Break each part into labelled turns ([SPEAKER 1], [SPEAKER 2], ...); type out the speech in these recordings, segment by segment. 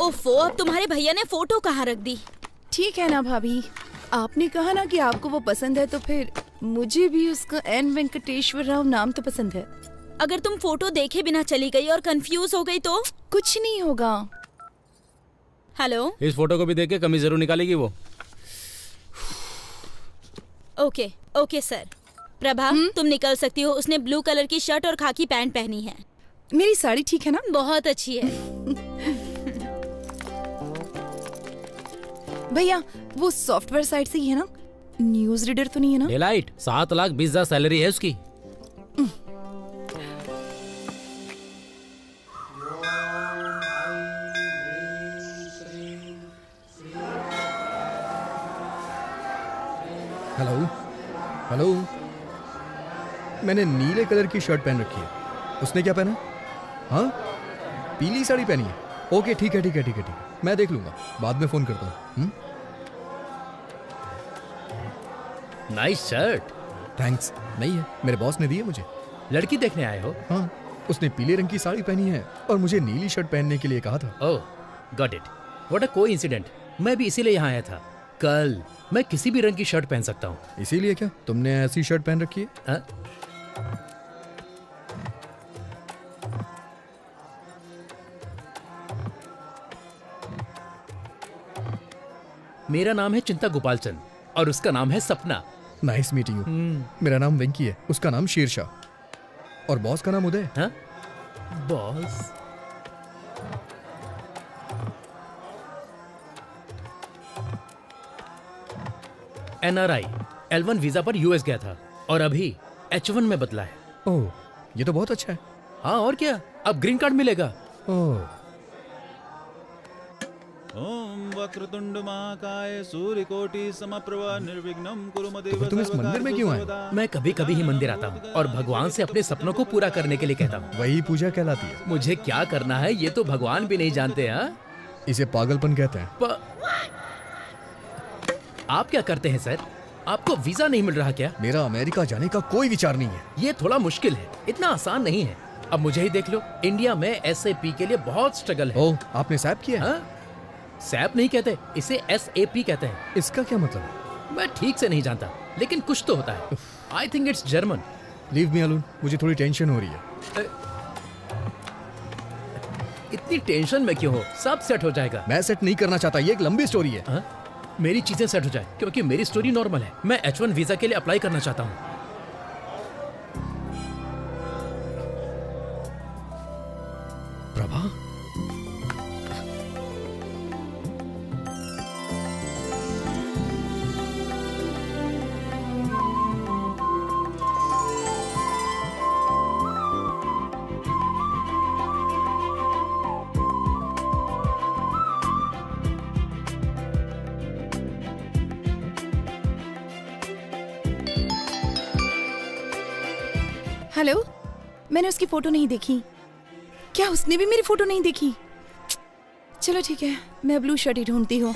[SPEAKER 1] ओफो, अब तुम्हारे भैया ने फोटो कहाँ रख दी?
[SPEAKER 2] ठीक है ना भाभी, आपने कहा ना कि आपको वो पसंद है, तो फिर मुझे भी उसका एन वेंकटेश्वर राव नाम तो पसंद है।
[SPEAKER 1] अगर तुम फोटो देखे बिना चली गई और कंफ्यूज हो गई तो?
[SPEAKER 2] कुछ नहीं होगा।
[SPEAKER 1] हेलो,
[SPEAKER 3] इस फोटो को भी देख के कमीज जरूर निकालेगी वो।
[SPEAKER 1] Okay okay sir. प्रभा, तुम निकल सकती हो। उसने ब्लू कलर की शर्ट और खाकी पैंट पहनी है।
[SPEAKER 2] मेरी साड़ी ठीक है ना?
[SPEAKER 1] बहुत अच्छी है।
[SPEAKER 2] भैया, वो सॉफ्टवेयर साइट से ही है ना? न्यूज रीडर तो नहीं है ना?
[SPEAKER 3] डेलाइट 7,20,000 सैलरी है उसकी।
[SPEAKER 4] हेलो हेलो, मैंने नीले कलर की शर्ट पहन रखी है। उसने क्या पहना? हाँ, पीली साड़ी पहनी है। ओके, ठीक है ठीक है ठीक है ठीक है, मैं देख लूंगा, बाद में फोन करता हूँ।
[SPEAKER 3] Nice shirt.
[SPEAKER 4] थैंक्स। नहीं है, मेरे बॉस ने दी है मुझे।
[SPEAKER 3] लड़की देखने आए हो?
[SPEAKER 4] हाँ, उसने पीले रंग की साड़ी पहनी है और मुझे नीली शर्ट पहनने के लिए कहा था।
[SPEAKER 3] Oh, got it. What a coincident. मैं भी इसीलिए यहाँ आया था। कल मैं किसी भी रंग की शर्ट पहन सकता हूँ।
[SPEAKER 4] इसीलिए क्या तुमने ऐसी शर्ट पहन रखी है?
[SPEAKER 3] हाँ? मेरा नाम है चिंता गोपालचंद और उसका नाम है सपना।
[SPEAKER 4] Nice meeting you. मेरा नाम वेंकी है, उसका नाम शेरशाह और बॉस का नाम उदय।
[SPEAKER 3] हाँ? बॉस? NRI L1 वीजा पर US गया था और अभी H1 में बदला है।
[SPEAKER 4] ओह, ये तो बहुत अच्छा है।
[SPEAKER 3] हाँ और क्या, अब ग्रीन कार्ड मिलेगा।
[SPEAKER 4] ओह,
[SPEAKER 5] ओम वक्रतुंड महाकाय सूर्यकोटि समप्रभा निर्विघ्नं कुरु मम देव।
[SPEAKER 4] तो तुम इस मंदिर में क्यों आए?
[SPEAKER 3] मैं कभी कभी ही मंदिर आता हूँ और भगवान से अपने सपनों को पूरा करने के लिए कहता हूँ।
[SPEAKER 4] वही पूजा कहलाती है।
[SPEAKER 3] मुझे क्या करना है ये तो भगवान भी नहीं जानते। हाँ,
[SPEAKER 4] इसे पागलपन कहते हैं।
[SPEAKER 3] आप क्या करते हैं सर? आपको वीजा नहीं मिल रहा क्या?
[SPEAKER 4] मेरा अमेरिका जाने का कोई विचार नहीं है।
[SPEAKER 3] ये थोड़ा मुश्किल है, इतना आसान नहीं है। अब मुझे ही देख लो, इंडिया में SAP के लिए बहुत स्ट्रगल है।
[SPEAKER 4] ओह, आपने सैप किया है?
[SPEAKER 3] हाँ? सैप नहीं कहते, इसे SAP कहते हैं।
[SPEAKER 4] इसका क्या मतलब है?
[SPEAKER 3] मैं ठीक से नहीं जानता, लेकिन कुछ तो होता है। I think it's German.
[SPEAKER 4] Leave me alone, मुझे थोड़ी टेंशन हो रही है।
[SPEAKER 3] इतनी टेंशन में क्यों हो? सब सेट हो जाएगा।
[SPEAKER 4] मैं सेट नहीं करना चाहता, ये एक लंबी स्टोरी है।
[SPEAKER 3] हाँ? मेरी चीजें सेट हो जाए, क्योंकि मेरी स्टोरी नॉर्मल है। मैं H1 वीजा के लिए अप्लाई करना चाहता हूँ।
[SPEAKER 4] प्रभा,
[SPEAKER 2] हेलो, मैंने उसकी फोटो नहीं देखी। क्या उसने भी मेरी फोटो नहीं देखी? चलो ठीक है, मैं ब्लू शर्ट ही ढूंढती हूँ।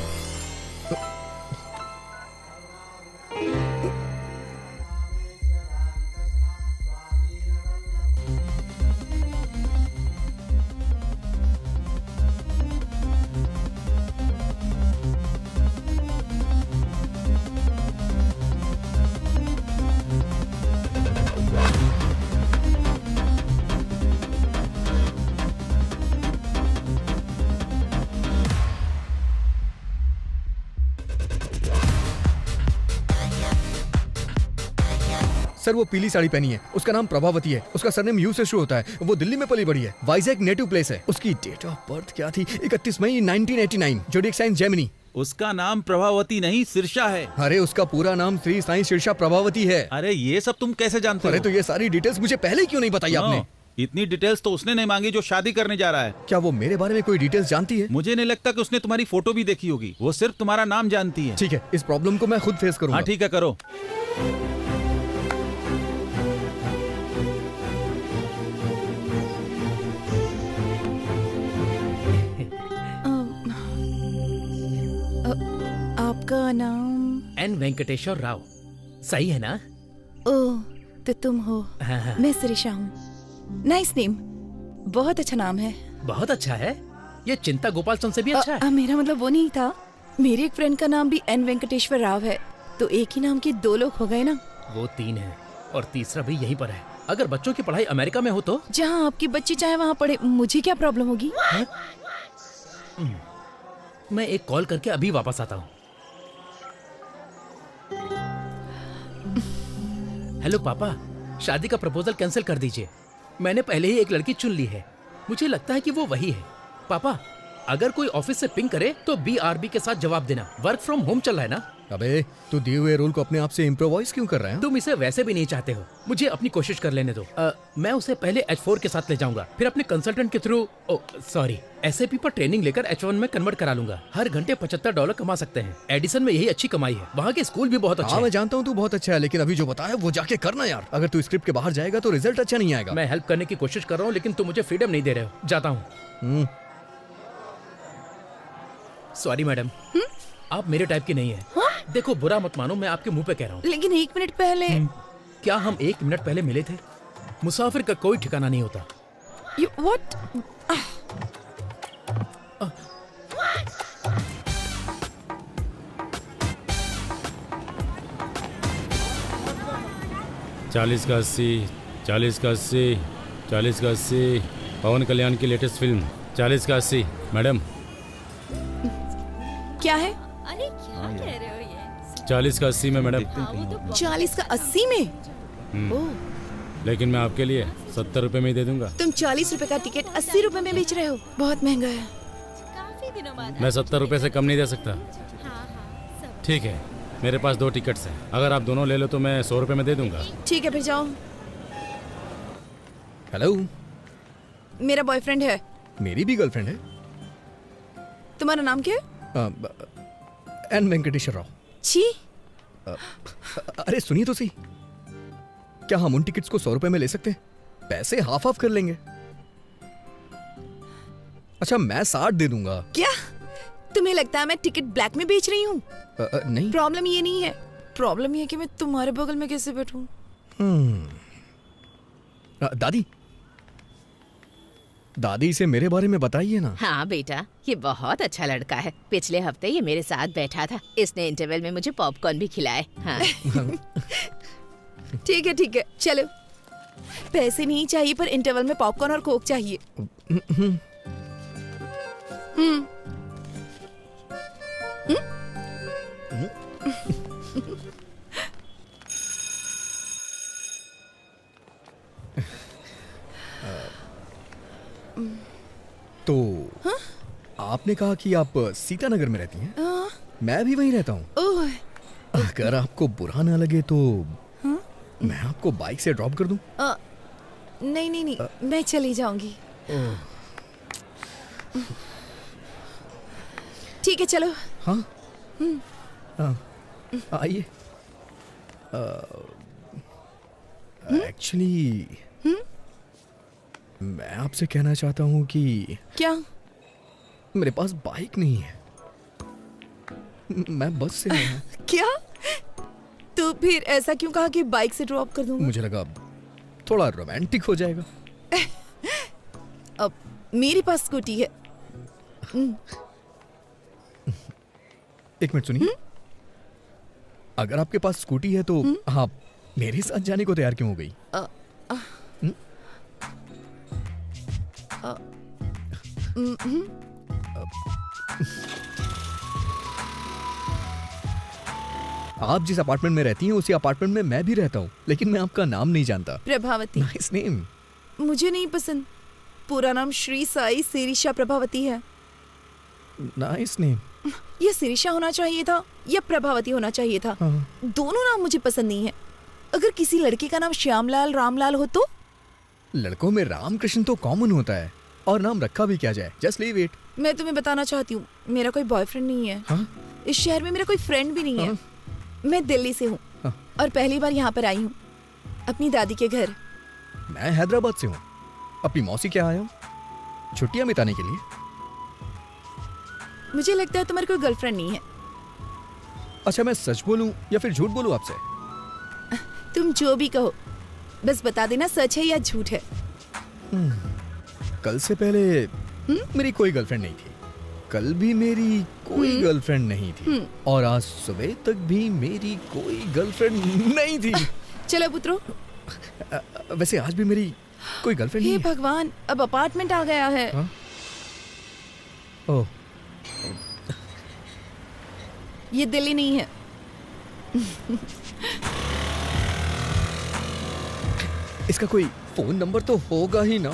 [SPEAKER 4] सर वो पीली साड़ी पहनी है, उसका नाम प्रभावती है, उसका सरनेम यू से शुरू होता है, वो दिल्ली में पली बड़ी है, वाइजैक नेटिव प्लेस है। उसकी डेट ऑफ बर्थ क्या थी? 31 मई 1989, जोडिएक साइन जेमिनी।
[SPEAKER 5] उसका नाम प्रभावती नहीं सिरसा है।
[SPEAKER 4] अरे उसका पूरा नाम श्री साईं शीर्षा प्रभावती है।
[SPEAKER 5] अरे ये सब तुम कैसे जानते
[SPEAKER 4] अरे
[SPEAKER 5] हो?
[SPEAKER 4] तो ये सारी डिटेल्स मुझे पहले क्यों नहीं बताई आपने?
[SPEAKER 5] इतनी डिटेल्स तो उसने नहीं मांगी जो शादी करने जा रहा है।
[SPEAKER 4] क्या वो मेरे बारे में कोई डिटेल्स जानती है?
[SPEAKER 5] मुझे नहीं लगता कि उसने तुम्हारी फोटो भी देखी होगी। वो सिर्फ तुम्हारा नाम जानती है।
[SPEAKER 4] ठीक है, इस प्रॉब्लम को मैं खुद फेस करूंगा।
[SPEAKER 5] हाँ ठीक है, करो।
[SPEAKER 2] आपका नाम?
[SPEAKER 3] N वेंकटेश्वर राव। सही है ना?
[SPEAKER 2] ओह, तो तुम हो।
[SPEAKER 3] हाँ, हाँ।
[SPEAKER 2] मैं सिरिशा हूँ। नाइस नेम, बहुत अच्छा नाम है।
[SPEAKER 3] बहुत अच्छा है। ये चिंता गोपाल सन से भी अच्छा है।
[SPEAKER 2] मेरा मतलब वो नहीं था। मेरे एक फ्रेंड का नाम भी एन वेंकटेश्वर राव है, तो एक ही नाम के 2 लोग हो गए ना।
[SPEAKER 3] वो 3 है और तीसरा भी यहीं पर है। अगर बच्चों की पढ़ाई अमेरिका में हो तो
[SPEAKER 2] जहाँ आपकी बच्ची चाहे वहाँ पढ़े, मुझे क्या प्रॉब्लम होगी?
[SPEAKER 3] मैं एक कॉल करके अभी वापस आता हूँ। हेलो पापा, शादी का प्रपोजल कैंसिल कर दीजिए। मैंने पहले ही एक लड़की चुन ली है। मुझे लगता है कि वो वही है। पापा, अगर कोई ऑफिस से पिंग करे तो BRB के साथ जवाब देना। वर्क फ्रॉम होम चल रहा है ना।
[SPEAKER 4] अबे तू दिए हुए रोल को अपने आप से इम्प्रोवाइज क्यों कर रहा है?
[SPEAKER 3] तुम इसे वैसे भी नहीं चाहते हो। मुझे अपनी कोशिश कर लेने दो। मैं उसे पहले H4 के साथ ले जाऊंगा, फिर अपने कंसल्टेंट के थ्रू SAP पर ट्रेनिंग लेकर H1 में कन्वर्ट करा लूंगा। हर घंटे $75 कमा सकते हैं। एडिसन में यही अच्छी कमाई है। वहाँ के स्कूल भी बहुत अच्छे
[SPEAKER 4] हाँ मैं
[SPEAKER 3] हैं।
[SPEAKER 4] जानता हूँ तू बहुत अच्छा है, लेकिन अभी जो बताया वो जाके करना यार। अगर तू स्क्रिप्ट के बाहर जाएगा तो रिजल्ट अच्छा नहीं आएगा।
[SPEAKER 3] मैं हेल्प करने की कोशिश कर रहा हूँ, लेकिन तुम मुझे फ्रीडम नहीं दे रहे हो। जाता हूँ। सॉरी मैडम, आप मेरे टाइप की नहीं है। देखो, बुरा मत मानो, मैं आपके मुंह पे कह रहा हूँ।
[SPEAKER 2] लेकिन 1 मिनट पहले
[SPEAKER 3] क्या हम 1 मिनट पहले मिले थे? मुसाफिर का कोई ठिकाना नहीं होता।
[SPEAKER 2] व्हाट?
[SPEAKER 6] 40 का 80, 40 का 80, 40 का 80। पवन कल्याण की लेटेस्ट फिल्म 40 का 80। मैडम
[SPEAKER 2] क्या है?
[SPEAKER 1] अरे क्या कह रहे हो ये?
[SPEAKER 6] 40 का 80 में मैडम।
[SPEAKER 2] 40 का 80 में? ओह,
[SPEAKER 6] लेकिन मैं आपके लिए 70 रुपए में ही दे दूंगा।
[SPEAKER 2] तुम 40 रुपए का टिकट 80 रुपए में बेच रहे हो? बहुत महंगा है।
[SPEAKER 1] काफी दिनों बाद।
[SPEAKER 6] मैं 70 रुपए से कम नहीं दे सकता।
[SPEAKER 1] हाँ, सब।
[SPEAKER 6] ठीक है, मेरे पास 2 टिकट्स हैं। अगर आप दोनों ले लो तो मैं 100 रुपए में दे दूंगा।
[SPEAKER 2] ठीक है, फिर जाओ।
[SPEAKER 4] हेलो,
[SPEAKER 2] मेरा बॉयफ्रेंड है।
[SPEAKER 4] मेरी भी गर्लफ्रेंड है।
[SPEAKER 2] तुम्हारा नाम क्या है?
[SPEAKER 4] एन वेंकटेश्वर राव।
[SPEAKER 2] छी,
[SPEAKER 4] अरे सुनिए तो सही, क्या हम उन टिकट्स को 100 रुपए में ले सकते हैं? पैसे हाफ हाफ कर लेंगे। अच्छा, मैं 60 दे दूंगा।
[SPEAKER 2] क्या तुम्हें लगता है मैं टिकट ब्लैक में बेच रही हूँ?
[SPEAKER 4] नहीं।
[SPEAKER 2] प्रॉब्लम ये नहीं है। प्रॉब्लम ये है कि मैं तुम्हारे बगल में कैसे बैठूं?
[SPEAKER 4] दादी, दादी से मेरे बारे में बताइए ना।
[SPEAKER 7] हाँ बेटा, ये बहुत अच्छा लड़का है। पिछले हफ्ते ये मेरे साथ बैठा था। इसने इंटरवल में मुझे पॉपकॉर्न भी खिलाए। हाँ।
[SPEAKER 2] ठीक है, चलो। पैसे नहीं चाहिए, पर इंटरवल में पॉपकॉर्न और कोक चाहिए।
[SPEAKER 4] तो आपने कहा कि आप सीतानगर में रहती हैं। मैं भी वहीं रहता हूँ।
[SPEAKER 2] ओह,
[SPEAKER 4] अगर आपको बुरा ना लगे तो मैं आपको बाइक से ड्रॉप कर दूं?
[SPEAKER 2] नहीं, मैं चली जाऊंगी। ठीक है, चलो।
[SPEAKER 4] हाँ, आइए। एक्चुअली मैं आपसे कहना चाहता हूँ कि
[SPEAKER 2] क्या?
[SPEAKER 4] मेरे पास बाइक नहीं है, मैं बस से आया।
[SPEAKER 2] क्या? तो फिर ऐसा क्यों कहा कि बाइक से ड्रॉप कर दूंगा?
[SPEAKER 4] मुझे लगा थोड़ा रोमांटिक हो जाएगा।
[SPEAKER 2] अब मेरे पास स्कूटी है।
[SPEAKER 4] एक मिनट सुनिए, अगर आपके पास स्कूटी है तो आप मेरे साथ जाने को तैयार क्यों हो गई? आप जिस अपार्टमेंट में रहती हैं उसी अपार्टमेंट में मैं भी रहता हूँ, लेकिन मैं आपका नाम नहीं जानता।
[SPEAKER 2] प्रभावती।
[SPEAKER 4] Nice name.
[SPEAKER 2] मुझे नहीं पसंद। पूरा नाम श्री साई सिरिशा प्रभावती है।
[SPEAKER 4] Nice name.
[SPEAKER 2] यह सिरिशा होना चाहिए था या प्रभावती होना चाहिए था।
[SPEAKER 4] हाँ।
[SPEAKER 2] दोनों नाम मुझे पसंद नहीं है। अगर किसी लड़के का नाम श्यामलाल रामलाल हो तो?
[SPEAKER 4] लड़कों में रामकृष्ण तो कॉमन होता है, और नाम रखा भी क्या जाए। Just leave it.
[SPEAKER 2] मैं तुम्हें बताना चाहती हूँ, मेरा कोई बॉयफ्रेंड नहीं है।
[SPEAKER 4] हाँ?
[SPEAKER 2] इस शहर में मेरा कोई फ्रेंड भी नहीं है।
[SPEAKER 4] हाँ?
[SPEAKER 2] मैं दिल्ली से हूँ
[SPEAKER 4] हाँ।
[SPEAKER 2] और पहली बार यहाँ पर आई हूँ अपनी दादी के घर।
[SPEAKER 4] मैं हैदराबाद से हूँ, अपनी मौसी के आया हूँ छुट्टियां बिताने के लिए।
[SPEAKER 2] मुझे लगता है तुम्हारी कोई गर्लफ्रेंड नहीं है।
[SPEAKER 4] अच्छा, मैं सच बोलूं या फिर झूठ बोलूं आपसे?
[SPEAKER 2] तुम जो भी कहो, बस बता देना सच है या झूठ है।
[SPEAKER 4] कल से पहले मेरी कोई गर्लफ्रेंड नहीं थी, कल भी मेरी कोई गर्लफ्रेंड नहीं थी, और आज सुबह तक भी मेरी कोई गर्लफ्रेंड नहीं थी।
[SPEAKER 2] चलो पुत्रो।
[SPEAKER 4] वैसे आज भी मेरी कोई गर्लफ्रेंड
[SPEAKER 2] हे
[SPEAKER 4] नहीं है।
[SPEAKER 2] भगवान, अब अपार्टमेंट आ गया है।
[SPEAKER 4] हाँ? ओह,
[SPEAKER 2] ये दिल्ली नहीं है।
[SPEAKER 4] इसका कोई फोन नंबर तो होगा ही ना।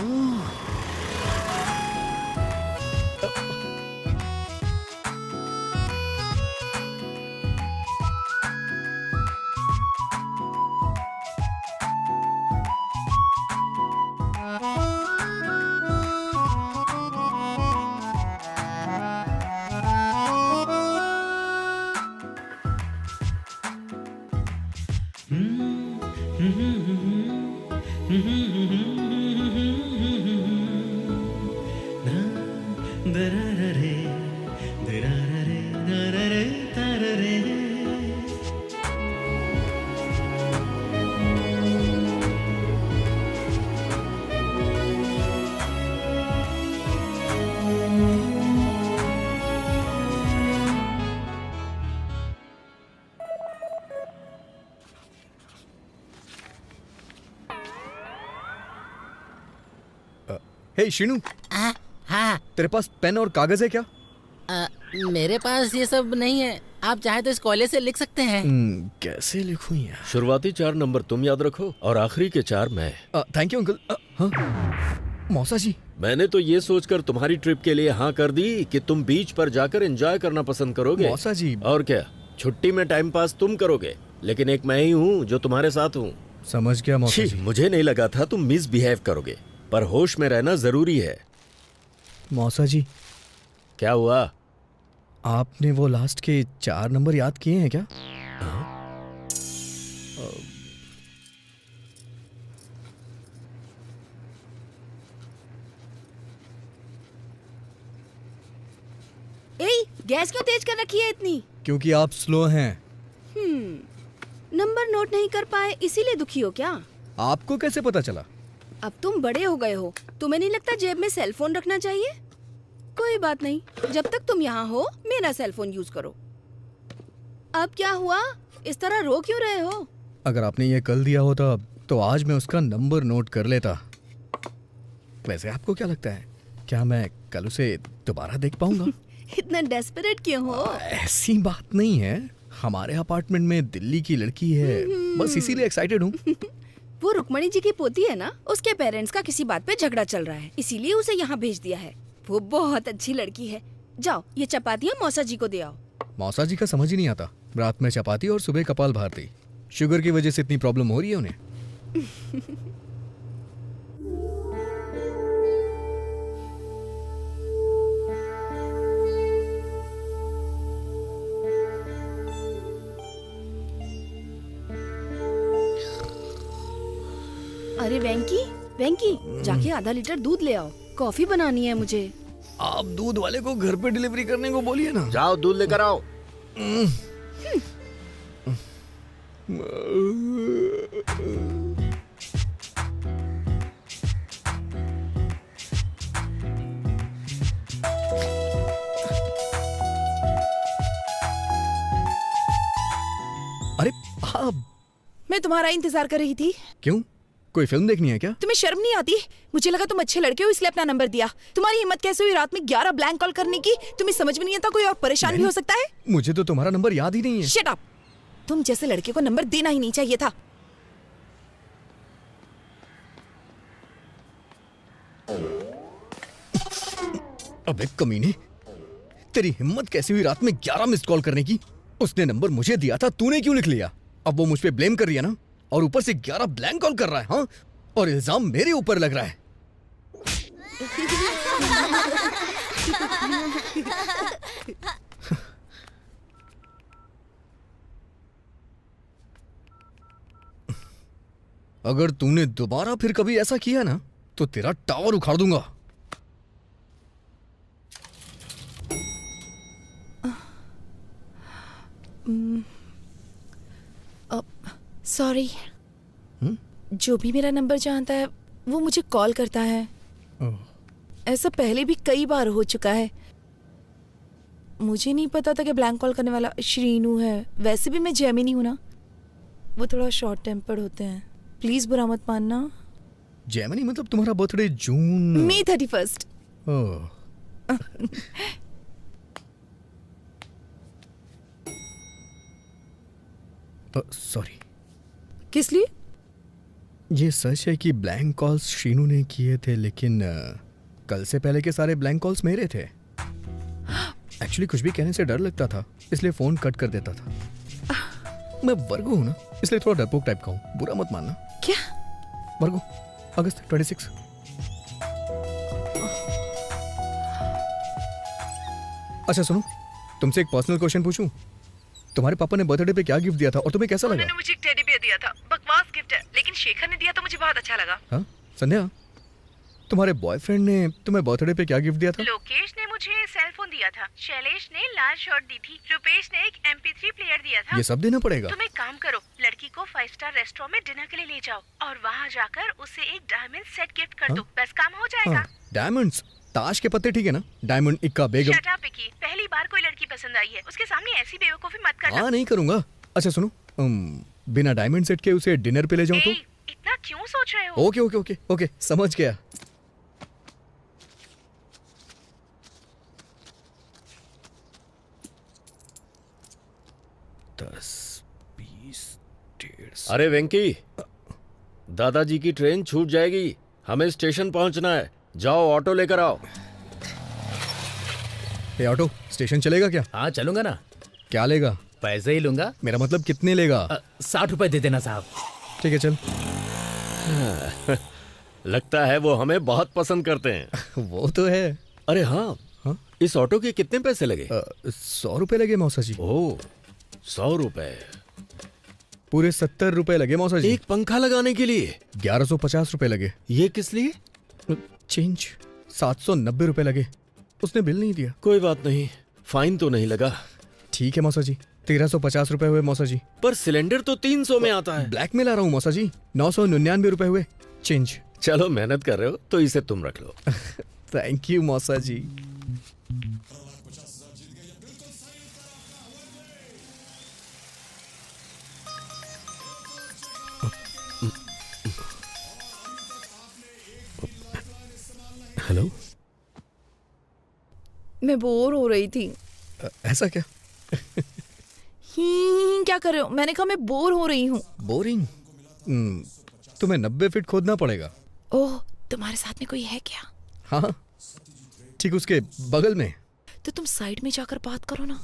[SPEAKER 4] हे शीनू,
[SPEAKER 8] हाँ।
[SPEAKER 4] तेरे पास पेन और कागज है क्या?
[SPEAKER 8] मेरे पास ये सब नहीं है, आप चाहे तो इस कॉलेज से लिख सकते हैं।
[SPEAKER 4] कैसे लिखूं यार?
[SPEAKER 9] शुरुआती 4 नंबर तुम याद रखो और आखिरी के 4 मैं।
[SPEAKER 4] Thank you uncle. हाँ? मौसा जी,
[SPEAKER 9] मैंने तो ये सोचकर तुम्हारी ट्रिप के लिए हाँ कर दी कि तुम बीच पर जाकर एंजॉय करना पसंद करोगे।
[SPEAKER 4] मौसा जी।
[SPEAKER 9] और क्या, छुट्टी में टाइम पास तुम करोगे, लेकिन एक मैं ही हूँ जो तुम्हारे साथ हूँ।
[SPEAKER 4] समझ गया मौसा
[SPEAKER 9] छी,
[SPEAKER 4] जी।
[SPEAKER 9] मुझे नहीं लगा था तुम मिसबिहेव करोगे, पर होश में रहना जरूरी है।
[SPEAKER 4] मौसा जी,
[SPEAKER 9] क्या हुआ?
[SPEAKER 4] आपने वो लास्ट के 4 नंबर याद किए हैं क्या?
[SPEAKER 10] गैस क्यों तेज कर रखी है इतनी?
[SPEAKER 4] क्योंकि आप स्लो हैं।
[SPEAKER 10] नंबर नोट नहीं कर पाए इसीलिए दुखी हो क्या?
[SPEAKER 4] आपको कैसे पता चला?
[SPEAKER 10] अब तुम बड़े हो गए हो, तुम्हें नहीं लगता जेब में सेल फोन रखना चाहिए? कोई बात नहीं, जब तक तुम यहाँ हो मेरा सेल फोन यूज करो। अब क्या हुआ, इस तरह रो क्यों रहे हो?
[SPEAKER 4] अगर आपने ये कल दिया होता तो आज मैं उसका नंबर नोट कर लेता। वैसे आपको क्या लगता है, क्या मैं कल उसे दोबारा देख पाऊंगा?
[SPEAKER 10] इतना डेस्परेट क्यों हो?
[SPEAKER 4] ऐसी बात नहीं है, हमारे अपार्टमेंट में दिल्ली की लड़की है, बस इसीलिए एक्साइटेड हूँ।
[SPEAKER 10] वो रुक्मणी जी की पोती है ना, उसके पेरेंट्स का किसी बात पे झगड़ा चल रहा है, इसीलिए उसे यहाँ भेज दिया है। वो बहुत अच्छी लड़की है। जाओ ये चपातियाँ मौसा जी को दे आओ।
[SPEAKER 4] मौसा जी का समझ ही नहीं आता, रात में चपाती और सुबह कपाल भारती। शुगर की वजह से इतनी प्रॉब्लम हो रही है उन्हें।
[SPEAKER 10] अरे वेंकी, वेंकी, जाके आधा लीटर दूध ले आओ, कॉफी बनानी है मुझे।
[SPEAKER 4] आप दूध वाले को घर पे डिलीवरी करने को बोलिए ना।
[SPEAKER 9] जाओ दूध लेकर आओ।
[SPEAKER 4] अरे आप,
[SPEAKER 2] मैं तुम्हारा इंतजार कर रही थी।
[SPEAKER 4] क्यों, कोई फिल्म देखनी है क्या?
[SPEAKER 2] तुम्हें शर्म नहीं आती? मुझे लगा तुम अच्छे लड़के हो इसलिए अपना नंबर दिया। तुम्हारी हिम्मत कैसे हुई रात में 11 ब्लैंक कॉल करने की? तुम्हें समझ में नहीं आता कोई और परेशान भी हो सकता है?
[SPEAKER 4] मुझे तो तुम्हारा नंबर याद ही नहीं है।
[SPEAKER 2] Shut up! तुम जैसे लड़के को नंबर देना ही नहीं चाहिए था।
[SPEAKER 4] अबे कमीने, तेरी हिम्मत कैसी हुई रात में 11 मिस्ड कॉल करने की? उसने नंबर मुझे दिया था, तूने क्यों लिख लिया? अब वो मुझ पे ब्लेम कर रही है ना, और ऊपर से 11 ब्लैंक कॉल कर रहा है। हाँ, और इल्जाम मेरे ऊपर लग रहा है। अगर तूने दोबारा फिर कभी ऐसा किया ना तो तेरा टावर उखाड़ दूंगा।
[SPEAKER 2] सॉरी, जो भी मेरा नंबर जानता है वो मुझे कॉल करता है। ऐसा पहले भी कई बार हो चुका है। मुझे नहीं पता था कि ब्लैंक कॉल करने वाला श्रीनू है। वैसे भी मैं जेमिनी हूं ना, वो थोड़ा शॉर्ट टेम्पर्ड होते हैं। प्लीज बुरा मत मानना।
[SPEAKER 4] जेमिनी मतलब तुम्हारा बर्थडे जून
[SPEAKER 2] मई 31।
[SPEAKER 4] Oh sorry.
[SPEAKER 2] किस लिए?
[SPEAKER 4] ये सच है कि ब्लैंक कॉल्स शीनू ने किए थे, लेकिन कल से पहले के सारे ब्लैंक कॉल्स मेरे थे। एक्चुअली कुछ भी कहने से डर लगता था, इसलिए फोन कट कर देता था। मैं वर्गो हूं ना, इसलिए थोड़ा डरपोक टाइप का हूं, बुरा मत मानना।
[SPEAKER 2] क्या?
[SPEAKER 4] वर्गो, अगस्त 26। अच्छा सुनो, तुमसे एक पर्सनल क्वेश्चन पूछूं? तुम्हारे पापा ने बर्थडे पे क्या गिफ्ट दिया था और तुम्हें कैसा लगा?
[SPEAKER 2] उन्होंने मुझे एक टेडी बियर दिया था। बकवास गिफ्ट है, लेकिन शेखर ने दिया तो मुझे बहुत अच्छा लगा।
[SPEAKER 4] हाँ संध्या, तुम्हारे बॉयफ्रेंड ने तुम्हें बर्थडे पे क्या गिफ्ट दिया था?
[SPEAKER 2] लोकेश ने मुझे सेल फोन दिया था। शैलेश ने लाल शर्ट दी थी। रुपेश ने एक MP3 प्लेयर दिया था।
[SPEAKER 4] ये सब देना पड़ेगा?
[SPEAKER 2] तुम एक काम करो, लड़की को 5 स्टार रेस्टोरेंट में डिनर के लिए ले जाओ और वहाँ जाकर उसे एक डायमंड सेट गिफ्ट कर दो। बस काम हो जाएगा।
[SPEAKER 4] हाँ, डायमंड्स, ताश के पत्ते ठीक है ना? डायमंड, इक्का, बेगम।
[SPEAKER 2] शट अप विकी, पहली बार कोई लड़की पसंद आई है, उसके सामने ऐसी बेवकूफी मत करना।
[SPEAKER 4] हाँ नहीं करूंगा। अच्छा सुनो, बिना डायमंड सेट के उसे डिनर पे ले जाऊं तो?
[SPEAKER 2] इतना क्यों सोच रहे हो?
[SPEAKER 4] ओके ओके ओके ओके, समझ गया।
[SPEAKER 9] अरे वेंकी, दादाजी की ट्रेन छूट जाएगी, हमें स्टेशन पहुंचना है। जाओ ऑटो लेकर आओ।
[SPEAKER 4] ये ऑटो स्टेशन चलेगा क्या?
[SPEAKER 3] हाँ चलूंगा ना।
[SPEAKER 4] क्या लेगा?
[SPEAKER 3] पैसे ही लूंगा।
[SPEAKER 4] मेरा मतलब कितने लेगा?
[SPEAKER 3] 60 रुपए दे देना साहब।
[SPEAKER 4] ठीक है चल।
[SPEAKER 9] लगता है वो हमें बहुत पसंद करते हैं।
[SPEAKER 4] वो तो है।
[SPEAKER 9] अरे हाँ,
[SPEAKER 4] हाँ?
[SPEAKER 9] इस ऑटो के कितने पैसे लगे?
[SPEAKER 4] 100 रुपए लगे मौसा जी।
[SPEAKER 9] ओह, 100 रुपए।
[SPEAKER 4] पूरे 70 रुपए लगे मौसा जी।
[SPEAKER 9] एक पंखा लगाने के लिए
[SPEAKER 4] 1150 रुपए लगे।
[SPEAKER 9] ये किस लिए?
[SPEAKER 4] चेंज 790 रुपए लगे। उसने बिल नहीं दिया।
[SPEAKER 9] कोई बात नहीं, फाइन तो नहीं लगा।
[SPEAKER 4] ठीक है मौसा जी, 1350 रुपए हुए मौसा जी।
[SPEAKER 9] पर सिलेंडर तो 300 में आता है।
[SPEAKER 4] ब्लैक में ला रहा हूँ मौसा जी। 999 रुपए हुए चेंज।
[SPEAKER 9] चलो मेहनत कर रहे हो तो इसे तुम रख लो।
[SPEAKER 4] थैंक यू मौसा जी। हेलो,
[SPEAKER 2] मैं बोर हो रही थी।
[SPEAKER 4] ऐसा क्या?
[SPEAKER 2] क्या कर रहे हो? मैंने कहा मैं बोर हो रही हूँ।
[SPEAKER 4] बोरिंग? तुम्हें 90 फीट खोदना पड़ेगा।
[SPEAKER 2] ओह, तुम्हारे साथ में कोई है क्या?
[SPEAKER 4] हाँ, ठीक उसके बगल में।
[SPEAKER 2] तो तुम साइड में जाकर बात करो ना।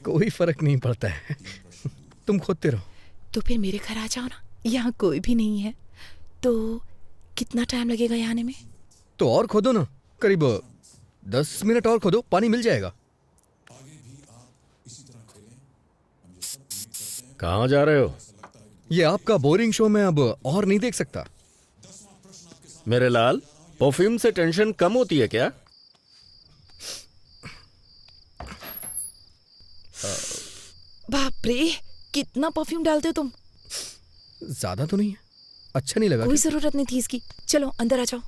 [SPEAKER 4] कोई फर्क नहीं पड़ता है, तुम खोदते रहो।
[SPEAKER 2] तो फिर मेरे घर आ जाओ ना, यहाँ कोई भी नहीं है। तो कितना टाइम लगेगा यहाँ आने में?
[SPEAKER 4] तो और खोदो ना, करीब 10 मिनट और खोदो, पानी मिल जाएगा।
[SPEAKER 9] कहाँ जा रहे हो?
[SPEAKER 4] ये आपका बोरिंग शो मैं अब और नहीं देख सकता।
[SPEAKER 9] मेरे लाल, परफ्यूम से टेंशन कम होती है क्या?
[SPEAKER 2] बाप रे, कितना परफ्यूम डालते हो तुम?
[SPEAKER 4] ज्यादा तो नहीं है, अच्छा नहीं लगा
[SPEAKER 2] कोई
[SPEAKER 4] क्या?
[SPEAKER 2] जरूरत नहीं थी इसकी। चलो अंदर आ जाओ।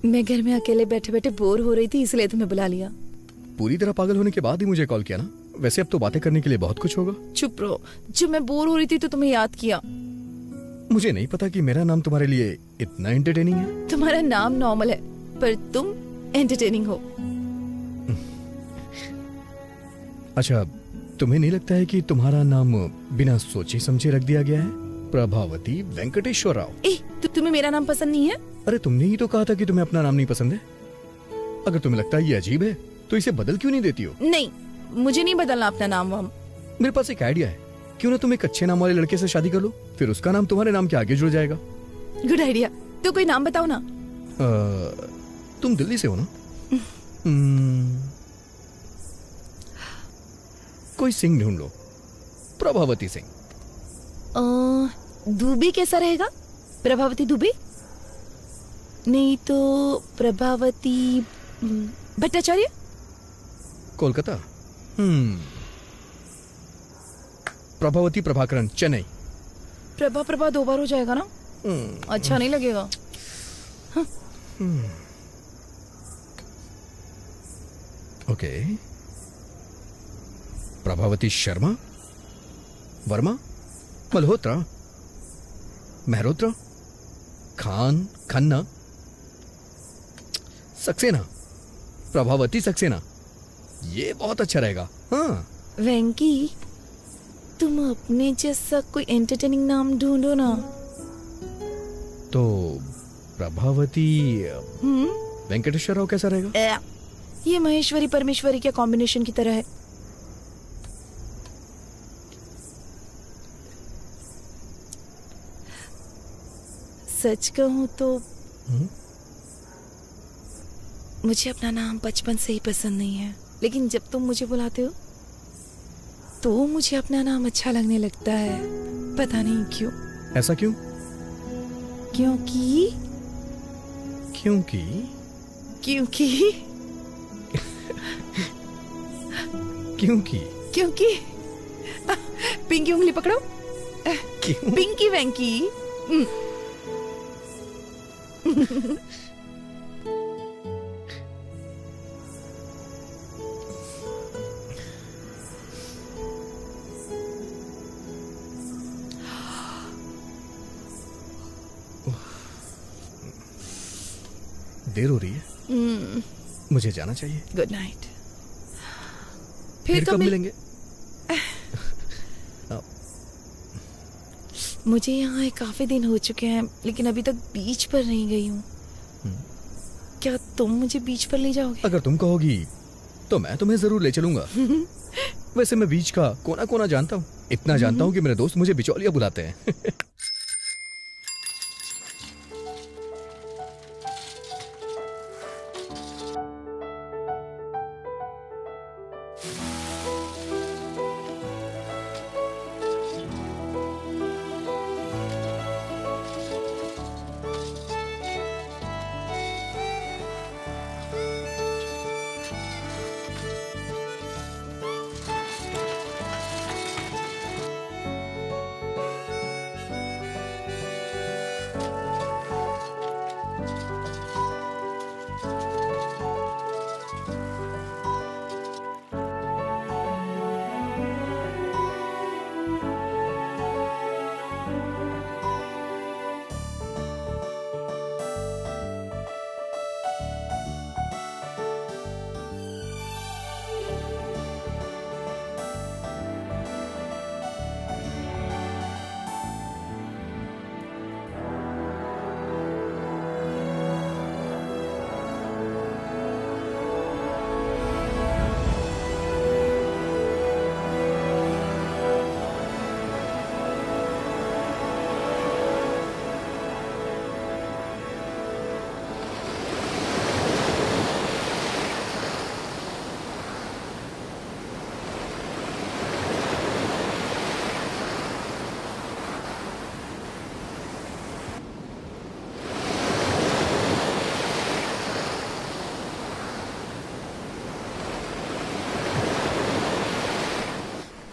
[SPEAKER 2] मैं घर में अकेले बैठे बैठे बोर हो रही थी, इसलिए तुम्हें बुला लिया।
[SPEAKER 4] पूरी तरह पागल होने के बाद ही मुझे कॉल किया ना? वैसे अब तो बातें करने के लिए बहुत कुछ होगा।
[SPEAKER 2] चुप रहो। जब मैं बोर हो रही थी तो तुम्हें याद किया।
[SPEAKER 4] मुझे नहीं पता कि मेरा नाम तुम्हारे लिए इतना एंटरटेनिंग है।
[SPEAKER 2] तुम्हारा नाम नॉर्मल है, पर तुम एंटरटेनिंग हो।
[SPEAKER 4] अच्छा, तुम्हें नहीं लगता है कि तुम्हारा नाम बिना सोचे समझे रख दिया गया है? प्रभावती वेंकटेश्वर राव।
[SPEAKER 2] तो तुम्हें मेरा नाम पसंद नहीं है?
[SPEAKER 4] अरे तुमने ही तो कहा था कि तुम्हें अपना नाम नहीं पसंद है। अगर तुम्हें लगता है ये अजीब है तो इसे बदल क्यों नहीं देती हो?
[SPEAKER 2] नहीं, मुझे नहीं बदलना अपना नाम वाम।
[SPEAKER 4] मेरे पास एक आइडिया है, क्यों ना तुम एक अच्छे नाम वाले लड़के से शादी कर लो, फिर उसका नाम तुम्हारे नाम के आगे जुड़ जाएगा।
[SPEAKER 2] Good idea. तो कोई नाम बताओ ना।
[SPEAKER 4] तुम दिल्ली से हो ना? कोई सिंह ढूंढ लो, प्रभावती सिंह।
[SPEAKER 2] दूबी कैसा रहेगा? प्रभावती दुबे? नहीं तो प्रभावती भट्टाचार्य?
[SPEAKER 4] कोलकाता। प्रभावती प्रभाकरन, चेन्नई।
[SPEAKER 2] प्रभा 2 बार हो जाएगा ना? अच्छा नहीं लगेगा।
[SPEAKER 4] ओके। प्रभावती शर्मा, वर्मा, मल्होत्रा, मेहरोत्रा, खान, खन्ना, सक्सेना, प्रभावती सक्सेना। ये बहुत अच्छा रहेगा। हाँ।
[SPEAKER 2] वेंकी, तुम अपने जैसा कोई एंटरटेनिंग नाम ढूंढो ना।
[SPEAKER 4] तो प्रभावती वेंकटेश्वर राव कैसा रहेगा?
[SPEAKER 2] ये महेश्वरी परमेश्वरी के कॉम्बिनेशन की तरह है। सच कहूं तो मुझे अपना नाम बचपन से ही पसंद नहीं है, लेकिन जब तुम मुझे बुलाते हो तो मुझे अपना नाम अच्छा लगने लगता है। पता नहीं क्यों।
[SPEAKER 4] ऐसा क्यों?
[SPEAKER 2] क्योंकि
[SPEAKER 4] क्योंकि
[SPEAKER 2] क्योंकि
[SPEAKER 4] क्योंकि
[SPEAKER 2] क्योंकि पिंकी उंगली पकड़ो।
[SPEAKER 4] क्यों?
[SPEAKER 2] पिंकी वेंकी।
[SPEAKER 4] देर हो रही है, मुझे जाना चाहिए।
[SPEAKER 2] Good night.
[SPEAKER 4] फिर कब मिलेंगे?
[SPEAKER 2] मुझे यहाँ काफी दिन हो चुके हैं, लेकिन अभी तक बीच पर नहीं गई हूँ। क्या तुम मुझे बीच पर ले जाओगे?
[SPEAKER 4] अगर तुम कहोगी तो मैं तुम्हें जरूर ले चलूंगा। वैसे मैं बीच का कोना कोना जानता हूँ। इतना जानता हूँ कि मेरे दोस्त मुझे बिचौलिया बुलाते हैं।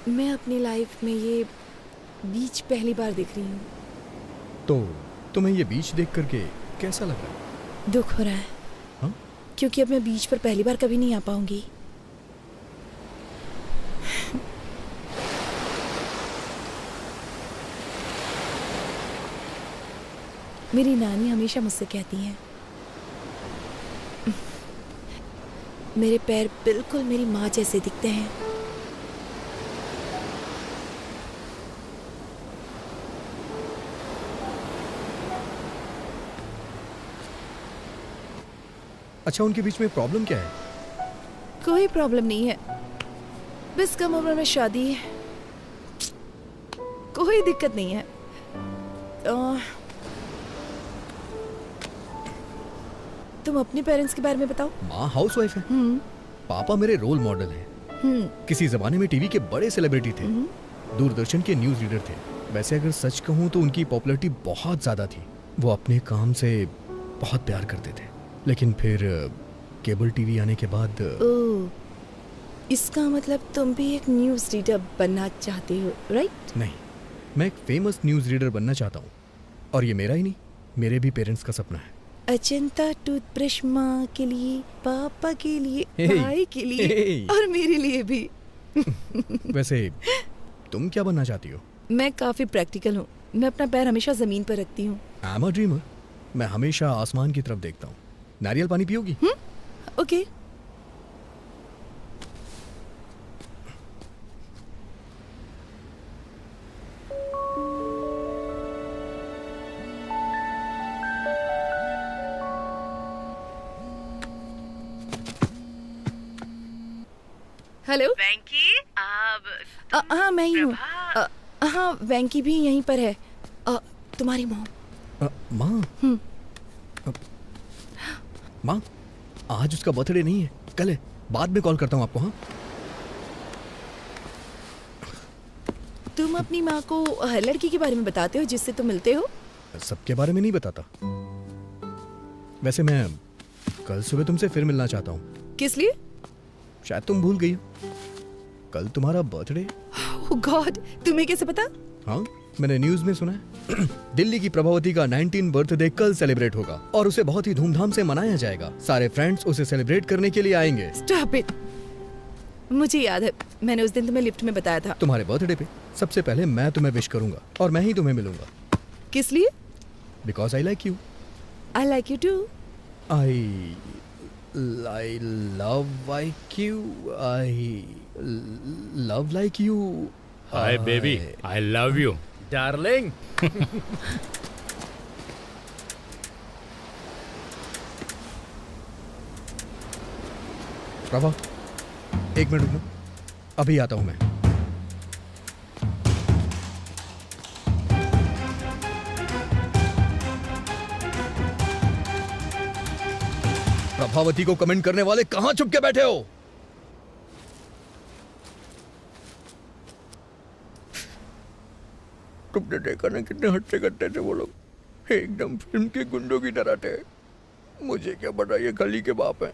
[SPEAKER 2] मैं अपनी लाइफ में ये बीच पहली बार देख रही हूँ।
[SPEAKER 4] तो तुम्हें ये बीच देख करके कैसा लग रहा है?
[SPEAKER 2] दुख हो रहा है।
[SPEAKER 4] हाँ?
[SPEAKER 2] क्योंकि अब मैं बीच पर पहली बार कभी नहीं आ पाऊंगी। मेरी नानी हमेशा मुझसे कहती हैं, मेरे पैर बिल्कुल मेरी माँ जैसे दिखते हैं।
[SPEAKER 4] अच्छा, उनके बीच में प्रॉब्लम क्या है?
[SPEAKER 2] कोई प्रॉब्लम नहीं है, बस कम उम्र में शादी है। कोई दिक्कत नहीं है। तुम अपने पेरेंट्स के बारे में बताओ।
[SPEAKER 4] माँ हाउसवाइफ है, पापा मेरे रोल मॉडल हैं। किसी जमाने में टीवी के बड़े सेलिब्रिटी थे, दूरदर्शन के न्यूज रीडर थे। वैसे अगर सच कहूँ तो उनकी पॉपुलैरिटी बहुत ज्यादा थी। वो अपने काम से बहुत प्यार करते थे, लेकिन फिर केबल टीवी आने के बाद
[SPEAKER 2] ओह, इसका मतलब तुम भी एक न्यूज़ रीडर बनना चाहते हो, राइट?
[SPEAKER 4] नहीं, मैं एक फेमस न्यूज़ रीडर बनना चाहता हूँ, और ये मेरा ही नहीं, मेरे भी पेरेंट्स का सपना है।
[SPEAKER 2] अजंता टूथब्रश माँ के लिए, पापा के लिए,
[SPEAKER 4] Hey,
[SPEAKER 2] भाई के लिए
[SPEAKER 4] hey.
[SPEAKER 2] और मेरे लिए भी।
[SPEAKER 4] वैसे तुम क्या बनना चाहती हो?
[SPEAKER 2] मैं काफी प्रैक्टिकल हूँ। मैं अपना पैर हमेशा जमीन पर रखती हूँ।
[SPEAKER 4] I am a dreamer. मैं हमेशा आसमान की तरफ देखता हूँ। नारियल पानी पियोगी?
[SPEAKER 2] ओके। हेलो
[SPEAKER 7] वेंकी, अब
[SPEAKER 2] हाँ मैं ही हूँ। हाँ वेंकी भी यहीं पर है। तुम्हारी मॉम।
[SPEAKER 4] माँ, माँ, आज उसका बर्थडे नहीं है, कल है। बाद में कॉल करता हूँ आपको। हाँ,
[SPEAKER 2] तुम अपनी माँ को हर लड़की के बारे में बताते हो जिससे तुम मिलते हो?
[SPEAKER 4] सबके बारे में नहीं बताता। वैसे मैं कल सुबह तुमसे फिर मिलना चाहता हूँ।
[SPEAKER 2] किस लिए?
[SPEAKER 4] शायद तुम भूल गई हो, कल तुम्हारा बर्थडे।
[SPEAKER 2] ओह गॉड, तुम्हें कैसे पता?
[SPEAKER 4] हाँ, मैंने न्यूज में सुना है। दिल्ली की प्रभावती का 19 बर्थडे कल सेलिब्रेट होगा और उसे बहुत ही धूमधाम से मनाया जाएगा। सारे फ्रेंड्स उसे सेलिब्रेट करने के लिए आएंगे।
[SPEAKER 2] Stop it. मुझे याद है, मैंने उस दिन तुम्हें लिफ्ट में बताया था।
[SPEAKER 4] तुम्हारे बर्थडे पे सबसे पहले मैं तुम्हें विश करूंगा और मैं ही तुम्हें मिलूंगा।
[SPEAKER 2] किस लिए?
[SPEAKER 4] Because I like you.
[SPEAKER 2] I like you too.
[SPEAKER 4] I love like you. I love like you.
[SPEAKER 6] Hi baby, I love you
[SPEAKER 3] darling.
[SPEAKER 4] Prabha, एक मिनट रुकना, अभी आता हूं मैं। प्रभावती को कमेंट करने वाले कहां छुप के बैठे हो? तुमने देखा ना कितने हट्टे कट्टे थे वो लोग, एकदम फिल्म के गुंडों की तरह थे। मुझे क्या पता ये खली के बाप हैं।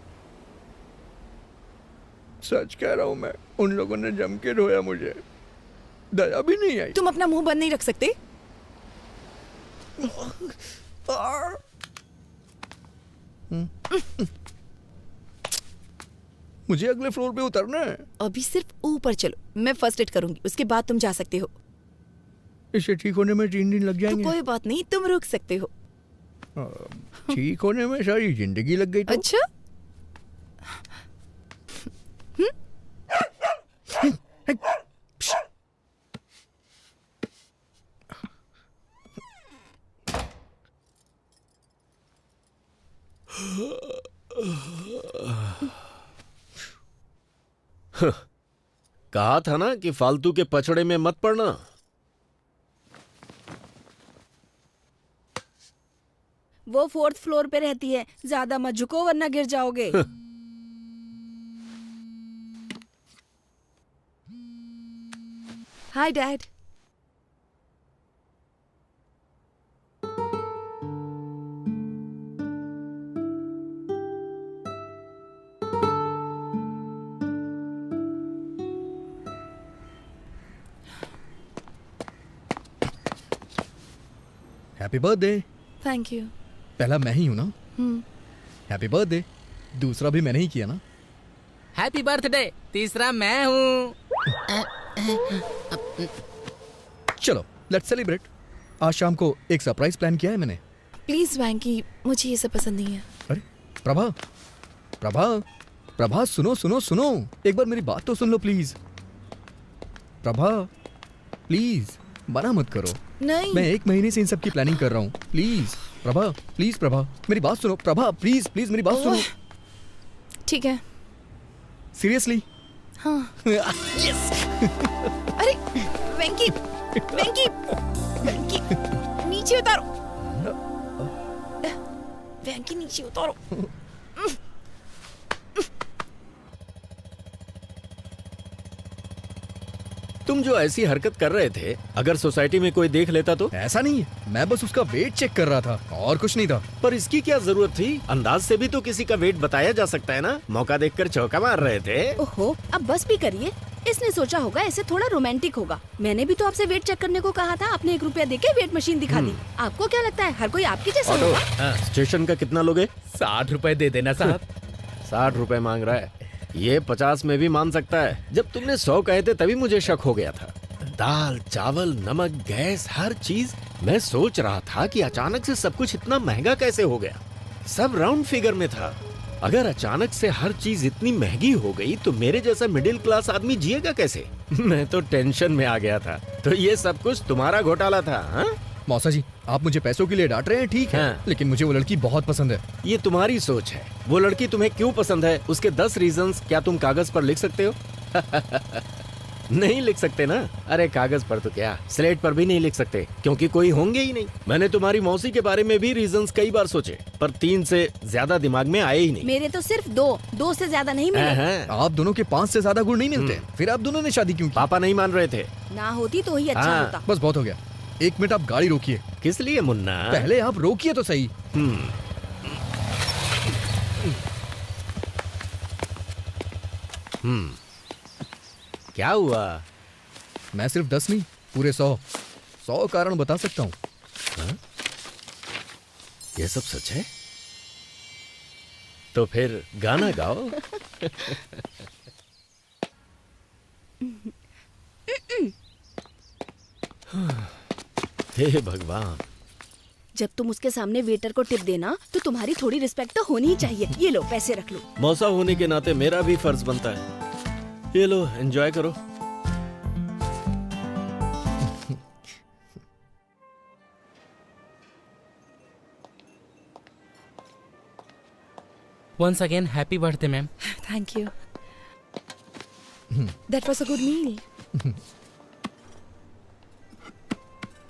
[SPEAKER 4] सच कह रहा हूं मैं, उन लोगों ने जम के रोया मुझे, दया भी नहीं आई।
[SPEAKER 2] तुम अपना मुंह बंद नहीं रख सकते?
[SPEAKER 4] मुझे अगले फ्लोर पे उतरना है।
[SPEAKER 2] अभी सिर्फ ऊपर चलो, मैं फर्स्ट एड करूंगी, उसके बाद तुम जा सकते हो।
[SPEAKER 4] इसे ठीक होने में 3 दिन लग
[SPEAKER 2] तो
[SPEAKER 4] जाएंगे।
[SPEAKER 2] कोई बात नहीं, तुम रुक सकते हो।
[SPEAKER 4] ठीक होने में सारी जिंदगी लग गई तो?
[SPEAKER 2] अच्छा?
[SPEAKER 9] कहा था ना कि फालतू के पचड़े में मत पड़ना।
[SPEAKER 10] वो 4th फ्लोर पे रहती है, ज्यादा मत झुको वरना गिर जाओगे।
[SPEAKER 2] Hi dad.
[SPEAKER 4] Happy birthday.
[SPEAKER 2] Thank you.
[SPEAKER 4] पहला मैं ही हूं ना? Happy birthday. दूसरा भी मैंने ही किया ना?
[SPEAKER 8] Happy birthday. तीसरा मैं हूँ।
[SPEAKER 4] चलो लेट्स सेलिब्रेट। आज शाम को एक सरप्राइज प्लान किया है मैंने।
[SPEAKER 2] प्लीज वैंकी, मुझे ये सब पसंद नहीं है।
[SPEAKER 4] अरे प्रभा, प्रभा, प्रभा, सुनो सुनो सुनो, एक बार मेरी बात तो सुन लो प्लीज। प्रभा प्लीज, मना मत करो।
[SPEAKER 2] नहीं।
[SPEAKER 4] मैं 1 महीने से इन सब की प्लानिंग कर रहा हूँ। प्लीज प्रभा, प्लीज प्रभा, मेरी बात सुनो। प्रभा प्लीज प्लीज मेरी बात सुनो।
[SPEAKER 2] ठीक है।
[SPEAKER 4] सीरियसली?
[SPEAKER 2] हाँ।
[SPEAKER 4] यस।
[SPEAKER 2] अरे वेंकी, वेंकी, वेंकी, नीचे उतारो। वेंकी नीचे उतारो।
[SPEAKER 9] तुम जो ऐसी हरकत कर रहे थे, अगर सोसाइटी में कोई देख लेता तो?
[SPEAKER 4] ऐसा नहीं है, मैं बस उसका वेट चेक कर रहा था और कुछ नहीं था।
[SPEAKER 9] पर इसकी क्या जरूरत थी? अंदाज से भी तो किसी का वेट बताया जा सकता है ना। मौका देखकर चौका मार रहे थे।
[SPEAKER 10] ओहो, अब बस भी करिए। इसने सोचा होगा ऐसे थोड़ा रोमांटिक होगा। मैंने भी तो आपसे वेट चेक करने को कहा था, आपने 1 रुपया देके वेट मशीन दिखा दी। आपको क्या लगता है हर कोई आपके जैसा
[SPEAKER 9] ऑटो,
[SPEAKER 10] होगा?
[SPEAKER 9] स्टेशन का कितना लोगे?
[SPEAKER 3] 60 रुपए दे देना साहब।
[SPEAKER 9] 60 रुपए मांग रहा है। ये 50 में भी मान सकता है। जब तुमने 100 कहे थे तभी मुझे शक हो गया था। दाल, चावल, नमक, गैस, हर चीज। मैं सोच रहा था कि अचानक से सब कुछ इतना महंगा कैसे हो गया। सब राउंड फिगर में था। अगर अचानक से हर चीज इतनी महंगी हो गई तो मेरे जैसा मिडिल क्लास आदमी जिएगा कैसे? मैं तो टेंशन में आ गया था। तो ये सब कुछ तुम्हारा घोटाला था? हाँ?
[SPEAKER 4] मौसा जी, आप मुझे पैसों के लिए डांट रहे हैं, ठीक है,
[SPEAKER 9] हाँ।
[SPEAKER 4] लेकिन मुझे वो लड़की बहुत पसंद है।
[SPEAKER 9] ये तुम्हारी सोच है। वो लड़की तुम्हें क्यों पसंद है, उसके 10 रीजंस क्या तुम कागज पर लिख सकते हो? नहीं लिख सकते ना। अरे कागज पर तो क्या, स्लेट पर भी नहीं लिख सकते, क्योंकि कोई होंगे ही नहीं। मैंने तुम्हारी मौसी के बारे में भी रीजंस कई बार सोचे, पर 3 से ज्यादा दिमाग में आए ही नहीं।
[SPEAKER 10] मेरे तो सिर्फ 2 से ज्यादा नहीं मिले।
[SPEAKER 9] हाँ,
[SPEAKER 4] आप दोनों के 5 से ज्यादा गुण नहीं मिलते। फिर आप दोनों ने शादी क्यों की?
[SPEAKER 9] पापा नहीं मान रहे थे।
[SPEAKER 10] ना होती तो ही अच्छा
[SPEAKER 9] हाँ।
[SPEAKER 10] होता।
[SPEAKER 4] बस बहुत हो गया। 1 मिनट आप गाड़ी रोकिए।
[SPEAKER 9] किस लिए मुन्ना?
[SPEAKER 4] पहले आप रोकिए तो सही।
[SPEAKER 9] क्या हुआ?
[SPEAKER 4] मैं सिर्फ 10 नहीं, पूरे 100 कारण बता सकता हूँ।
[SPEAKER 9] ये सब सच है? तो फिर गाना गाओ। हे भगवान।
[SPEAKER 10] जब तुम उसके सामने वेटर को टिप देना तो तुम्हारी थोड़ी रिस्पेक्ट तो होनी ही चाहिए। ये लो पैसे रख लो।
[SPEAKER 9] मौसा होने के नाते मेरा भी फर्ज बनता है। ये लो, एंजॉय करो।
[SPEAKER 8] Once again happy birthday ma'am.
[SPEAKER 2] Thank you. That was a good meal.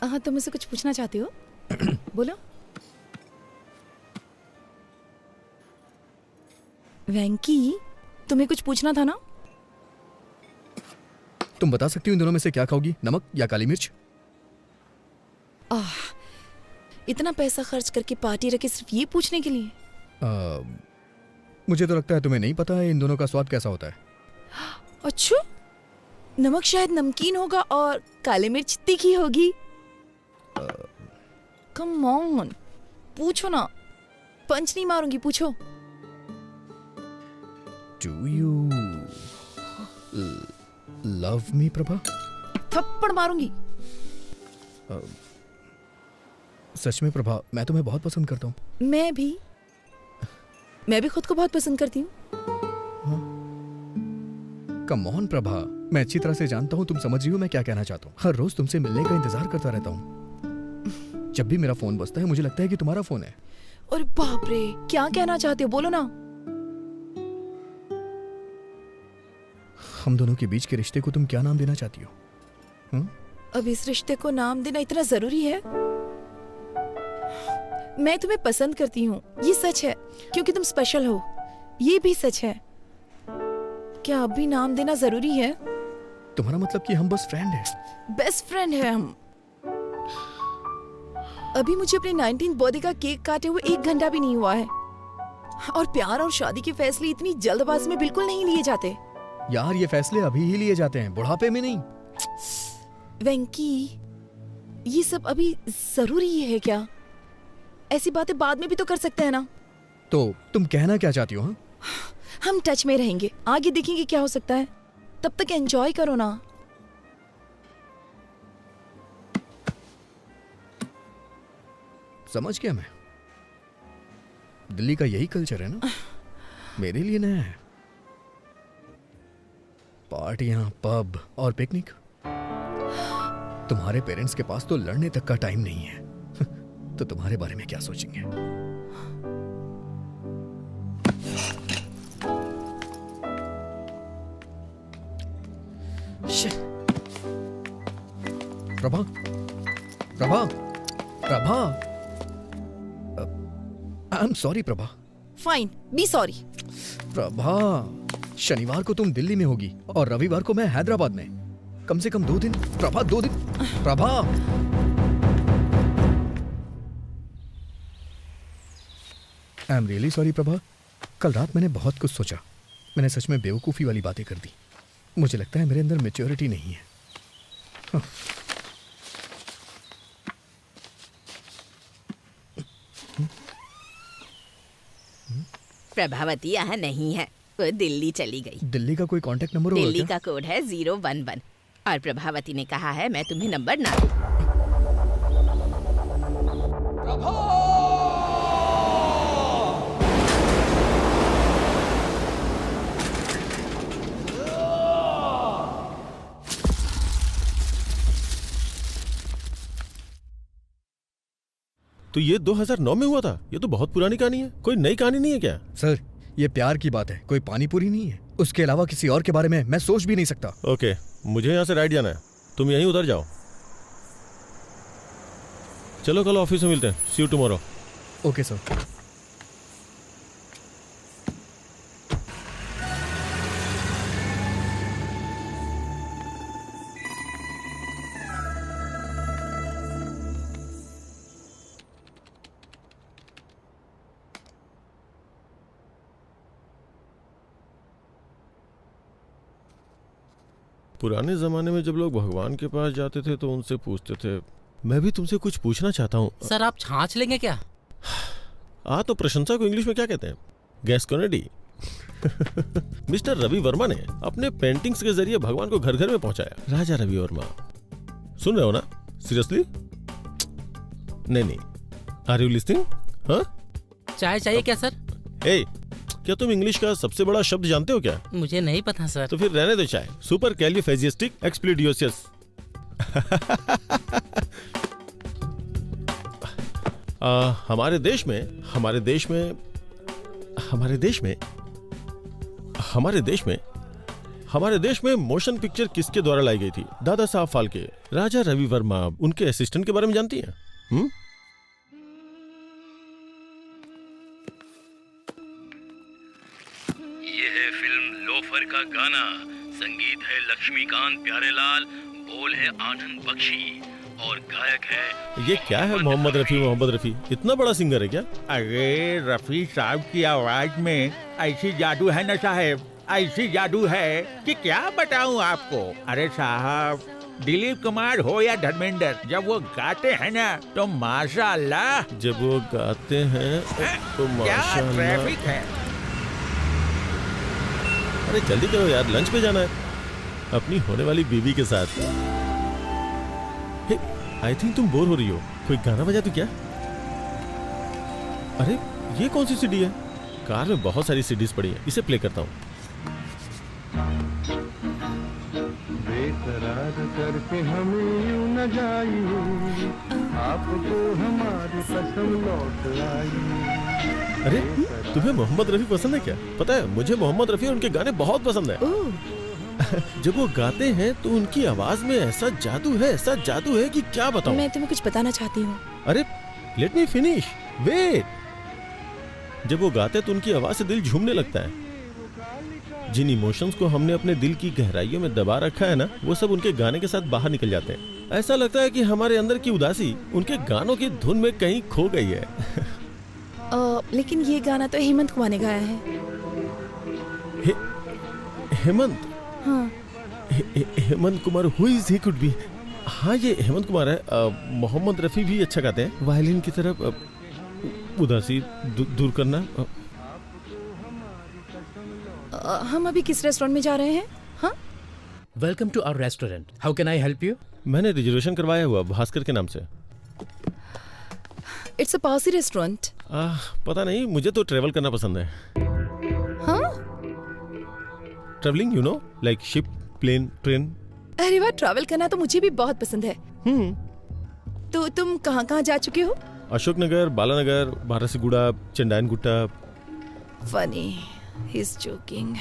[SPEAKER 2] हाँ, तुम मुझसे कुछ पूछना चाहती हो? बोलो। वेंकी, तुम्हें कुछ पूछना था ना?
[SPEAKER 4] तुम बता सकती हो इन दोनों में से क्या खाओगी, नमक या काली मिर्च?
[SPEAKER 2] इतना पैसा खर्च करके पार्टी रखी सिर्फ ये पूछने के लिए?
[SPEAKER 4] मुझे तो लगता है तुम्हें नहीं पता है इन दोनों का स्वाद कैसा होता है।
[SPEAKER 2] अच्छा, नमक शायद नमकीन होगा और काली मिर्च तीखी होगी। कम ऑन, पूछो ना। पंच नहीं मारूंगी, पूछो।
[SPEAKER 4] Do you love me, Prabha?
[SPEAKER 2] थप्पड़ मारूंगी।
[SPEAKER 4] सच में प्रभा, मैं तुम्हें बहुत पसंद करता हूँ।
[SPEAKER 2] मैं भी खुद को बहुत पसंद करती हूँ।
[SPEAKER 4] कम ऑन प्रभा, मैं अच्छी तरह से जानता हूँ तुम समझ रही हो मैं क्या कहना चाहता हूँ। हर रोज तुमसे मिलने का इंतजार करता रहता हूँ। जब भी मेरा फोन बजता है मुझे लगता है कि तुम्हारा फोन है।
[SPEAKER 2] और बाप रे, क्या कहना चाहते हो, बोलो ना।
[SPEAKER 4] हम दोनों के बीच के रिश्ते को तुम क्या नाम देना चाहती हो?
[SPEAKER 2] अब इस रिश्ते को नाम देना इतना जरूरी है? मैं तुम्हें पसंद करती हूँ, ये सच है, क्योंकि तुम स्पेशल हो, ये भी सच है। क्या अब भी नाम देना जरूरी है?
[SPEAKER 4] तुम्हारा मतलब कि हम बस फ्रेंड हैं?
[SPEAKER 2] बेस्ट फ्रेंड है हम। अभी मुझे अपने 19th बर्थडे का केक काटे हुए 1 घंटा भी नहीं हुआ है। और प्यार और शादी के फैसले इतनी जल्दबाजी में बिल्कुल नहीं लिए जाते।
[SPEAKER 4] यार, ये फैसले अभी ही लिए जाते हैं, बुढ़ापे में नहीं।
[SPEAKER 2] वेंकी, ये सब अभी जरूरी है क्या? ऐसी बातें बाद में भी तो कर सकते हैं ना।
[SPEAKER 4] तो तुम कहना क्या चाहती हो? हाँ,
[SPEAKER 2] हम टच में रहेंगे, आगे देखेंगे क्या हो सकता है। तब तक एंजॉय करो ना।
[SPEAKER 4] समझ गया मैं। दिल्ली का यही कल्चर है ना, मेरे लिए नया है। पार्टियां, पब और पिकनिक। तुम्हारे पेरेंट्स के पास तो लड़ने तक का टाइम नहीं है। तो तुम्हारे बारे में क्या सोचेंगे? Prabha, Prabha, Prabha, I am sorry Prabha.
[SPEAKER 2] Fine, be sorry.
[SPEAKER 4] Prabha, शनिवार को तुम दिल्ली में होगी और रविवार को मैं हैदराबाद में। कम से कम 2 दिन। प्रभा 2 दिन। Prabha I am really sorry Prabha. कल रात मैंने बहुत कुछ सोचा। मैंने सच में बेवकूफ़ी वाली बातें कर दी। मुझे लगता है मेरे अंदर मैच्योरिटी नहीं है। हाँ।
[SPEAKER 7] प्रभावती यहाँ नहीं है, वो दिल्ली चली गई।
[SPEAKER 4] दिल्ली का कोई कांटेक्ट नंबर होगा
[SPEAKER 7] दिल्ली
[SPEAKER 4] क्या?
[SPEAKER 7] का कोड है 011 और प्रभावती ने कहा है मैं तुम्हें नंबर ना दूं।
[SPEAKER 11] तो ये 2009 में हुआ था? ये तो बहुत पुरानी कहानी है। कोई नई कहानी नहीं है क्या?
[SPEAKER 4] सर ये प्यार की बात है, कोई पानी पूरी नहीं है। उसके अलावा किसी और के बारे में मैं सोच भी नहीं सकता।
[SPEAKER 11] ओके, मुझे यहाँ से राइट जाना है, तुम यहीं उतर जाओ। चलो कल ऑफिस में मिलते हैं। सी यू टुमारो।
[SPEAKER 4] Okay sir.
[SPEAKER 11] पुराने जमाने में जब लोग भगवान के पास जाते थे तो उनसे पूछते थे। मैं भी तुमसे कुछ पूछना चाहता हूँ।
[SPEAKER 8] सर आप छाछ लेंगे क्या?
[SPEAKER 11] तो प्रशंसा को इंग्लिश में क्या कहते हैं? गैस्कोनेडी। मिस्टर रवि वर्मा ने अपने पेंटिंग्स के जरिए भगवान को घर घर में पहुंचाया। राजा रवि वर्मा, सुन रहे हो ना? सीरियसली? नहीं। Are you listening? हाँ?
[SPEAKER 8] चाय चाहिए क्या सर?
[SPEAKER 11] क्या तुम इंग्लिश का सबसे बड़ा शब्द जानते हो क्या?
[SPEAKER 8] मुझे नहीं पता सर।
[SPEAKER 11] तो फिर रहने दो चाय। सुपर कैलिफेजिस्टिक एक्सप्लिडियोसियस। हमारे देश में मोशन पिक्चर किसके द्वारा लाई गई थी? दादा साहब फाल्के। राजा रवि वर्मा, उनके असिस्टेंट के बारे में जानती हैं?
[SPEAKER 6] ये है फिल्म लोफर का गाना। संगीत है लक्ष्मीकांत प्यारेलाल, बोल है आनंद बख्शी और गायक है
[SPEAKER 11] ये क्या है? मोहम्मद रफी इतना बड़ा सिंगर है क्या?
[SPEAKER 12] अरे रफी साहब की आवाज में ऐसी जादू है ना साहब, ऐसी जादू है कि क्या बताऊं आपको। अरे साहब, दिलीप कुमार हो या धर्मेंद्र, जब वो गाते हैं ना तो माशाअल्लाह।
[SPEAKER 11] जब वो गाते हैं तो
[SPEAKER 12] क्या ट्रैफिक है।
[SPEAKER 11] अरे जल्दी करो यार, लंच पे जाना है अपनी होने वाली बीवी के साथ। आई थिंक तुम बोर हो रही हो, कोई गाना बजा तो क्या? अरे ये कौन सी सीडी है? कार में बहुत सारी सीडीज पड़ी है, इसे प्ले करता हूँ। बेकरार करके हमें यूं न जाइए, आपको हमारी कसम लौट आई। अरे तुम्हें मोहम्मद रफी पसंद है क्या? पता है मुझे मोहम्मद रफी और उनके गाने बहुत पसंद है। जब वो गाते हैं तो उनकी आवाज में ऐसा जादू है कि क्या बताऊं।
[SPEAKER 2] मैं तुम्हें कुछ बताना चाहती हूँ।
[SPEAKER 11] अरे लेट मी फिनिश, वेट। जब वो गाते तो उनकी आवाज से दिल झूमने लगता है। जिन इमोशंस को हमने अपने दिल की गहराइयों में दबा रखा है ना, वो सब उनके गाने के साथ बाहर निकल जाते हैं। ऐसा लगता है कि हमारे अंदर की उदासी उनके गानों की धुन में कहीं खो गई है।
[SPEAKER 2] लेकिन ये गाना तो हेमंत कुमार ने गाया है।
[SPEAKER 11] हेमंत? हाँ। Hemant Kumar, who is he could be? हाँ ये हेमंत कुमार है। मोहम्मद रफी भी अच्छा गाते हैं। वायलिन की तरफ उदासी दूर करना।
[SPEAKER 2] हम अभी किस रेस्टोरेंट में जा रहे हैं? हाँ?
[SPEAKER 3] Welcome to our restaurant. How can I help you?
[SPEAKER 11] मैंने रिजर्वेशन करवाया हुआ भास्कर के नाम से।
[SPEAKER 2] It's a Parsi restaurant.
[SPEAKER 11] पता नहीं, मुझे तो ट्रेवल करना पसंद है।
[SPEAKER 2] हाँ?
[SPEAKER 11] Travelling, you know, like ship, plane, train.
[SPEAKER 2] अरे वाह, ट्रैवल करना तो मुझे भी बहुत पसंद है। तो तुम कहाँ जा चुके हो?
[SPEAKER 11] Ashoknagar, Balanagar, Barasiguda, Chandrayangutta.
[SPEAKER 2] Funny, he is joking.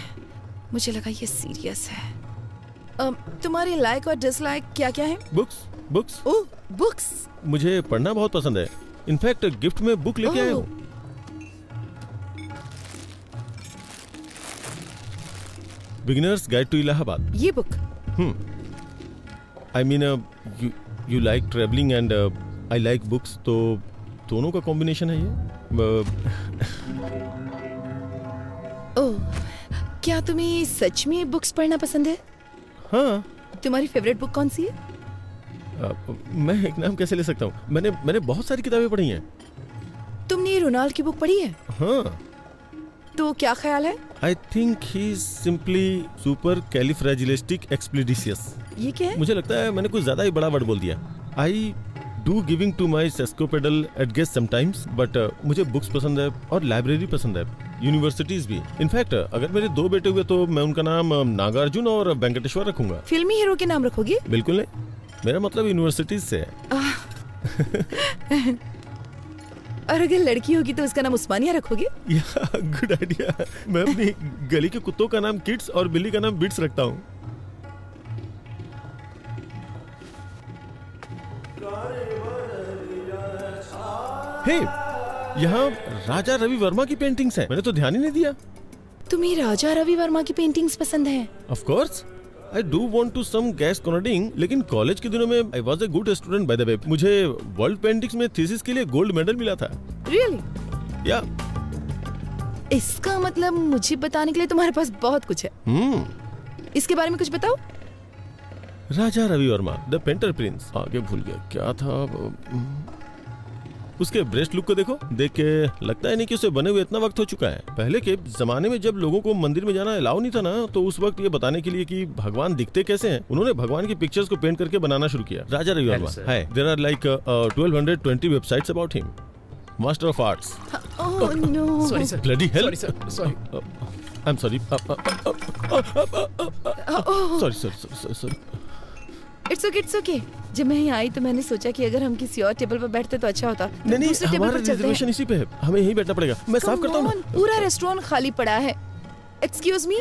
[SPEAKER 2] मुझे लगा ये सीरियस है। तुम्हारे लाइक और डिसलाइक क्या क्या है?
[SPEAKER 11] बुक्स।
[SPEAKER 2] ओह, बुक्स।
[SPEAKER 11] मुझे पढ़ना बहुत पसंद है। इनफैक्ट गिफ्ट में बुक लेके आया हूँ। Beginners guide to Allahabad.
[SPEAKER 2] ये book?
[SPEAKER 11] I mean you like travelling and I like books, तो दोनों का कॉम्बिनेशन है ये।
[SPEAKER 2] ओह, क्या तुम्हें सच में बुक्स पढ़ना पसंद है?
[SPEAKER 11] हाँ।
[SPEAKER 2] तुम्हारी फेवरेट बुक कौन सी है?
[SPEAKER 11] मैं एक नाम कैसे ले सकता हूँ? मैंने बहुत सारी किताबें पढ़ी हैं।
[SPEAKER 2] तुमने रोनाल्ड की बुक पढ़ी है?
[SPEAKER 11] हाँ।
[SPEAKER 2] तो क्या ख्याल है?
[SPEAKER 11] I think he is simply supercalifragilisticexpialidocious.
[SPEAKER 2] ये क्या है?
[SPEAKER 11] मुझे लगता है मैंने कुछ ज्यादा ही बड़ा वर्ड बोल दिया। I do giving to my sesquipedal at guest sometimes, but मुझे बुक्स पसंद है और लाइब्रेरी पसंद है, यूनिवर्सिटीज भी। इनफैक्ट अगर मेरे 2 बेटे हुए तो मैं उनका नाम नागार्जुन और वेंकटेश्वर रखूंगा।
[SPEAKER 2] फिल्मी हीरो के नाम रखोगे?
[SPEAKER 11] बिल्कुल नहीं, मेरा मतलब यूनिवर्सिटीज से है।
[SPEAKER 2] और अगर लड़की होगी तो उसका नाम उस्मानिया रखोगे?
[SPEAKER 11] Good idea. मैं अपनी गली के कुत्तों का नाम किड्स और बिल्ली का नाम बिट्स रखता हूँ। हे, यहाँ राजा रवि वर्मा की पेंटिंग्स हैं। मैंने तो ध्यान ही नहीं दिया।
[SPEAKER 2] तुम्हें राजा रवि वर्मा की पेंटिंग्स पसंद है?
[SPEAKER 11] Of course, I do want to some gas cornering, लेकिन कॉलेज के दिनों में I was a good student by the way. मुझे वर्ल्ड पेंटिंग्स में थीसिस के लिए गोल्ड मेडल मिला था।
[SPEAKER 2] रियली?
[SPEAKER 11] या
[SPEAKER 2] इसका मतलब मुझे बताने के लिए तुम्हारे पास बहुत कुछ है। इसके बारे में कुछ बताओ।
[SPEAKER 11] Raja Ravi Varma, the painter prince. आगे भूल गया क्या था। उसके ब्रेस्ट लुक को देखो, देख के लगता है नहीं कि उसे बने हुए इतना वक्त हो चुका है। पहले के जमाने में जब लोगों को मंदिर में जाना अलाउ नहीं था ना, तो उस वक्त ये बताने के लिए कि भगवान दिखते कैसे हैं, उन्होंने भगवान की पिक्चर्स को पेंट करके बनाना शुरू किया। राजा रवि वर्मा है। There are like 1220 websites about him. Master of arts.
[SPEAKER 2] Oh no,
[SPEAKER 3] sorry sir,
[SPEAKER 11] bloody hell.
[SPEAKER 3] Sorry sir, sorry.
[SPEAKER 11] I am sorry. Sorry.
[SPEAKER 2] It's okay, it's okay. जब मैं यहाँ आई तो मैंने सोचा कि अगर हम किसी और टेबल पर बैठते तो अच्छा होता।
[SPEAKER 11] नहीं, हमारा रिजर्वेशन इसी पे है, हमें यहीं बैठना पड़ेगा। मैं साफ करता हूँ।
[SPEAKER 2] पूरा रेस्टोरेंट खाली पड़ा है। Excuse me.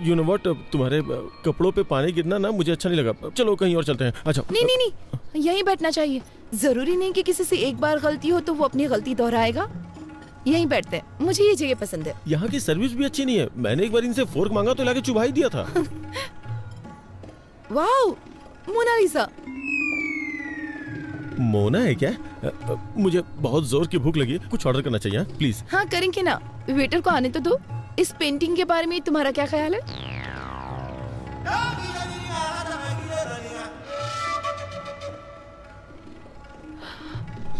[SPEAKER 11] You know what, तुम्हारे कपड़ों पे पानी गिरना ना मुझे अच्छा नहीं लगा। चलो कहीं और चलते हैं। अच्छा।
[SPEAKER 2] नहीं, यहीं बैठना चाहिए। जरूरी नहीं कि किसी से एक बार गलती हो तो वो अपनी गलती दोहराएगा। यहीं बैठते हैं, मुझे ये जगह पसंद है।
[SPEAKER 11] यहाँ की सर्विस भी अच्छी नहीं है। मैंने एक बार इनसे फोर्क मांगा तो लाके चुभा ही दिया था।
[SPEAKER 2] Wow, Mona Lisa.
[SPEAKER 11] मोना है क्या? मुझे बहुत जोर की भूख लगी है, कुछ ऑर्डर करना चाहिए। प्लीज।
[SPEAKER 2] हाँ, करेंगे ना। वेटर को आने तो दो। इस पेंटिंग के बारे में तुम्हारा क्या ख्याल है?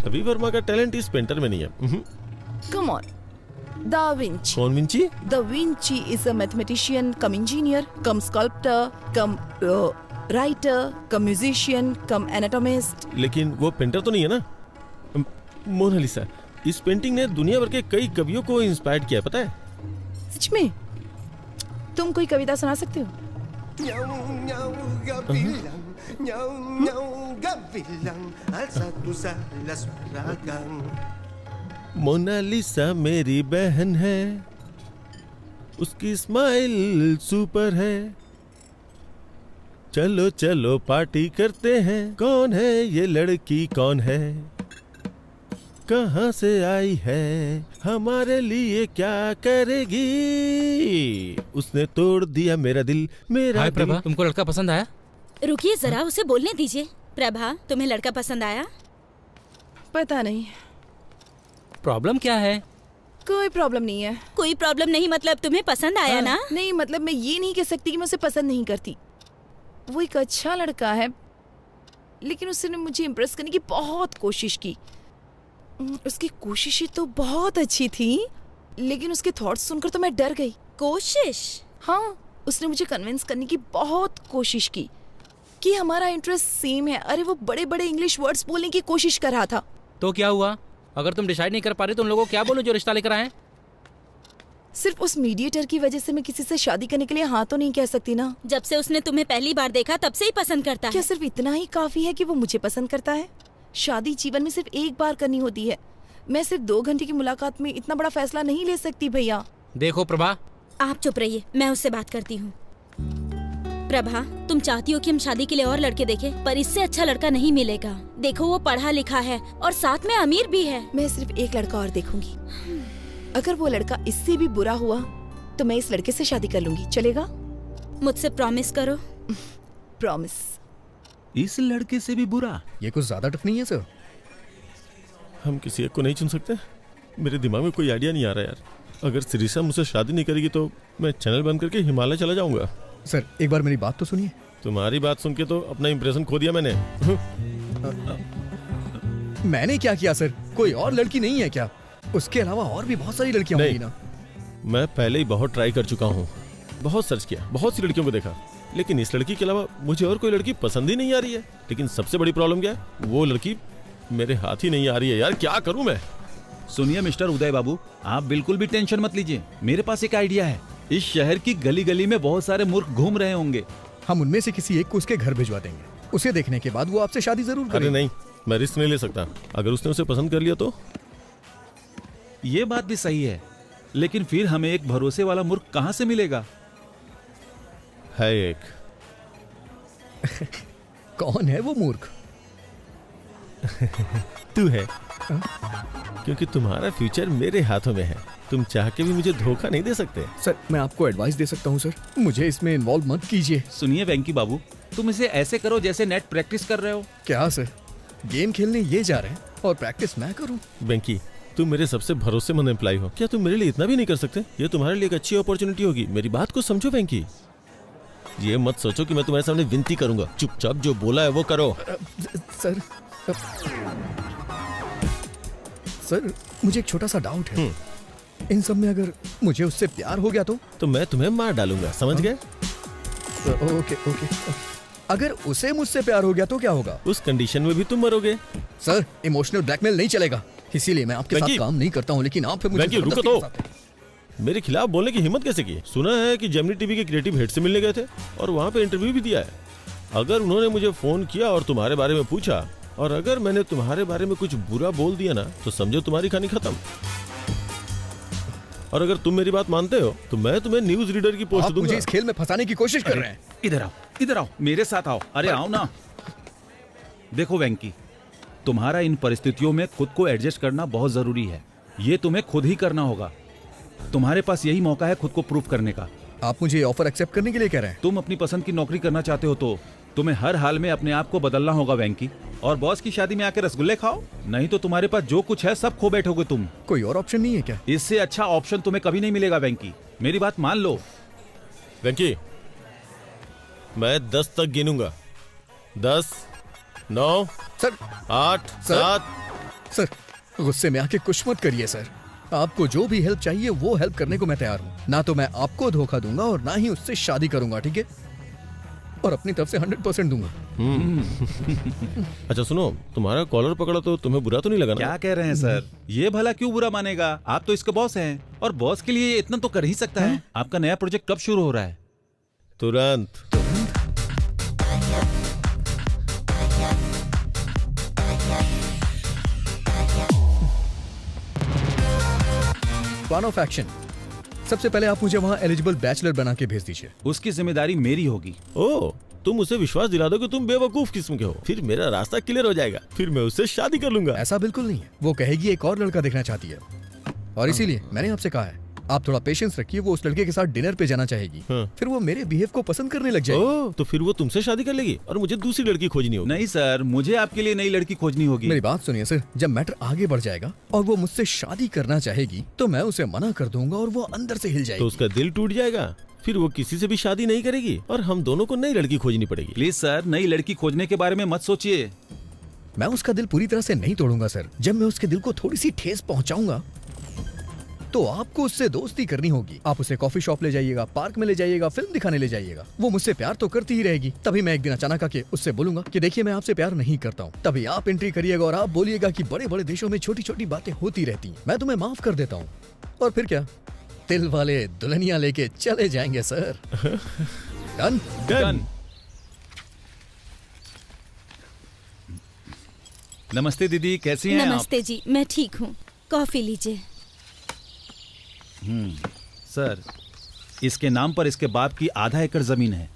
[SPEAKER 11] रवि वर्मा का टैलेंट इस पेंटर में नहीं है।
[SPEAKER 2] Come on. Da Vinci.
[SPEAKER 11] कौन Vinci?
[SPEAKER 2] Da Vinci is a mathematician, come engineer, come sculptor, come writer, come musician, come anatomist.
[SPEAKER 11] लेकिन वो पेंटर तो नहीं है ना। मोनालिसा, इस पेंटिंग ने दुनिया भर के कई कवियों को इंस्पायर किया है, पता है?
[SPEAKER 2] सच में? तुम कोई कविता सुना सकते हो?
[SPEAKER 11] मोनालिसा मेरी बहन है, उसकी स्माइल सुपर है। चलो चलो पार्टी करते हैं। कौन है ये लड़की, कौन है, कहाँ से आई है, हमारे लिए क्या करेगी, उसने तोड़ दिया मेरा दिल, मेरा
[SPEAKER 3] हाय
[SPEAKER 11] दिल।
[SPEAKER 3] प्रभा, तुमको लड़का पसंद आया?
[SPEAKER 1] रुकिए जरा, उसे बोलने दीजिए। प्रभा, तुम्हें लड़का पसंद आया?
[SPEAKER 2] पता नहीं।
[SPEAKER 3] प्रॉब्लम क्या है?
[SPEAKER 2] कोई प्रॉब्लम नहीं है।
[SPEAKER 1] कोई प्रॉब्लम नहीं मतलब तुम्हें पसंद आया ना?
[SPEAKER 2] नहीं, मतलब मैं ये नहीं कह सकती कि मैं उसे पसंद नहीं करती। वो एक अच्छा लड़का है, लेकिन उसने मुझे इम्प्रेस करने की बहुत कोशिश की। उसकी कोशिशें तो बहुत अच्छी थी, लेकिन उसके थॉट्स सुनकर तो मैं डर गई।
[SPEAKER 1] कोशिश?
[SPEAKER 2] हाँ, उसने मुझे कन्विंस करने की बहुत कोशिश की कि हमारा इंटरेस्ट सेम है। अरे वो बड़े बड़े इंग्लिश वर्ड्स बोलने की कोशिश कर रहा था।
[SPEAKER 3] तो क्या हुआ? अगर तुम डिसाइड नहीं कर पा रहे तो उन लोगों को क्या बोलो जो रिश्ता लेकर आए?
[SPEAKER 2] सिर्फ उस मीडिएटर की वजह से मैं किसी से शादी करने के लिए हाँ तो नहीं कह सकती ना।
[SPEAKER 1] जब से उसने तुम्हें पहली बार देखा तब से ही पसंद करता है।
[SPEAKER 2] क्या सिर्फ इतना ही काफी है कि वो मुझे पसंद करता है? शादी जीवन में सिर्फ एक बार करनी होती है। मैं सिर्फ 2 घंटे की मुलाकात में इतना बड़ा फैसला नहीं ले सकती भैया।
[SPEAKER 3] देखो प्रभा,
[SPEAKER 1] आप चुप रहिए, मैं उससे बात करती हूँ। प्रभा, तुम चाहती हो कि हम शादी के लिए और लड़के देखें, पर इससे अच्छा लड़का नहीं मिलेगा। देखो वो पढ़ा लिखा है और साथ में अमीर भी है।
[SPEAKER 2] मैं सिर्फ एक लड़का और देखूंगी। अगर वो लड़का इससे भी बुरा हुआ तो मैं इस लड़के से शादी कर लूंगी, चलेगा?
[SPEAKER 1] मुझसे प्रॉमिस करो।
[SPEAKER 2] प्रॉमिस।
[SPEAKER 5] इस लड़के से भी बुरा?
[SPEAKER 4] ये कुछ ज्यादा टफ नहीं है सर?
[SPEAKER 11] हम किसी एक को नहीं चुन सकते? मेरे दिमाग में कोई आइडिया नहीं आ रहा यार। अगर सिरिसा मुझसे शादी नहीं करेगी तो मैं चैनल बंद करके हिमालय चला जाऊंगा।
[SPEAKER 4] सर एक बार मेरी बात तो सुनिए।
[SPEAKER 11] तुम्हारी बात सुन के तो अपना इंप्रेशन खो दिया मैंने।
[SPEAKER 4] मैंने क्या किया सर? कोई और लड़की नहीं है क्या? उसके अलावा और भी बहुत सारी लड़कियां होंगी ना।
[SPEAKER 11] मैं पहले ही बहुत ट्राई कर चुका हूँ, बहुत सर्च किया, बहुत सी लड़कियों को देखा, लेकिन इस लड़की के अलावा मुझे और कोई लड़की पसंद ही नहीं आ रही है। लेकिन सबसे बड़ी प्रॉब्लम क्या है, वो लड़की मेरे हाथ ही नहीं आ रही है यार, क्या करूं मैं?
[SPEAKER 5] सुनिए मिस्टर उदय बाबू, आप बिल्कुल भी टेंशन मत लीजिए। मेरे पास एक आइडिया है। इस शहर की गली गली में बहुत सारे मूर्ख घूम रहे होंगे।
[SPEAKER 4] हम उनमें से किसी एक को उसके घर भिजवा देंगे। उसे देखने के बाद वो आपसे शादी जरूर करेगा।
[SPEAKER 11] अरे नहीं, मैं रिस्क नहीं ले सकता। अगर उसने उसे पसंद कर लिया तो?
[SPEAKER 5] ये बात भी सही है, लेकिन फिर हमें एक भरोसे वाला मूर्ख कहाँ से मिलेगा?
[SPEAKER 11] है एक।
[SPEAKER 4] कौन है वो मूर्ख?
[SPEAKER 11] तू है, क्योंकि तुम्हारा फ्यूचर मेरे हाथों में है। तुम चाह के भी मुझे धोखा नहीं दे सकते।
[SPEAKER 4] सर मैं आपको एडवाइस दे सकता हूँ सर, मुझे इसमें इन्वॉल्व मत कीजिए।
[SPEAKER 5] सुनिए वेंकी बाबू, तुम इसे ऐसे करो जैसे नेट प्रैक्टिस कर रहे हो।
[SPEAKER 4] क्या सर, गेम खेलने ये जा रहे हैं और प्रैक्टिस मैं करूँ?
[SPEAKER 11] बेंकी, तुम मेरे सबसे भरोसेमंद एम्प्लॉय हो, क्या तुम मेरे लिए इतना भी नहीं कर सकते? ये तुम्हारे लिए एक अच्छी अपॉर्चुनिटी होगी। मेरी बात को समझो बेंकी। ये मत सोचो कि मैं तुम्हारे सामने विनती करूंगा। चुपचाप जो बोला है वो करो।
[SPEAKER 4] सर सर मुझे एक छोटा सा डाउट है। इन सब में अगर मुझे उससे प्यार हो गया तो
[SPEAKER 11] मैं तुम्हें मार डालूंगा, समझ गए?
[SPEAKER 4] Okay okay. अगर उसे मुझसे प्यार हो गया तो क्या होगा?
[SPEAKER 11] उस कंडीशन में भी तुम मरोगे।
[SPEAKER 4] सर इमोशनल ब्लैकमेल नहीं चलेगा, इसीलिए मैं आपके साथ काम नहीं करता हूँ। लेकिन आप मुझे
[SPEAKER 11] रुको तो, मेरे खिलाफ बोलने की हिम्मत कैसे की? सुना है कि जेमिनी टीवी के क्रिएटिव हेड से मिलने गए थे और वहाँ पे इंटरव्यू भी दिया है। अगर उन्होंने मुझे फोन किया और तुम्हारे बारे में पूछा, और अगर मैंने तुम्हारे बारे में कुछ बुरा बोल दिया ना, तो समझो तुम्हारी कहानी खत्म। और अगर तुम मेरी बात मानते हो तो मैं तुम्हें न्यूज रीडर की पोस्ट दूंगा।
[SPEAKER 4] मुझे इस खेल में फंसाने की कोशिश कर रहे हैं।
[SPEAKER 5] इधर आओ, मेरे साथ आओ। अरे आओ ना। देखो वेंकी, तुम्हारा इन परिस्थितियों में खुद को एडजस्ट करना बहुत जरूरी है। ये तुम्हें खुद ही करना होगा। तुम्हारे पास यही मौका है खुद को प्रूव करने का।
[SPEAKER 4] आप मुझे ऑफर एक्सेप्ट करने के लिए कह रहे हैं?
[SPEAKER 5] तुम अपनी पसंद की नौकरी करना चाहते हो तो तुम्हें हर हाल में अपने आप को बदलना होगा वेंकी। और बॉस की शादी में आके रसगुल्ले खाओ, नहीं तो तुम्हारे पास जो कुछ है सब खो बैठोगे तुम।
[SPEAKER 4] कोई और ऑप्शन नहीं है क्या?
[SPEAKER 5] इससे अच्छा ऑप्शन तुम्हें कभी नहीं मिलेगा वेंकी, मेरी बात मान लो।
[SPEAKER 11] वेंकी, मैं 10 तक गिनूंगा। 10, 9,
[SPEAKER 4] सर
[SPEAKER 11] 8, 7।
[SPEAKER 4] सर गुस्से में आके कुछ मत करिए सर। आपको जो भी हेल्प चाहिए वो हेल्प करने को मैं तैयार हूँ। ना तो मैं आपको धोखा दूंगा और ना ही उससे शादी करूंगा, ठीक है? और अपनी तरफ से 100% दूंगा।
[SPEAKER 11] अच्छा सुनो, तुम्हारा कॉलर पकड़ा तो तुम्हें बुरा तो नहीं लगा ना?
[SPEAKER 5] क्या कह रहे हैं सर? ये भला क्यों बुरा मानेगा? आप तो इसके बॉस हैं और बॉस के लिए इतना तो कर ही सकता है। आपका नया प्रोजेक्ट कब शुरू हो रहा है?
[SPEAKER 11] तुरंत।
[SPEAKER 4] Plan of action. सबसे पहले आप मुझे वहाँ एलिजिबल बैचलर बना के भेज दीजिए।
[SPEAKER 5] उसकी जिम्मेदारी मेरी होगी।
[SPEAKER 11] ओह, तुम उसे विश्वास दिला दो कि तुम बेवकूफ किस्म के हो, फिर मेरा रास्ता क्लियर हो जाएगा, फिर मैं उससे शादी कर लूंगा।
[SPEAKER 4] ऐसा बिल्कुल नहीं है। वो कहेगी एक और लड़का देखना चाहती है और इसीलिए मैंने आपसे कहा है आप थोड़ा पेशेंस रखिए। वो उस लड़के के साथ डिनर पे जाना चाहेगी, फिर वो मेरे बिहेव को पसंद करने लग जाएगी।
[SPEAKER 11] ओह, तो फिर वो तुमसे शादी कर लेगी और मुझे दूसरी लड़की खोजनी होगी।
[SPEAKER 5] नहीं सर, मुझे आपके लिए नई लड़की खोजनी होगी।
[SPEAKER 4] मेरी बात सुनिए सर, जब मैटर आगे बढ़ जाएगा और वो मुझसे शादी करना चाहेगी तो मैं उसे मना कर दूंगा और वो अंदर से हिल जाएगी।
[SPEAKER 11] तो उसका दिल टूट जाएगा, फिर वो किसी से भी शादी नहीं करेगी और हम दोनों को नई लड़की खोजनी पड़ेगी।
[SPEAKER 5] प्लीज सर, नई लड़की खोजने के बारे में मत सोचिए।
[SPEAKER 4] मैं उसका दिल पूरी तरह से नहीं तोड़ूंगा सर। जब मैं उसके दिल को थोड़ी सी ठेस पहुंचाऊंगा तो आपको उससे दोस्ती करनी होगी। आप उसे कॉफी शॉप ले जाइएगा, पार्क में ले जाइएगा, फिल्म दिखाने ले जाइएगा। वो मुझसे प्यार तो करती ही रहेगी। तभी मैं एक दिन अचानक आके उससे बोलूंगा कि देखिए मैं आपसे प्यार नहीं करता हूँ। तभी आप एंट्री करिएगा और आप बोलिएगा कि बड़े बड़े देशों में छोटी छोटी बातें होती रहती हैं, मैं तुम्हें माफ कर देता हूँ। और फिर क्या, दिल वाले दुल्हनिया लेके चले जाएंगे सर। Done
[SPEAKER 5] done. नमस्ते दीदी, कैसी हैं आप?
[SPEAKER 1] नमस्ते जी, मैं ठीक हूँ। कॉफी लीजिए।
[SPEAKER 5] सर, इसके नाम पर इसके बाप की आधा एकड़ जमीन है।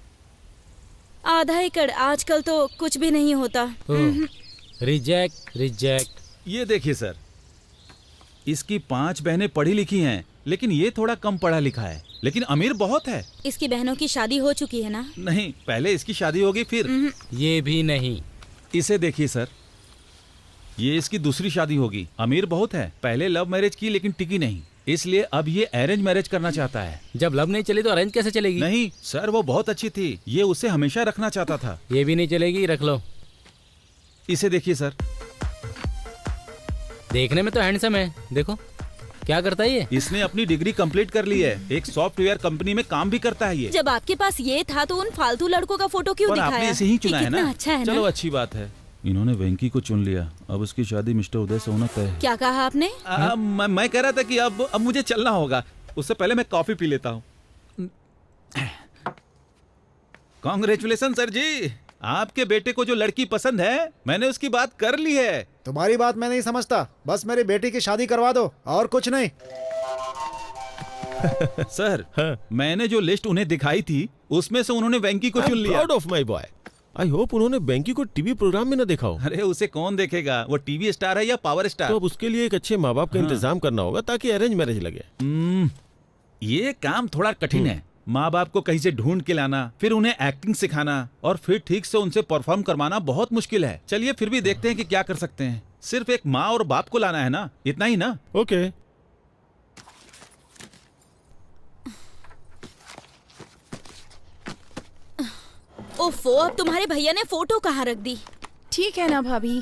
[SPEAKER 1] आधा एकड़ आजकल तो कुछ भी नहीं होता।
[SPEAKER 3] Reject reject.
[SPEAKER 5] ये देखिए सर, इसकी 5 बहनें पढ़ी लिखी हैं लेकिन ये थोड़ा कम पढ़ा लिखा है, लेकिन अमीर बहुत है।
[SPEAKER 1] इसकी बहनों की शादी हो चुकी है ना?
[SPEAKER 5] नहीं, पहले इसकी शादी होगी फिर।
[SPEAKER 8] ये भी नहीं।
[SPEAKER 5] इसे देखिए सर, ये इसकी दूसरी शादी होगी। अमीर बहुत है, पहले लव मैरिज की लेकिन टिकी नहीं, इसलिए अब ये अरेंज मैरिज करना चाहता है।
[SPEAKER 8] जब लव नहीं चली तो अरेंज कैसे चलेगी?
[SPEAKER 5] नहीं सर, वो बहुत अच्छी थी, ये उसे हमेशा रखना चाहता था।
[SPEAKER 8] ये भी नहीं चलेगी, रख लो।
[SPEAKER 5] इसे देखिए सर,
[SPEAKER 8] देखने में तो हैंडसम है, देखो क्या करता है ये।
[SPEAKER 5] इसने अपनी डिग्री कंप्लीट कर ली है, एक सॉफ्टवेयर कंपनी में काम भी करता है ये।
[SPEAKER 1] जब आपके पास ये था तो उन फालतू लड़कों का फोटो क्यों
[SPEAKER 5] पर
[SPEAKER 1] दिखाया?
[SPEAKER 5] आपने इसे ही चुना
[SPEAKER 1] ये
[SPEAKER 5] है ना?
[SPEAKER 1] कितना अच्छा है
[SPEAKER 5] चलो
[SPEAKER 1] ना?
[SPEAKER 5] अच्छी बात है, इन्होंने वेंकी को चुन लिया, अब उसकी शादी मिस्टर उदय से होना तय है।
[SPEAKER 1] क्या कहा आपने?
[SPEAKER 5] मैं कह रहा था कि अब मुझे चलना होगा, उससे पहले मैं कॉफी पी लेता हूँ। कांग्रेचुलेशन सर जी, आपके बेटे को जो लड़की पसंद है मैंने उसकी बात कर ली है।
[SPEAKER 13] तुम्हारी बात मैं नहीं समझता, बस मेरी बेटी की शादी करवा दो और कुछ नहीं।
[SPEAKER 5] सर मैंने जो लिस्ट उन्हें दिखाई थी उसमें से उन्होंने वेंकी को चुन लिया।
[SPEAKER 11] Proud of my boy. I hope उन्होंने वेंकी को टीवी प्रोग्राम में न देखा हो।
[SPEAKER 5] अरे उसे कौन देखेगा, वो टीवी स्टार है या पावर स्टार।
[SPEAKER 11] तो अब उसके लिए एक अच्छे माँ बाप का इंतजाम करना होगा ताकि अरेंज मैरिज लगे।
[SPEAKER 5] ये काम थोड़ा कठिन है, माँ बाप को कहीं से ढूंढ के लाना, फिर उन्हें एक्टिंग सिखाना और फिर ठीक से उनसे परफॉर्म करवाना बहुत मुश्किल है। चलिए फिर भी देखते हैं कि क्या कर सकते हैं। सिर्फ एक माँ और बाप को लाना है ना, इतना ही ना।
[SPEAKER 11] ओके।
[SPEAKER 1] ओफो, अब तुम्हारे भैया ने फोटो कहाँ रख दी?
[SPEAKER 2] ठीक है ना भाभी,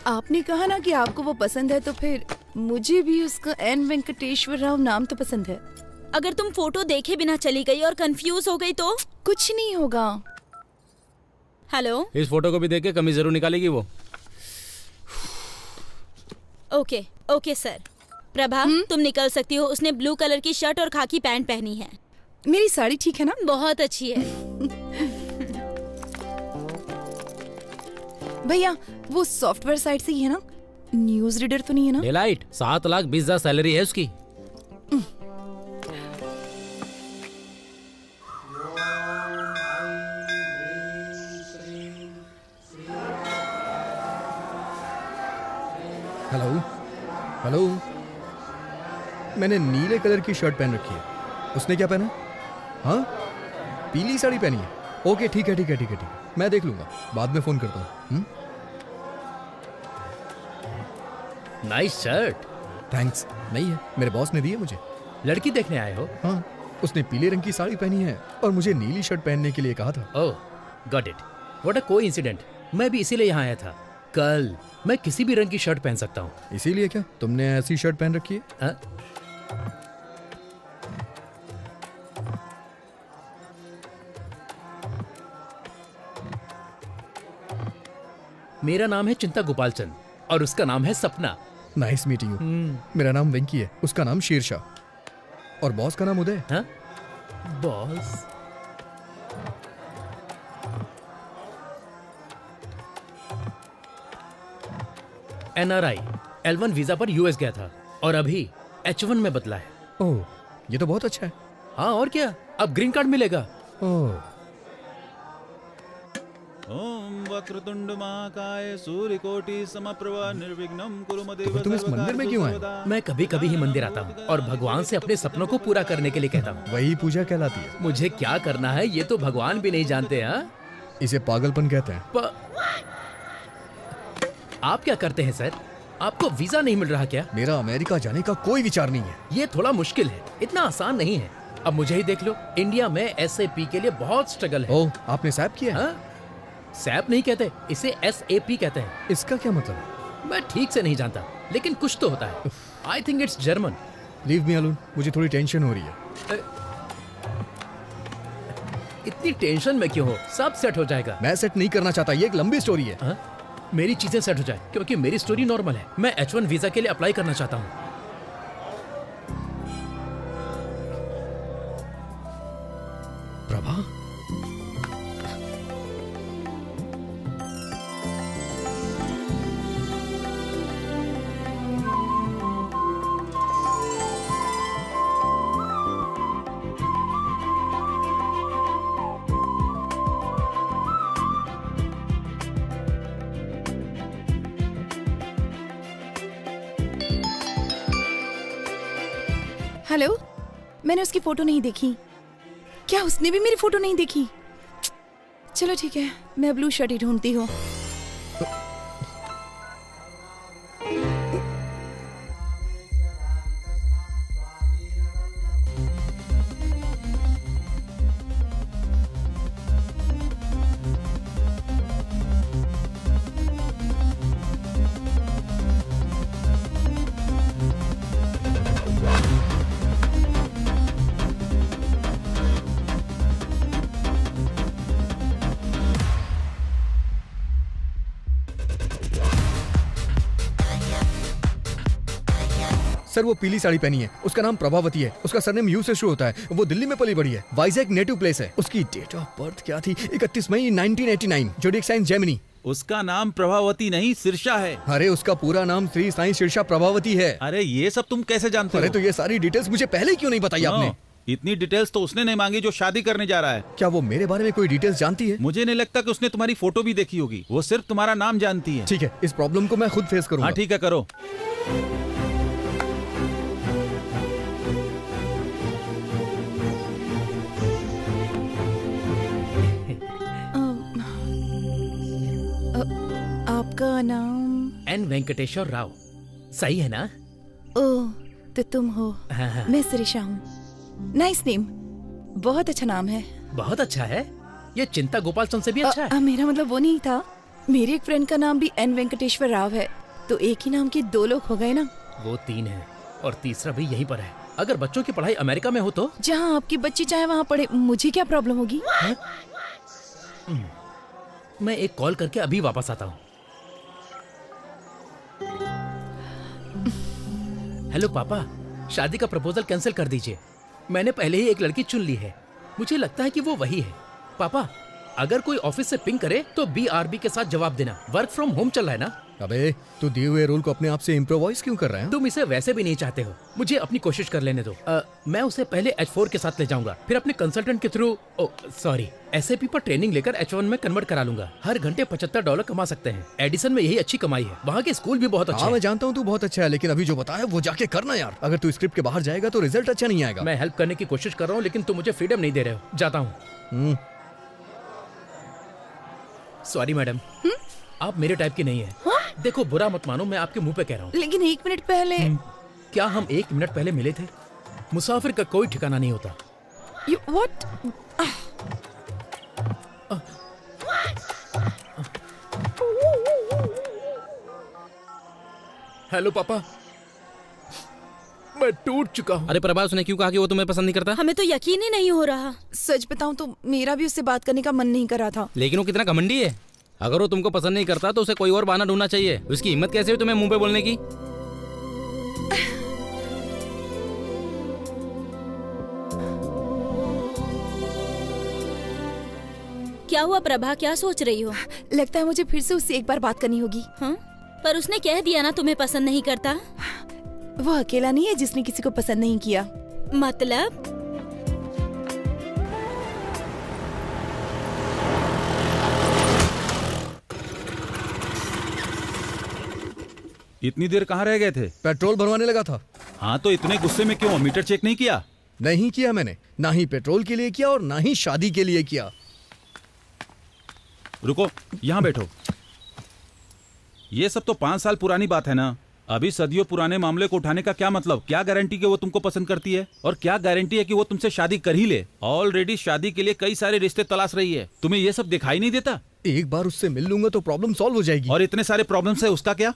[SPEAKER 2] आपने कहा ना कि आपको वो पसंद है, तो फिर मुझे भी उसका एन वेंकटेश्वर राव नाम तो पसंद है।
[SPEAKER 1] अगर तुम फोटो देखे बिना चली गई और कंफ्यूज हो गई तो?
[SPEAKER 2] कुछ नहीं होगा।
[SPEAKER 1] हेलो,
[SPEAKER 8] इस फोटो को भी देख के कमी जरूर निकालेगी वो।
[SPEAKER 1] Okay okay sir. प्रभा तुम निकल सकती हो, उसने ब्लू कलर की शर्ट और खाकी पैंट पहनी है।
[SPEAKER 2] मेरी साड़ी ठीक है ना?
[SPEAKER 1] बहुत अच्छी है।
[SPEAKER 2] भैया वो सॉफ्टवेयर साइट से ही है ना? न्यूज रीडर तो नहीं है ना?
[SPEAKER 8] डेलाइट 7,20,000 सैलरी है उसकी।
[SPEAKER 4] हेलो हेलो, मैंने नीले कलर की शर्ट पहन रखी है, उसने क्या पहना? हाँ, पीली साड़ी पहनी है। ओके ठीक है ठीक है ठीक है ठीक है, मैं देख लूंगा, बाद में फोन करता हूँ।
[SPEAKER 3] Nice shirt.
[SPEAKER 4] थैंक्स। नहीं है, मेरे बॉस ने दी है मुझे।
[SPEAKER 3] लड़की देखने आए हो?
[SPEAKER 4] हाँ, उसने पीले रंग की साड़ी पहनी है और मुझे नीली शर्ट पहनने के लिए कहा था।
[SPEAKER 3] Oh got it, what a coincident. मैं भी इसीलिए यहाँ आया था। कल मैं किसी भी रंग की शर्ट पहन सकता हूँ।
[SPEAKER 4] इसीलिए क्या तुमने ऐसी शर्ट पहन रखी है?
[SPEAKER 3] मेरा नाम है चिंता गोपालचंद और उसका नाम है सपना।
[SPEAKER 4] Nice meeting you. मेरा नाम वेंकी है, उसका नाम शेरशाह और बॉस का नाम उदय।
[SPEAKER 3] हाँ? बॉस? NRI L1 वीजा पर यूएस गया था और अभी H1 में बदला है।
[SPEAKER 4] ओह, ये तो बहुत अच्छा है।
[SPEAKER 3] हाँ और क्या, अब ग्रीन कार्ड मिलेगा।
[SPEAKER 4] ओह,
[SPEAKER 5] ओम वक्रतुंड महाकाय सूर्यकोटि समप्रभा निर्विघ्नं कुरु मदेव
[SPEAKER 4] तो तुम इस मंदिर में क्यों आए?
[SPEAKER 3] मैं कभी कभी ही मंदिर आता हूँ और भगवान से अपने सपनों को पूरा करने के लिए कहता हूँ।
[SPEAKER 4] वही पूजा कहलाती है।
[SPEAKER 3] मुझे क्या करना है ये तो भगवान भी नहीं जानते। हाँ,
[SPEAKER 4] इसे पागलपन कहते हैं।
[SPEAKER 3] आप क्या करते हैं सर? आपको वीजा नहीं मिल रहा क्या?
[SPEAKER 4] मेरा अमेरिका जाने का कोई विचार नहीं है।
[SPEAKER 3] ये थोड़ा मुश्किल है, इतना आसान नहीं है। अब मुझे ही देख लो, इंडिया में SAP के लिए बहुत स्ट्रगल है।
[SPEAKER 4] ओह, आपने सैप किया है?
[SPEAKER 3] सैप नहीं कहते, इसे SAP कहते हैं।
[SPEAKER 4] इसका क्या मतलब?
[SPEAKER 3] मैं ठीक से नहीं जानता, लेकिन कुछ तो होता है। I think it's German.
[SPEAKER 4] Leave me alone, मुझे थोड़ी टेंशन हो रही है।
[SPEAKER 3] इतनी टेंशन में क्यों हो? सब सेट हो जाएगा।
[SPEAKER 4] मैं सेट नहीं करना चाहता, ये एक लंबी स्टोरी है।
[SPEAKER 3] मेरी चीजें सेट हो जाए, क्योंकि मेरी स्टोरी नॉर्मल है। मैं H1 वीजा के लिए अप्लाई करना चाहता हूँ।
[SPEAKER 4] प्रभा,
[SPEAKER 2] हेलो मैंने उसकी फोटो नहीं देखी। क्या उसने भी मेरी फोटो नहीं देखी? चलो ठीक है, मैं ब्लू शर्ट ही ढूंढती हूँ।
[SPEAKER 4] सर वो पीली साड़ी पहनी है, उसका नाम प्रभावती है, उसका सरनेम यू से शुरू होता है, वो दिल्ली में पली बड़ी है, वाइजैक नेटिव प्लेस है। उसकी डेट ऑफ बर्थ क्या थी? 31 मई 1989, जोडिएक साइन जेमिनी।
[SPEAKER 5] उसका नाम प्रभावती नहीं सिरसा है।
[SPEAKER 4] अरे उसका पूरा नाम श्री साईं शीर्षा प्रभावती है।
[SPEAKER 5] अरे ये सब तुम कैसे जानते हो?
[SPEAKER 4] अरे तो ये सारी डिटेल्स मुझे पहले क्यों नहीं बताई आपने?
[SPEAKER 5] इतनी डिटेल्स तो उसने नहीं मांगी जो शादी करने जा रहा है।
[SPEAKER 4] क्या वो मेरे बारे में कोई डिटेल्स जानती है?
[SPEAKER 5] मुझे नहीं लगता कि उसने तुम्हारी फोटो भी देखी होगी, वो सिर्फ तुम्हारा नाम जानती है।
[SPEAKER 4] ठीक है, इस प्रॉब्लम को मैं खुद फेस करूंगा।
[SPEAKER 5] हाँ ठीक है, करो।
[SPEAKER 2] आपका नाम?
[SPEAKER 3] एन वेंकटेश्वर राव। सही है ना?
[SPEAKER 2] ओह, तो तुम हो।
[SPEAKER 3] हाँ।
[SPEAKER 2] मैं शिरीषा हूँ। नाइस नेम, बहुत अच्छा नाम है।
[SPEAKER 3] बहुत अच्छा है, ये चिंता गोपाल चंद से भी अच्छा है।
[SPEAKER 2] मेरा मतलब वो नहीं था, मेरे एक फ्रेंड का नाम भी एन वेंकटेश्वर राव है, तो एक ही नाम के दो लोग हो गए ना।
[SPEAKER 3] वो 3 है और तीसरा भी यहीं पर है। अगर बच्चों की पढ़ाई अमेरिका में हो तो?
[SPEAKER 2] जहाँ आपकी बच्ची चाहे वहाँ पढ़े, मुझे क्या प्रॉब्लम होगी?
[SPEAKER 3] मैं एक कॉल करके अभी वापस आता हूँ। हेलो पापा, शादी का प्रपोजल कैंसिल कर दीजिए। मैंने पहले ही एक लड़की चुन ली है, मुझे लगता है कि वो वही है। पापा, अगर कोई ऑफिस से पिंग करे तो BRB के साथ जवाब देना। वर्क फ्रॉम होम चल रहा है ना?
[SPEAKER 4] अबे तू दिए हुए रूल को अपने आप से इम्प्रोवाइज क्यों कर रहा है?
[SPEAKER 3] तुम इसे वैसे भी नहीं चाहते हो, मुझे अपनी कोशिश कर लेने दो। मैं उसे पहले H4 के साथ ले जाऊंगा, फिर अपने कंसल्टेंट के थ्रू SAP पर ट्रेनिंग लेकर H1 में कन्वर्ट करा लूंगा। हर घंटे $75 कमा सकते हैं। एडिसन में यही अच्छी कमाई है, वहाँ के स्कूल भी बहुत अच्छे
[SPEAKER 4] हैं। मैं जानता हूँ तू बहुत अच्छा है, लेकिन अभी जो बताया वो जाके करना यार। अगर तू स्क्रिप्ट के बाहर जाएगा तो रिजल्ट अच्छा नहीं आएगा।
[SPEAKER 3] मैं हेल्प करने की कोशिश कर रहा हूँ, लेकिन तुम मुझे फ्रीडम नहीं दे रहे हो। जाता हूँ। सॉरी मैडम, आप मेरे टाइप की नहीं है। देखो बुरा मत मानो, मैं आपके मुंह पे कह रहा हूँ।
[SPEAKER 2] लेकिन 1 मिनट पहले।
[SPEAKER 3] क्या हम 1 मिनट पहले मिले थे? मुसाफिर का कोई ठिकाना नहीं होता।
[SPEAKER 2] What?
[SPEAKER 3] हेलो पापा, मैं टूट चुका हूँ।
[SPEAKER 8] अरे प्रभा, उसने क्यों कहा कि वो तुम्हें पसंद नहीं करता?
[SPEAKER 1] हमें तो यकीन ही नहीं हो रहा।
[SPEAKER 2] सच बताऊं तो मेरा भी उससे बात करने का मन नहीं कर रहा था।
[SPEAKER 8] लेकिन वो कितना घमंडी है। अगर वो तुमको पसंद नहीं करता तो उसे कोई और बहाना ढूंढना चाहिए। उसकी हिम्मत कैसे हुई तुम्हें मुंह पे बोलने की?
[SPEAKER 1] क्या हुआ प्रभा, क्या सोच रही हो?
[SPEAKER 2] लगता है मुझे फिर से उससे एक बार बात करनी होगी।
[SPEAKER 1] हाँ? पर उसने कह दिया ना तुम्हें पसंद नहीं करता।
[SPEAKER 2] वो अकेला नहीं है जिसने किसी को पसंद नहीं किया।
[SPEAKER 1] मतलब?
[SPEAKER 5] इतनी देर कहाँ रह गए थे?
[SPEAKER 4] पेट्रोल भरवाने लगा था।
[SPEAKER 5] हाँ तो इतने गुस्से में क्यों? मीटर चेक नहीं किया?
[SPEAKER 4] नहीं किया मैंने, ना ही पेट्रोल के लिए किया और ना ही शादी के लिए किया।
[SPEAKER 5] रुको, यहाँ बैठो। ये सब तो 5 साल पुरानी बात है ना। अभी सदियों पुराने मामले को उठाने का क्या मतलब? क्या गारंटी कि वो तुमको पसंद करती है? और क्या गारंटी है कि वो तुमसे शादी कर ही ले? ऑलरेडी शादी के लिए कई सारे रिश्ते तलाश रही है। तुम्हें ये सब दिखाई नहीं देता?
[SPEAKER 4] एक बार उससे मिल लूंगा तो प्रॉब्लम सॉल्व हो जाएगी।
[SPEAKER 5] और इतने सारे प्रॉब्लम्स है, उसका क्या?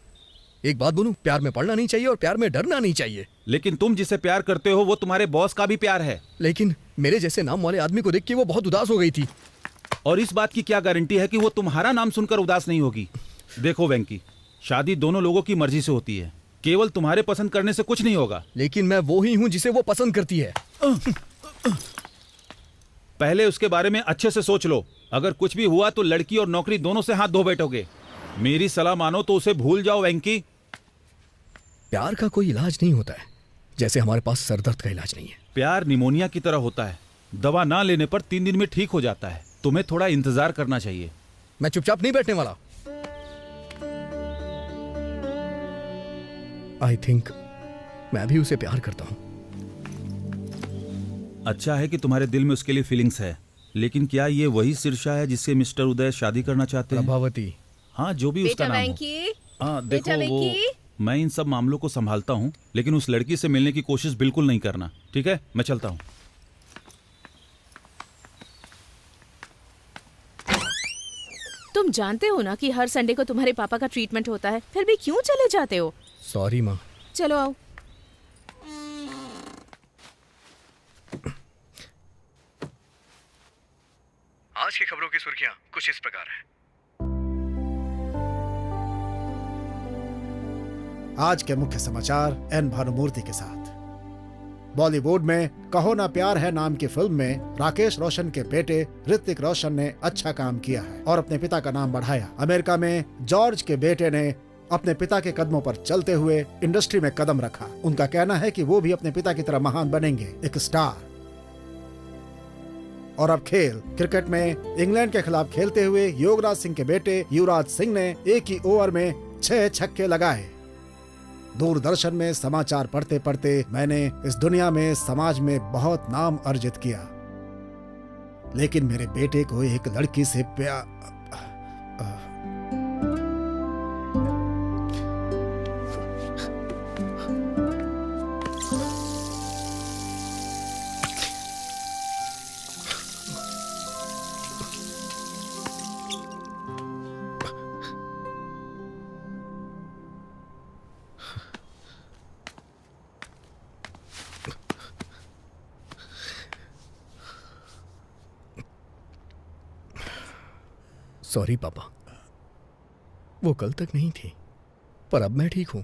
[SPEAKER 4] एक बात बोलूं, प्यार में पड़ना नहीं चाहिए और प्यार में डरना नहीं चाहिए।
[SPEAKER 5] लेकिन तुम जिसे प्यार करते हो वो तुम्हारे बॉस का भी प्यार है।
[SPEAKER 4] लेकिन मेरे जैसे नाम वाले आदमी को देख के वो बहुत उदास हो गई थी।
[SPEAKER 5] और इस बात की क्या गारंटी है कि वो तुम्हारा नाम सुनकर उदास नहीं होगी? देखो वेंकी, शादी दोनों लोगों की मर्जी से होती है, केवल तुम्हारे पसंद करने से कुछ नहीं होगा।
[SPEAKER 4] लेकिन मैं वो ही हूँ जिसे वो पसंद करती है।
[SPEAKER 5] पहले उसके बारे में अच्छे से सोच लो। अगर कुछ भी हुआ तो लड़की और नौकरी दोनों से हाथ धो बैठोगे। मेरी सलाह मानो तो उसे भूल जाओ वेंकी।
[SPEAKER 4] प्यार का कोई इलाज नहीं होता है, जैसे हमारे पास सरदर्द का इलाज नहीं है।
[SPEAKER 5] प्यार निमोनिया की तरह होता है, दवा ना लेने पर 3 दिन में ठीक हो जाता है। तुम्हें थोड़ा इंतजार करना चाहिए।
[SPEAKER 4] मैं चुपचाप नहीं बैठने वाला। आई थिंक मैं भी उसे प्यार करता हूं।
[SPEAKER 5] अच्छा है कि तुम्हारे दिल में उसके लिए फीलिंग्स है, लेकिन क्या ये वही शीर्षा है जिससे मिस्टर उदय शादी करना चाहते हैं?
[SPEAKER 4] प्रभावती।
[SPEAKER 5] हाँ, जो भी उसका नाम हो। हाँ देखो, वो मैं इन सब मामलों को संभालता हूँ, लेकिन उस लड़की से मिलने की कोशिश बिल्कुल नहीं करना, ठीक है? मैं चलता हूँ।
[SPEAKER 7] तुम जानते हो ना कि हर संडे को तुम्हारे पापा का ट्रीटमेंट होता है, फिर भी क्यों चले जाते हो?
[SPEAKER 4] सॉरी माँ।
[SPEAKER 7] चलो आओ।
[SPEAKER 4] आज की खबरों की सुर्खियां कुछ इस प्रकार हैं।
[SPEAKER 13] आज के मुख्य समाचार एन भानुमूर्ति के साथ। बॉलीवुड में कहो ना प्यार है नाम की फिल्म में राकेश रोशन के बेटे ऋतिक रोशन ने अच्छा काम किया है और अपने पिता का नाम बढ़ाया। अमेरिका में जॉर्ज के बेटे ने अपने पिता के कदमों पर चलते हुए इंडस्ट्री में कदम रखा। उनका कहना है कि वो भी अपने पिता की तरह महान बनेंगे, एक स्टार। और अब खेल। क्रिकेट में इंग्लैंड के खिलाफ खेलते हुए योगराज सिंह के बेटे युवराज सिंह ने एक ही ओवर में 6 छक्के लगाए। दूरदर्शन में समाचार पढ़ते पढ़ते मैंने इस दुनिया में, समाज में बहुत नाम अर्जित किया, लेकिन मेरे बेटे को एक लड़की से प्यार।
[SPEAKER 4] सॉरी पापा, वो कल तक नहीं थी, पर अब मैं ठीक हूं।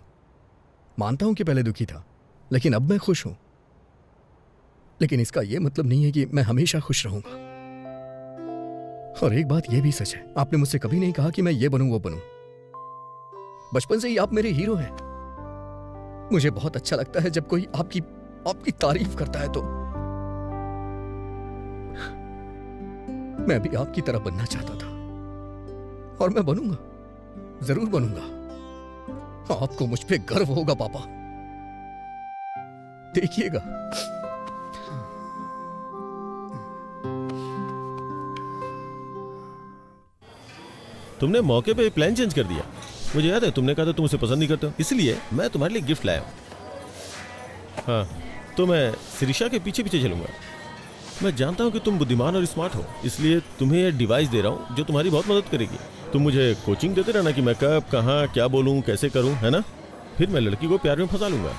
[SPEAKER 4] मानता हूं कि पहले दुखी था, लेकिन अब मैं खुश हूं। लेकिन इसका यह मतलब नहीं है कि मैं हमेशा खुश रहूंगा। और एक बात यह भी सच है, आपने मुझसे कभी नहीं कहा कि मैं ये बनूं वो बनूं। बचपन से ही आप मेरे हीरो हैं। मुझे बहुत अच्छा लगता है जब कोई आपकी तारीफ करता है। तो मैं भी आपकी तरह बनना चाहता था, और मैं बनूंगा, जरूर बनूंगा। आपको मुझ पे गर्व होगा पापा, देखिएगा।
[SPEAKER 11] तुमने मौके पे प्लान चेंज कर दिया। मुझे याद है तुमने कहा था तुम उसे पसंद नहीं करते हो, इसलिए मैं तुम्हारे लिए गिफ्ट लाया हूं। हाँ, तो मैं शिरीषा के पीछे पीछे चलूंगा। मैं जानता हूं कि तुम बुद्धिमान और स्मार्ट हो, इसलिए तुम्हें यह डिवाइस दे रहा हूं जो तुम्हारी बहुत मदद करेगी। तुम मुझे कोचिंग देते रहना कि मैं कब, कहाँ, क्या बोलूं, कैसे करूं, है ना? फिर मैं लड़की को प्यार में फंसा लूंगा।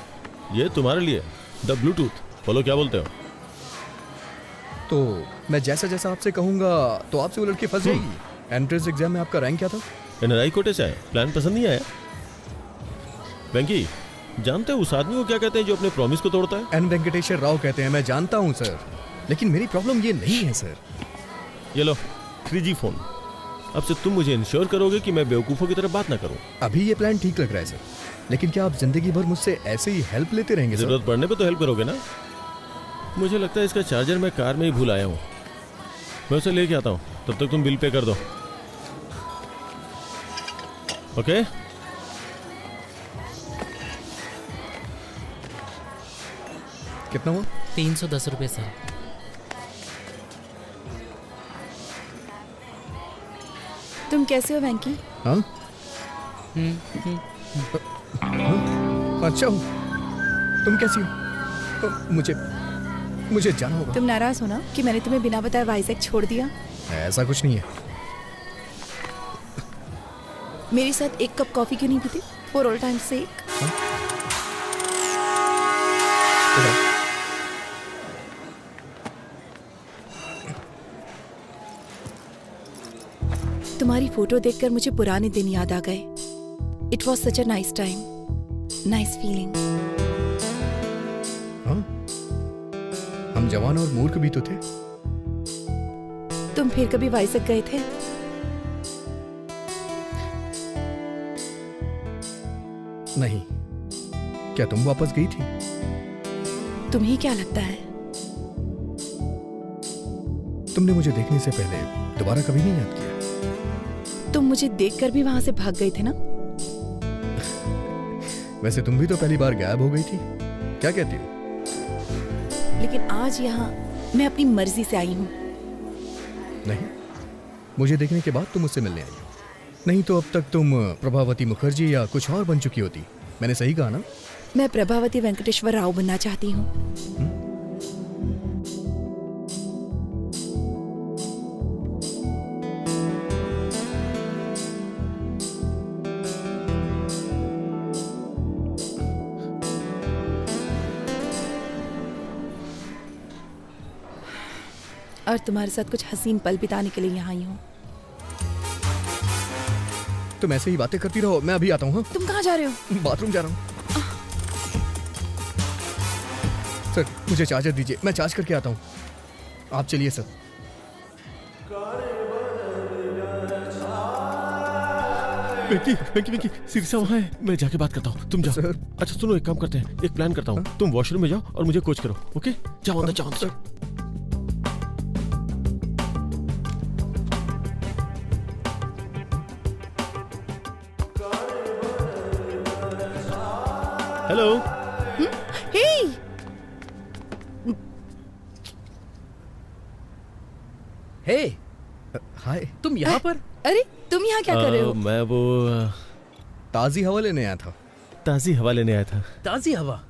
[SPEAKER 11] ये तुम्हारे लिए द ब्लूटूथ। बोलो क्या बोलते हो?
[SPEAKER 4] तो मैं जैसा जैसा आपसे कहूंगा तो आपसे वो लड़की फंस जाएगी। एंट्रेंस एग्जाम में आपका रैंक क्या था?
[SPEAKER 11] एनआरआई कोटे से आए। प्लान पसंद नहीं आया? वेंकी, जानते हो उस आदमी को क्या कहते हैं जो अपने प्रॉमिस को तोड़ता है?
[SPEAKER 4] एन वेंकटेश्वर राव कहते हैं। मैं जानता हूं सर, लेकिन मेरी प्रॉब्लम ये नहीं है सर।
[SPEAKER 11] ये लो 3G फोन। अब से तुम मुझे इंश्योर करोगे कि मैं बेवकूफों की तरह बात ना करूं।
[SPEAKER 4] अभी ये प्लान ठीक लग रहा है सर, लेकिन क्या आप जिंदगी भर मुझसे ऐसे ही हेल्प लेते रहेंगे?
[SPEAKER 11] जरूरत पड़ने पे तो हेल्प करोगे ना? मुझे लगता है इसका चार्जर मैं कार में ही भूल आया हूँ। मैं उसे लेके आता हूँ, तब तक तुम बिल पे कर दो। ओके?
[SPEAKER 4] कितना हुआ?
[SPEAKER 14] 310 रुपये सर।
[SPEAKER 2] तुम कैसे हो वैंकी?
[SPEAKER 4] हाँ? अच्छा हूँ। तुम कैसी हो? मुझे जाना होगा।
[SPEAKER 2] तुम नाराज हो ना कि मैंने तुम्हें बिना बताए वाइजैक छोड़ दिया?
[SPEAKER 4] ऐसा कुछ नहीं है।
[SPEAKER 2] मेरे साथ एक कप कॉफी क्यों नहीं पीती? फॉर ऑल टाइम सेक। तुम्हारी फोटो देखकर मुझे पुराने दिन याद आ गए। It was such a nice time, nice feeling.
[SPEAKER 4] हम जवान और मूर्ख भी तो थे।
[SPEAKER 2] तुम फिर कभी वाइजैक गए थे?
[SPEAKER 4] नहीं। क्या तुम वापस गई थी?
[SPEAKER 2] तुम्हें क्या लगता है?
[SPEAKER 4] तुमने मुझे देखने से पहले दोबारा कभी नहीं याद किया।
[SPEAKER 2] तुम मुझे देखकर भी वहां से भाग गए थे ना?
[SPEAKER 4] वैसे तुम भी तो पहली बार गायब हो गई थी। क्या कहती हो?
[SPEAKER 2] लेकिन आज यहाँ मैं अपनी मर्जी से आई हूँ।
[SPEAKER 4] नहीं, मुझे देखने के बाद तुम मुझसे मिलने आई हो। नहीं तो अब तक तुम प्रभावती मुखर्जी या कुछ और बन चुकी होती। मैंने सही कहा ना?
[SPEAKER 2] मैं प्रभावती वेंकटेश्वर राव बनना चाहती हूँ। और तुम्हारे साथ कुछ हसीन पल बिताने के लिए यहाँ आई हूँ।
[SPEAKER 4] तुम ऐसे ही बातें करती रहो, मैं अभी आता हूँ। हाँ?
[SPEAKER 2] तुम कहाँ जा रहे हो?
[SPEAKER 4] बाथरूम जा रहा हूँ। सर मुझे चार्जर दीजिए, मैं चार्ज करके आता हूँ। आप चलिए सर।
[SPEAKER 11] वेंकी सिरसा वहाँ है, मैं जाके बात करता हूँ, तुम जाओ।
[SPEAKER 4] सर।
[SPEAKER 11] अच्छा सुनो, एक काम करते हैं, एक प्लान करता हूँ। तुम वॉशरूम में जाओ और मुझे कोच करो, ओके? जाओ अंदर, जाओ अंदर। हेलो।
[SPEAKER 2] हे,
[SPEAKER 3] हे,
[SPEAKER 4] हाय।
[SPEAKER 3] तुम यहाँ पर?
[SPEAKER 2] अरे तुम यहाँ क्या कर रहे हो?
[SPEAKER 11] मैं वो
[SPEAKER 4] ताज़ी हवा लेने आया था।
[SPEAKER 11] ताज़ी हवा लेने आया था।
[SPEAKER 3] ताज़ी हवा?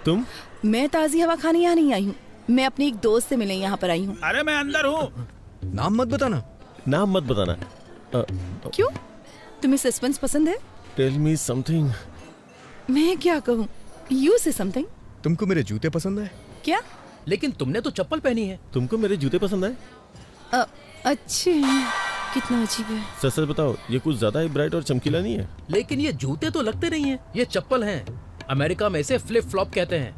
[SPEAKER 11] तुम?
[SPEAKER 2] मैं ताज़ी हवा खाने यहाँ नहीं आई हूँ, मैं अपने एक दोस्त से मिलने यहाँ पर आई हूँ।
[SPEAKER 5] अरे मैं अंदर हूँ।
[SPEAKER 4] नाम मत बताना।
[SPEAKER 11] नाम मत बताना।
[SPEAKER 2] क्यों? तुम्हें सस्पेंस पसंद है?
[SPEAKER 11] Tell me something.
[SPEAKER 2] मैं क्या कहूँ? यू से समथिंग।
[SPEAKER 4] तुमको मेरे जूते पसंद है?
[SPEAKER 2] क्या?
[SPEAKER 3] लेकिन तुमने तो चप्पल पहनी है।
[SPEAKER 11] तुमको मेरे जूते पसंद है?
[SPEAKER 2] अच्छे हैं। कितना अजीब है।
[SPEAKER 11] सच सच बताओ, ये कुछ ज्यादा ही ब्राइट और चमकीला नहीं है?
[SPEAKER 3] लेकिन ये जूते तो लगते नहीं है, ये चप्पल हैं। अमेरिका में इसे फ्लिप फ्लॉप कहते हैं।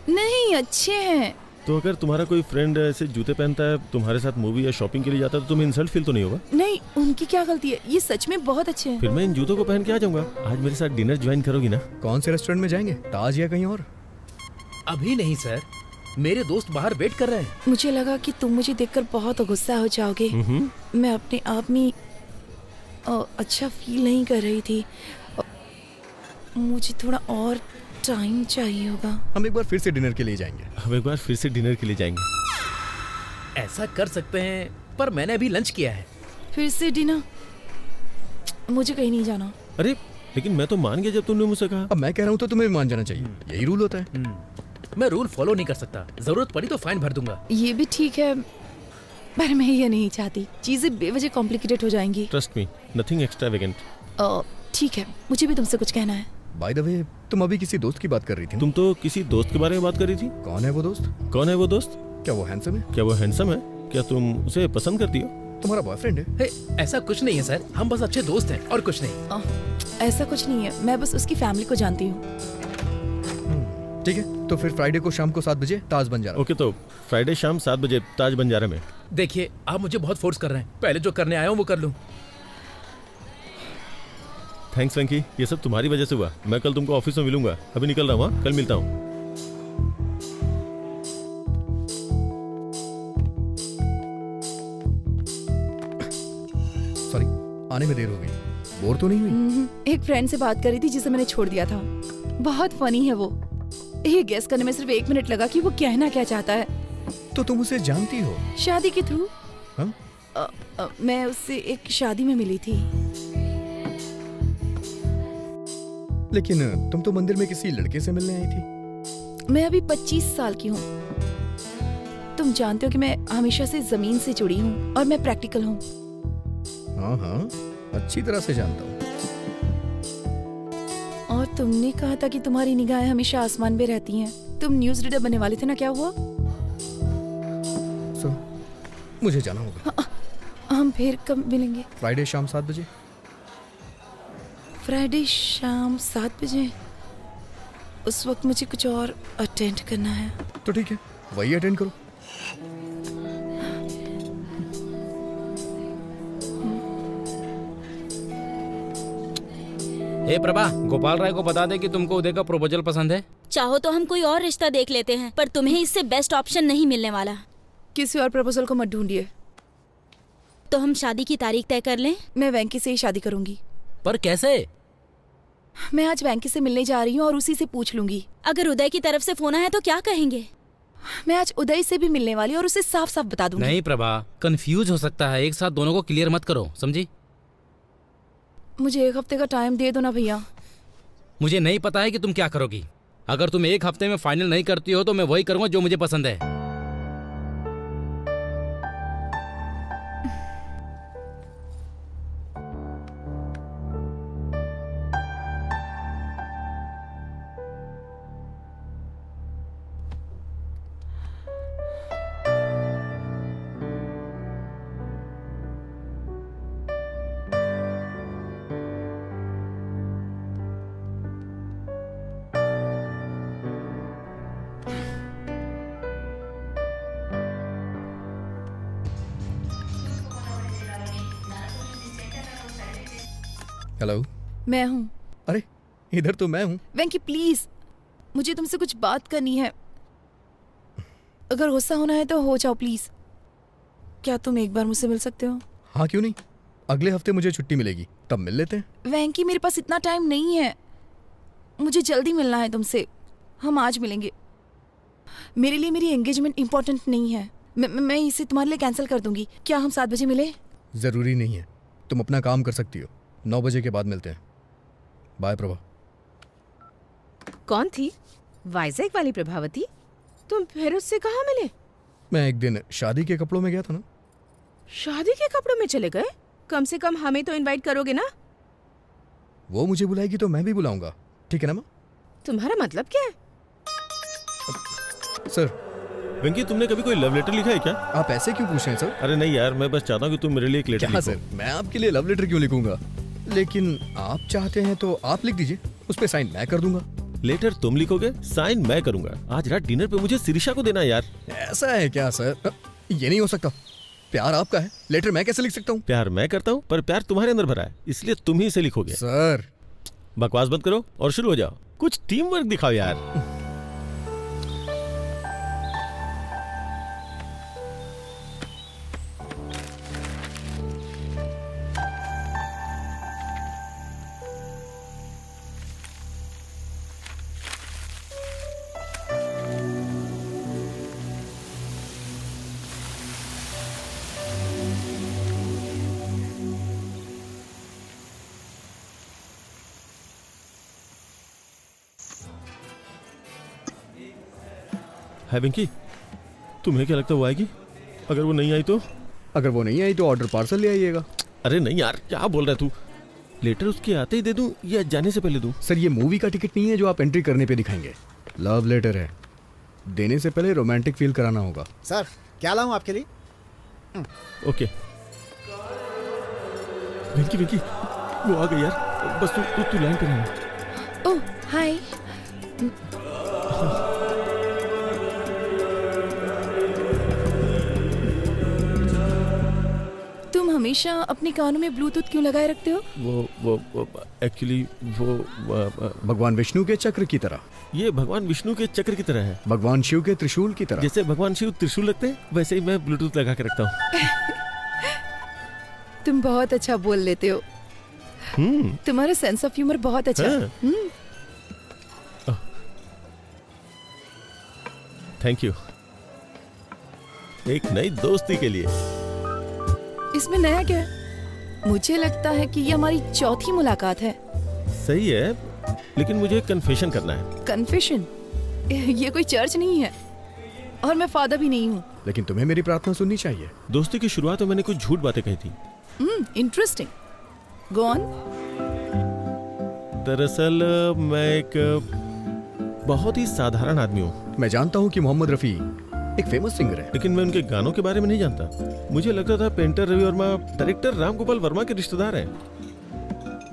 [SPEAKER 2] नहीं, अच्छे हैं।
[SPEAKER 11] तो अगर तुम्हारा कोई फ्रेंड ऐसे जूते पहनता है, तुम्हारे साथ मूवी या शॉपिंग के लिए जाता है, तो तुम्हें इंसल्ट फील तो नहीं होगा?
[SPEAKER 2] नहीं, उनकी क्या गलती है, ये सच में बहुत अच्छे हैं।
[SPEAKER 11] फिर मैं इन जूतों को पहन के आ जाऊंगा। आज मेरे साथ डिनर ज्वाइन करोगी ना?
[SPEAKER 4] कौन से रेस्टोरेंट में जाएंगे, ताज या कहीं और?
[SPEAKER 3] अभी नहीं सर, मेरे दोस्त बाहर वेट कर रहे हैं।
[SPEAKER 2] मुझे लगा कि तुम मुझे देखकर बहुत गुस्सा हो जाओगे। मैं अपने आप में अच्छा फील नहीं कर रही थी। मुझे थोड़ा और टाइम चाहिए होगा।
[SPEAKER 4] हम एक बार फिर से डिनर के लिए जाएंगे।
[SPEAKER 11] हम एक बार फिर से डिनर के लिए जाएंगे।
[SPEAKER 3] ऐसा कर सकते हैं, पर मैंने अभी लंच किया है।
[SPEAKER 2] फिर से डिनर? मुझे कहीं नहीं जाना।
[SPEAKER 11] अरे लेकिन मैं तो मान गया जब तुमने मुझसे कहा।
[SPEAKER 4] अब मैं कह रहा हूँ तो तुम्हें मान जाना चाहिए, यही रूल होता है।
[SPEAKER 3] मैं रूल फॉलो नहीं कर सकता, जरूरत पड़ी तो फाइन भर दूंगा।
[SPEAKER 2] ये भी ठीक है, पर मैं ये नहीं चाहती चीजें बेवजह कॉम्प्लिकेटेड हो जाएंगी।
[SPEAKER 11] Trust me, nothing extravagant.
[SPEAKER 2] ठीक है, मुझे भी तुमसे कुछ कहना है।
[SPEAKER 4] बाय द वे, तुम अभी किसी दोस्त की बात कर रही थी।
[SPEAKER 11] तुम तो किसी दोस्त के बारे में बात कर रही थी।
[SPEAKER 4] कौन है वो दोस्त?
[SPEAKER 11] कौन है वो दोस्त?
[SPEAKER 4] क्या वो हैंडसम है?
[SPEAKER 11] क्या वो हैंडसम है? क्या तुम उसे पसंद करती हो?
[SPEAKER 4] तुम्हारा बॉयफ्रेंड है?
[SPEAKER 3] हे, ऐसा कुछ नहीं है सर, हम बस अच्छे दोस्त हैं और कुछ नहीं।
[SPEAKER 2] ऐसा कुछ नहीं है, मैं बस उसकी फैमिली को जानती हूँ।
[SPEAKER 4] ठीक है, तो फिर फ्राइडे को शाम को 7 बजे ताज बंजारा।
[SPEAKER 11] ओके, तो फ्राइडे शाम 7 बजे ताज बंजारा में।
[SPEAKER 3] देखिए, आप मुझे बहुत फोर्स कर रहे हैं, पहले जो करने आया हूँ वो कर लूँ।
[SPEAKER 11] थैंक्स वेंकी, ये सब तुम्हारी वजह से हुआ। मैं कल तुमको ऑफिस में मिलूंगा। अभी निकल रहा हूँ, कल मिलता हूँ।
[SPEAKER 4] सॉरी, आने में देर हो गई। बोर तो नहीं हुई?
[SPEAKER 2] एक फ्रेंड से बात करी थी जिसे मैंने छोड़ दिया था। बहुत फनी है वो। ये गेस करने में सिर्फ 1 मिनट लगा कि वो कहना क्या चाहता है।
[SPEAKER 4] तो तुम उसे जानती हो?
[SPEAKER 2] शादी के थ्रू।
[SPEAKER 4] हाँ?
[SPEAKER 2] मैं उससे एक शादी में मिली थी।
[SPEAKER 4] लेकिन तुम तो मंदिर में किसी लड़के से मिलने आई थी।
[SPEAKER 2] मैं अभी 25 साल की हूँ। तुम जानते हो कि मैं हमेशा से जमीन से जुड़ी हूँ और मैं प्रैक्टिकल हूँ।
[SPEAKER 4] हाँ हाँ, अच्छी तरह से जानता हूँ।
[SPEAKER 2] और तुमने कहा था कि तुम्हारी निगाहें हमेशा आसमान में रहती हैं। तुम न्यूज़ रीडर बनने वाले थे ना, क्या हुआ?
[SPEAKER 4] मुझे जाना होगा।
[SPEAKER 2] हम फिर कब मिलेंगे?
[SPEAKER 4] फ्राइडे शाम 7 बजे।
[SPEAKER 2] फ्राइडे शाम 7 बजे? उस वक्त मुझे कुछ और अटेंड करना है।
[SPEAKER 4] तो ठीक है, वही अटेंड करो।
[SPEAKER 8] हे प्रभा, गोपाल राय को बता दे कि तुमको उदय का प्रपोजल पसंद है।
[SPEAKER 1] चाहो तो हम कोई और रिश्ता देख लेते हैं, पर तुम्हें इससे बेस्ट ऑप्शन नहीं मिलने वाला।
[SPEAKER 2] किसी और प्रपोजल को मत ढूंढिए।
[SPEAKER 1] तो हम शादी की तारीख तय कर लें?
[SPEAKER 2] मैं वेंकी से ही शादी करूंगी।
[SPEAKER 8] पर कैसे?
[SPEAKER 2] मैं आज वेंकी से मिलने जा रही हूँ और उसी से पूछ लूंगी।
[SPEAKER 1] अगर उदय की तरफ से फोन आया तो क्या कहेंगे?
[SPEAKER 2] मैं आज उदय से भी मिलने वाली हूँ और उसे साफ साफ बता दूंगी।
[SPEAKER 8] नहीं प्रभा, कंफ्यूज हो सकता है, एक साथ दोनों को क्लियर मत करो, समझी?
[SPEAKER 2] मुझे 1 हफ्ते का टाइम दे दो ना भैया।
[SPEAKER 8] मुझे नहीं पता है कि तुम क्या करोगी। अगर तुम 1 हफ्ते में फाइनल नहीं करती हो तो मैं वही करूंगा जो मुझे पसंद है।
[SPEAKER 4] हेलो।
[SPEAKER 2] मैं हूँ।
[SPEAKER 4] अरे इधर तो मैं हूँ।
[SPEAKER 2] वेंकी प्लीज, मुझे तुमसे कुछ बात करनी है। अगर गुस्सा होना है तो हो जाओ प्लीज। क्या तुम एक बार मुझसे मिल सकते हो?
[SPEAKER 4] हाँ क्यों नहीं, अगले हफ्ते मुझे छुट्टी मिलेगी, तब मिल लेते हैं।
[SPEAKER 2] वेंकी मेरे पास इतना टाइम नहीं है, मुझे जल्दी मिलना है तुमसे। हम आज मिलेंगे। मेरे लिए मेरी एंगेजमेंट इम्पोर्टेंट नहीं है। मैं इसे तुम्हारे लिए कैंसिल कर दूंगी। क्या हम 7 बजे मिले?
[SPEAKER 4] जरूरी नहीं है, तुम अपना काम कर सकती हो। 9 बजे के बाद मिलते हैं। बाय प्रभा।
[SPEAKER 7] कौन थी? वाइजैक वाली प्रभावती? तुम फिर उससे कहाँ मिले?
[SPEAKER 4] मैं एक दिन शादी के कपड़ों में गया था ना।
[SPEAKER 7] शादी के कपड़ों में चले गए? कम से कम हमें तो इनवाइट करोगे ना?
[SPEAKER 4] वो मुझे बुलाएगी तो मैं भी बुलाऊंगा, ठीक है ना माँ?
[SPEAKER 7] तुम्हारा मतलब क्या है?
[SPEAKER 4] सर।
[SPEAKER 11] वेंकी, तुमने कभी कोई लव लेटर लिखा है क्या?
[SPEAKER 4] आप ऐसे क्यों पूछ रहे हैं सर?
[SPEAKER 11] अरे नहीं यार, मैं बस चाहता हूँ कि तुम मेरे लिए एक लेटर लिखो।
[SPEAKER 4] सर, मैं आपके लिए लव लेटर क्यों लिखूंगा? लेकिन आप चाहते हैं तो आप लिख दीजिए, उस पे साइन मैं कर दूंगा।
[SPEAKER 11] लेटर तुम लिखोगे, साइन मैं करूंगा। आज रात डिनर पे मुझे शिरीषा को देना यार।
[SPEAKER 4] ऐसा है क्या सर? ये नहीं हो सकता। प्यार आपका है, लेटर मैं कैसे लिख सकता हूँ?
[SPEAKER 11] प्यार मैं करता हूँ, पर प्यार तुम्हारे अंदर भरा है, इसलिए तुम ही इसे लिखोगे।
[SPEAKER 4] सर
[SPEAKER 11] बकवास बंद करो और शुरू हो जाओ। कुछ टीम वर्क दिखाओ यार। है वेंकी, तुम्हें क्या लगता है वो आएगी? अगर वो नहीं आई तो?
[SPEAKER 4] अगर वो नहीं आई तो ऑर्डर पार्सल ले आइएगा।
[SPEAKER 11] अरे नहीं यार, क्या बोल रहा है तू? लेटर उसके आते ही दे दूं या जाने से पहले दूं?
[SPEAKER 4] सर ये मूवी का टिकट नहीं है जो आप एंट्री करने पे दिखाएंगे। लव लेटर है, देने से पहले रोमांटिक फील कराना होगा।
[SPEAKER 13] सर क्या लाऊं आपके लिए?
[SPEAKER 11] ओके। वेंकी वेंकी, वो आ गई यार, बस तू लाइन पे रहना।
[SPEAKER 2] ओह हाय। तुम हमेशा अपने कानों में ब्लूटूथ क्यों लगाए रखते हो?
[SPEAKER 11] वो एक्चुअली वो
[SPEAKER 4] भगवान विष्णु के चक्र की तरह।
[SPEAKER 11] ये भगवान विष्णु के चक्र की तरह है।
[SPEAKER 4] भगवान शिव के त्रिशूल की तरह।
[SPEAKER 11] जैसे भगवान शिव त्रिशूल रखते हैं, वैसे ही मैं ब्लूटूथ लगा के रखता हूँ।
[SPEAKER 2] तुम बहुत अच्छा बोल लेते हो। तुम्हारा सेंस ऑफ ह्यूमर बहुत अच्छा है।
[SPEAKER 11] Thank you. एक नई दोस्ती के लिए।
[SPEAKER 2] इसमें नया क्या है? मुझे लगता है कि ये हमारी चौथी मुलाकात है।
[SPEAKER 11] सही है, लेकिन मुझे कन्फेशन करना है।
[SPEAKER 2] कन्फेशन? ये कोई चर्च नहीं है और मैं फादर भी नहीं हूँ।
[SPEAKER 4] लेकिन तुम्हें मेरी प्रार्थना सुननी चाहिए।
[SPEAKER 11] दोस्ती की शुरुआत में मैंने कुछ झूठ बातें कही थी।
[SPEAKER 2] Interesting, go on.
[SPEAKER 11] दरअसल मैं एक बहुत ही साधारण आदमी हूँ।
[SPEAKER 4] मैं जानता हूँ कि मोहम्मद रफी एक फेमस सिंगर है,
[SPEAKER 11] लेकिन मैं उनके गानों के बारे में नहीं जानता। मुझे लगता था पेंटर रवि वर्मा डायरेक्टर राम गोपाल वर्मा के रिश्तेदार हैं।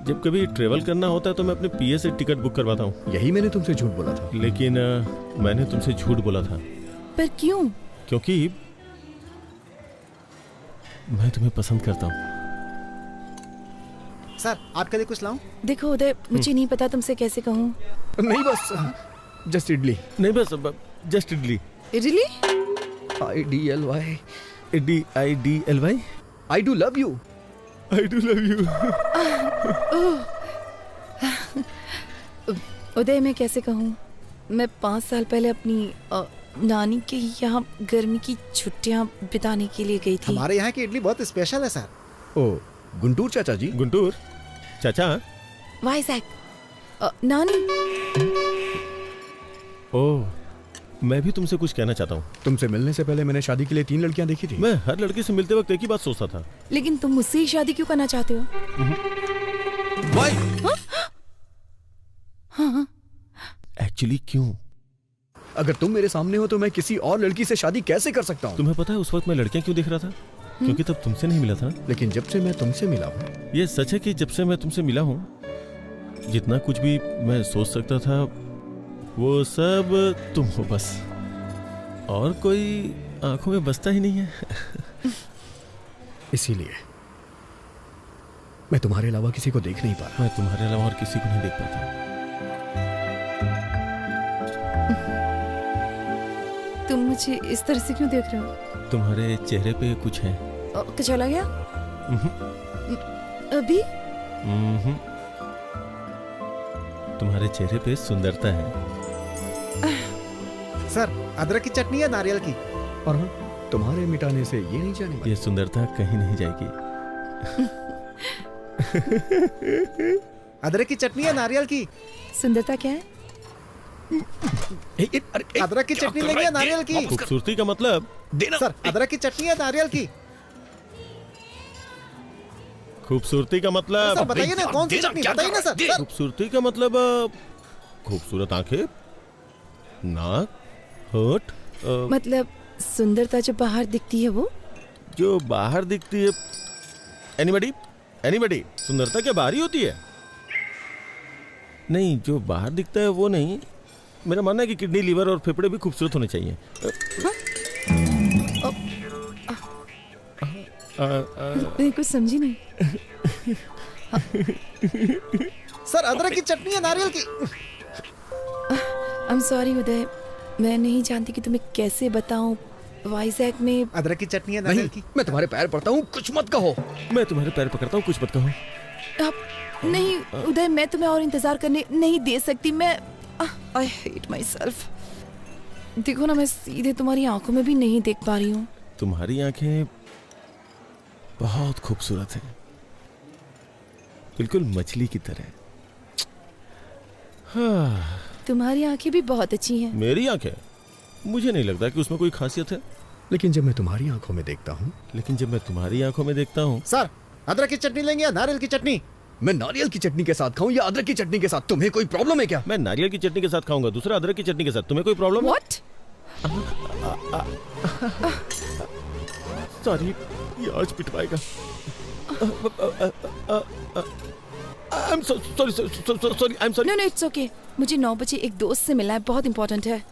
[SPEAKER 11] जब कभी ट्रेवल करना होता है तो मैं अपने पीए से टिकट बुक करवाता हूँ।
[SPEAKER 4] यही मैंने तुमसे झूठ बोला था।
[SPEAKER 11] लेकिन मैंने तुमसे झूठ बोला था।
[SPEAKER 2] पर क्यों?
[SPEAKER 11] क्योंकि मैं तुम्हें पसंद करता हूँ।
[SPEAKER 13] सर आपके लिए कुछ लाऊं?
[SPEAKER 2] देखो उदय, मुझे नहीं पता तुमसे कैसे कहूँ।
[SPEAKER 4] नहीं बस जस्ट इडली।
[SPEAKER 11] नहीं बस just idli.
[SPEAKER 2] Idli?
[SPEAKER 4] IDLY।
[SPEAKER 11] IDLY।
[SPEAKER 4] I do love you।
[SPEAKER 11] I do love you।
[SPEAKER 2] उदय, मैं कैसे कहूँ, मैं 5 साल पहले अपनी नानी के यहाँ गर्मी की छुट्टियाँ बिताने के लिए गई थी।
[SPEAKER 13] हमारे यहाँ की इडली बहुत स्पेशल है सर।
[SPEAKER 4] ओ, गुंटूर चाचा जी।
[SPEAKER 11] गुंटूर चाचा।
[SPEAKER 2] वाइजैक। नानी।
[SPEAKER 11] ओह, मैं भी तुमसे कुछ कहना चाहता हूँ।
[SPEAKER 4] तुमसे मिलने से पहले मैंने शादी के लिए 3 लड़कियां देखी थी।
[SPEAKER 11] मैं हर लड़की से मिलते वक्त एक ही बात सोचता था।
[SPEAKER 2] लेकिन तुम मुझसे ही शादी क्यों करना चाहते हो? हाँ।
[SPEAKER 11] एक्चुअली क्यों?
[SPEAKER 4] अगर तुम मेरे सामने हो तो मैं किसी और लड़की से शादी कैसे कर सकता हूँ?
[SPEAKER 11] तुम्हें पता है उस वक्त मैं लड़कियां क्यों देख रहा था? क्योंकि तब तुमसे नहीं मिला था।
[SPEAKER 4] लेकिन जब से मैं तुमसे मिला हूँ,
[SPEAKER 11] ये सच है कि जब से मैं तुमसे मिला हूँ, जितना कुछ भी मैं सोच सकता था वो सब तुम हो बस, और कोई आंखों में बसता ही नहीं है।
[SPEAKER 4] इसीलिए मैं तुम्हारे अलावा किसी को देख नहीं पा रहा।
[SPEAKER 11] मैं तुम्हारे अलावा और किसी को नहीं देख पाता।
[SPEAKER 2] तुम मुझे इस तरह से क्यों देख रहे हो?
[SPEAKER 11] तुम्हारे चेहरे पे कुछ है।
[SPEAKER 2] चला गया? अभी?
[SPEAKER 11] तुम्हारे चेहरे पे सुंदरता है।
[SPEAKER 13] सर, अदरक की चटनी है नारियल की?
[SPEAKER 4] और हाँ, तुम्हारे मिटाने से ये नहीं जाने वाली।
[SPEAKER 11] ये सुंदरता कहीं नहीं जाएगी।
[SPEAKER 13] अदरक की चटनी है नारियल की?
[SPEAKER 2] सुंदरता क्या है?
[SPEAKER 13] अदरक की चटनी लेंगे या नारियल की?
[SPEAKER 11] खूबसूरती का मतलब
[SPEAKER 4] देना।
[SPEAKER 13] सर, अदरक की चटनी है नारियल की?
[SPEAKER 11] खूबसूरती का मतलब
[SPEAKER 13] सर बताइए ना, कौन सी चटनी बताइए ना सर।
[SPEAKER 11] खूबसूरती का मतलब खूबसूरत आंखें, नाक, होठ।
[SPEAKER 2] मतलब सुंदरता जो बाहर दिखती है वो?
[SPEAKER 11] जो बाहर दिखती है। एनीबडी सुंदरता क्या बाहर ही होती है? नहीं, जो बाहर दिखता है वो नहीं। मेरा मानना है कि किडनी, लीवर और फेफड़े भी खूबसूरत होने चाहिए।
[SPEAKER 2] मैं कुछ समझी नहीं।
[SPEAKER 13] सर, अदरक की चटनी है नारियल की?
[SPEAKER 2] I'm sorry उदय, मैं नहीं जानती कि तुम्हें कैसे बताऊं। वाइजैक में
[SPEAKER 13] अदरक की चटनी है नारियल की?
[SPEAKER 4] मैं तुम्हारे पैर पड़ता हूँ, कुछ मत कहो।
[SPEAKER 11] मैं तुम्हारे पैर पकड़ता हूँ, कुछ मत कहो।
[SPEAKER 2] नहीं उदय, मैं तुम्हें और इंतजार करने नहीं दे सकती। मैं I hate myself। देखो ना, मैं सीधे तुम्हारी आंखों में भी नहीं देख पा रही हूँ।
[SPEAKER 11] तुम्हारी आंखें बहुत खूबसूरत हैं, बिल्कुल मछली की तरह। हाँ।
[SPEAKER 2] तुम्हारी आंखें भी बहुत अच्छी हैं।
[SPEAKER 11] मेरी आंखें? मुझे नहीं लगता कि उसमें कोई खासियत है।
[SPEAKER 4] लेकिन जब मैं तुम्हारी आंखों में देखता हूँ।
[SPEAKER 13] सर, अदरक की चटनी लेंगे या नारियल की चटनी?
[SPEAKER 4] मैं नारियल की चटनी के साथ खाऊं या अदरक की चटनी के साथ? तुम्हें कोई प्रॉब्लम है क्या?
[SPEAKER 11] मैं नारियल की चटनी के साथ खाऊंगा, दूसरा अदरक की चटनी के साथ। तुम्हें कोई प्रॉब्लम है?
[SPEAKER 2] What?
[SPEAKER 11] सॉरी, ये आज पिटवाएगा। I'm sorry।
[SPEAKER 2] No, it's okay। मुझे 9 बजे एक दोस्त से मिलना है, बहुत इंपॉर्टेंट है।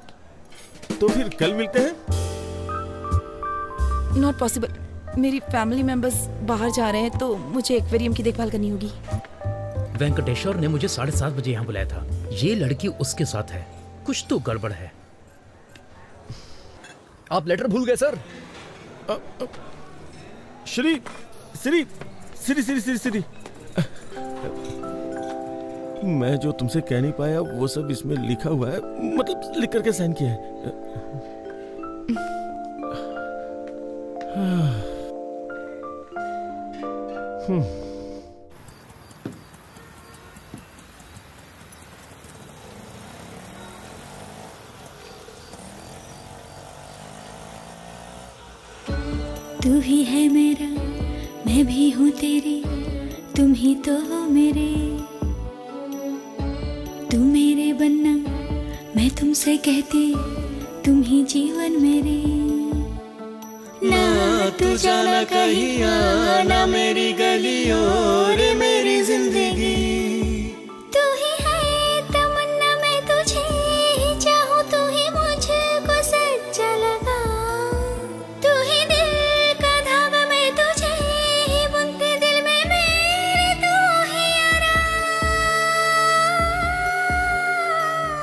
[SPEAKER 11] तो फिर कल मिलते हैं?
[SPEAKER 2] Not possible। मेरी फैमिली मेंबर्स बाहर जा रहे हैं तो मुझे एक्वेरियम की देखभाल करनी होगी।
[SPEAKER 3] वेंकटेश्वर ने मुझे 7:30 बजे यहाँ बुलाया था। ये लड़की उसके साथ है, कुछ तो गड़बड़ है।
[SPEAKER 4] आप लेटर भूल गए सर।
[SPEAKER 11] श्री श्री श्री श्री श्री श्री मैं जो तुमसे कह नहीं पाया वो सब इसमें लिखा हुआ है, मतलब लिख करके साइन किया है।
[SPEAKER 14] तू ही है मेरा, मैं भी हूँ तेरी, तुम ही तो हो मेरे। तू मेरे बनना, मैं तुमसे कहती, तुम ही जीवन मेरे। ना तू जाना कहीं, ना मेरी गलियों रे मेरी जिंदगी। तू ही है तमन्ना, मैं तुझे ही चाहूँ, तू ही मुझको सच्चा लगा। तू ही दिल का धागा, मैं तुझे ही बुनती दिल में मेरे, तू ही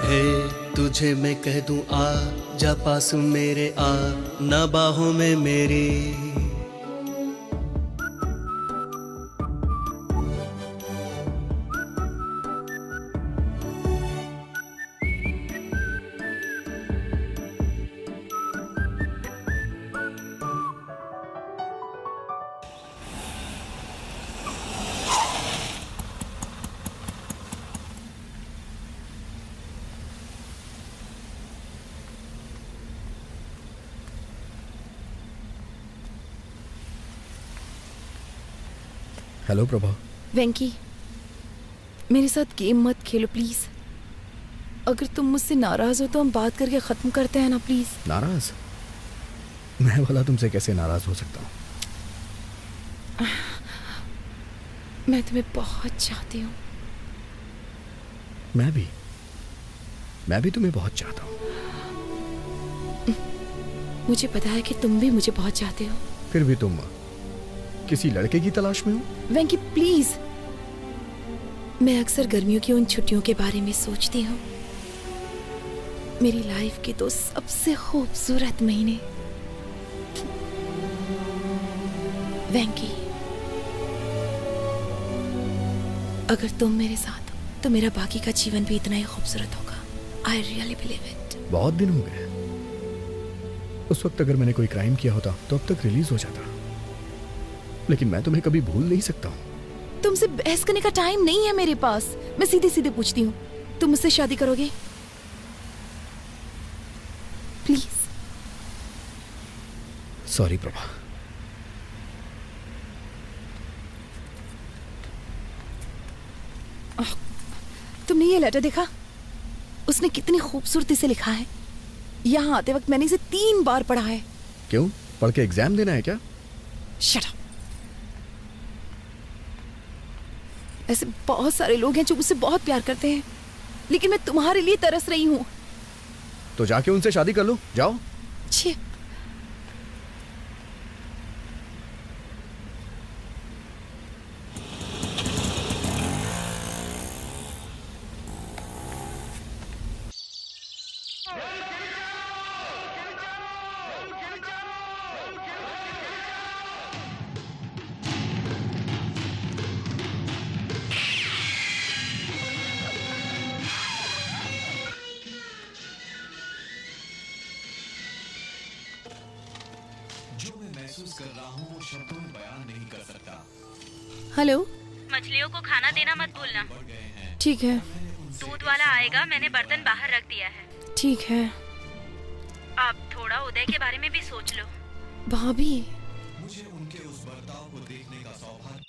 [SPEAKER 15] हे तुझे मैं कह दूं आ जा पास मेरे, आ ना बाहों में मेरी।
[SPEAKER 4] हेलो प्रभा।
[SPEAKER 2] वेंकी, मेरे साथ गेम मत खेलो प्लीज। अगर तुम मुझसे नाराज हो तो हम बात करके खत्म करते हैं ना प्लीज।
[SPEAKER 4] नाराज? मैं भला तुमसे कैसे नाराज हो सकता हूँ?
[SPEAKER 2] मैं तुम्हें बहुत चाहती हूँ।
[SPEAKER 4] मैं भी तुम्हें बहुत चाहता हूँ।
[SPEAKER 2] मुझे पता है कि तुम भी मुझे बहुत चाहते हो।
[SPEAKER 4] फिर भी तुम किसी लड़के की तलाश में हो?
[SPEAKER 2] वेंकी प्लीज, मैं अक्सर गर्मियों की उन छुट्टियों के बारे में सोचती हूँ। मेरी लाइफ के 2 सबसे खूबसूरत महीने। वेंकी, अगर तुम मेरे साथ हो तो मेरा बाकी का जीवन भी इतना ही खूबसूरत होगा। I really believe it.
[SPEAKER 4] बहुत दिन हो गए। उस वक्त अगर मैंने कोई क्राइम किया होता तो अब तक रिलीज हो जाता, लेकिन मैं तुम्हें कभी भूल नहीं सकता हूँ।
[SPEAKER 2] तुमसे बहस करने का टाइम नहीं है मेरे पास। मैं सीधे सीधे पूछती हूँ, तुम मुझसे शादी करोगे? प्लीज।
[SPEAKER 4] सॉरी प्रभा।
[SPEAKER 2] तुमने ये लेटर देखा? उसने कितनी खूबसूरती से लिखा है। यहाँ आते वक्त मैंने इसे 3 बार पढ़ा है।
[SPEAKER 4] क्यों? पढ़ के एग्जाम देना है क्या?
[SPEAKER 2] Shut up. ऐसे बहुत सारे लोग हैं जो मुझसे बहुत प्यार करते हैं, लेकिन मैं तुम्हारे लिए तरस रही हूँ।
[SPEAKER 4] तो जाके उनसे शादी कर लो, जाओ।
[SPEAKER 2] छी। हेलो।
[SPEAKER 1] मछलियों को खाना देना मत भूलना।
[SPEAKER 2] ठीक है।
[SPEAKER 1] दूध वाला आएगा, मैंने बर्तन बाहर रख दिया है।
[SPEAKER 2] ठीक है।
[SPEAKER 1] अब थोड़ा उदय के बारे में भी सोच लो।
[SPEAKER 2] भाभी,
[SPEAKER 16] मुझे उनके उस बर्ताव को देखने का सौभाग्य।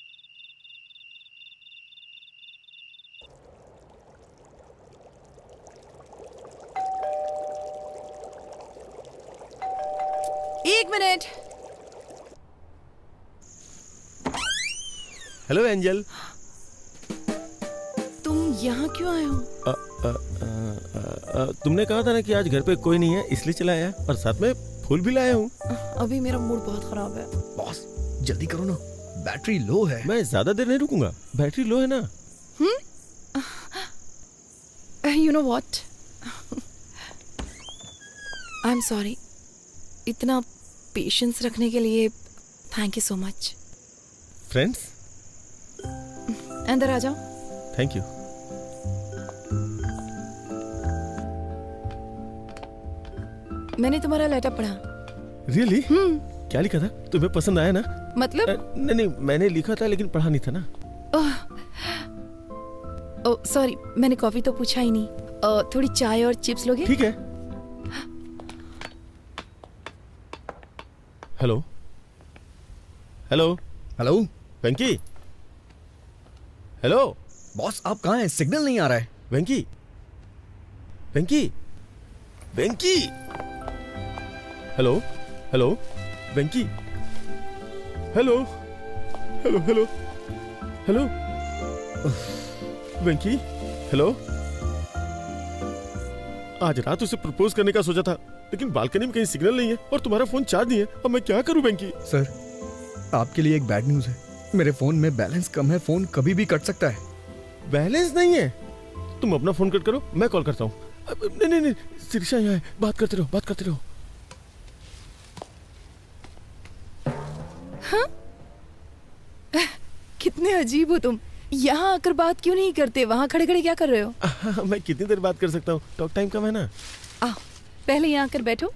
[SPEAKER 2] एक मिनट।
[SPEAKER 11] Hello angel.
[SPEAKER 2] तुम यहाँ क्यों आए हो?
[SPEAKER 11] तुमने कहा था ना कि आज घर पे कोई नहीं है, इसलिए चला आया, और साथ में फूल भी लाया हूँ।
[SPEAKER 2] अभी मेरा मूड बहुत खराब है।
[SPEAKER 4] बॉस जल्दी करो ना, बैटरी लो है।
[SPEAKER 11] मैं ज्यादा देर नहीं रुकूंगा, बैटरी लो है ना।
[SPEAKER 2] You know what, I am sorry. इतना पेशेंस रखने के लिए thank you so much.
[SPEAKER 11] Friends,
[SPEAKER 2] अंदर आ जाओ।
[SPEAKER 11] Thank you.
[SPEAKER 2] मैंने तुम्हारा लेटर पढ़ा।
[SPEAKER 11] रियली? क्या लिखा था? तुम्हें पसंद आया ना?
[SPEAKER 2] मतलब?
[SPEAKER 11] नहीं, मैंने लिखा था लेकिन पढ़ा नहीं था ना।
[SPEAKER 2] ओह सॉरी, मैंने कॉफी तो पूछा ही नहीं। थोड़ी चाय और चिप्स लोगे?
[SPEAKER 11] ठीक है। हेलो हेलो
[SPEAKER 4] हेलो
[SPEAKER 11] वेंकी। हेलो
[SPEAKER 4] बॉस, आप कहाँ हैं? सिग्नल नहीं आ रहा है।
[SPEAKER 11] वेंकी, वेंकी, वेंकी। हेलो हेलो वेंकी। हेलो हेलो हेलो हेलो वेंकी। हेलो। आज रात उसे प्रपोज करने का सोचा था, लेकिन बालकनी में कहीं सिग्नल नहीं है और तुम्हारा फोन चार्ज नहीं है। अब मैं क्या करूं वेंकी?
[SPEAKER 4] सर, आपके लिए एक बैड न्यूज है। मेरे फोन में बैलेंस कम है, फोन कभी भी कट सकता है।
[SPEAKER 11] बैलेंस नहीं है? तुम अपना फोन कट करो, मैं कॉल करता हूँ। नहीं नहीं नहीं, शिरीषा यहाँ है, बात करते रहो, बात करते रहो।
[SPEAKER 2] हाँ? कितने अजीब हो तुम। यहाँ आकर बात क्यों नहीं करते? वहाँ खड़े खड़े क्या कर रहे हो?
[SPEAKER 11] मैं कितनी देर बात कर सकता हूँ, टॉक टाइम कम है ना।
[SPEAKER 2] आओ, पहले यहाँ आकर बैठो।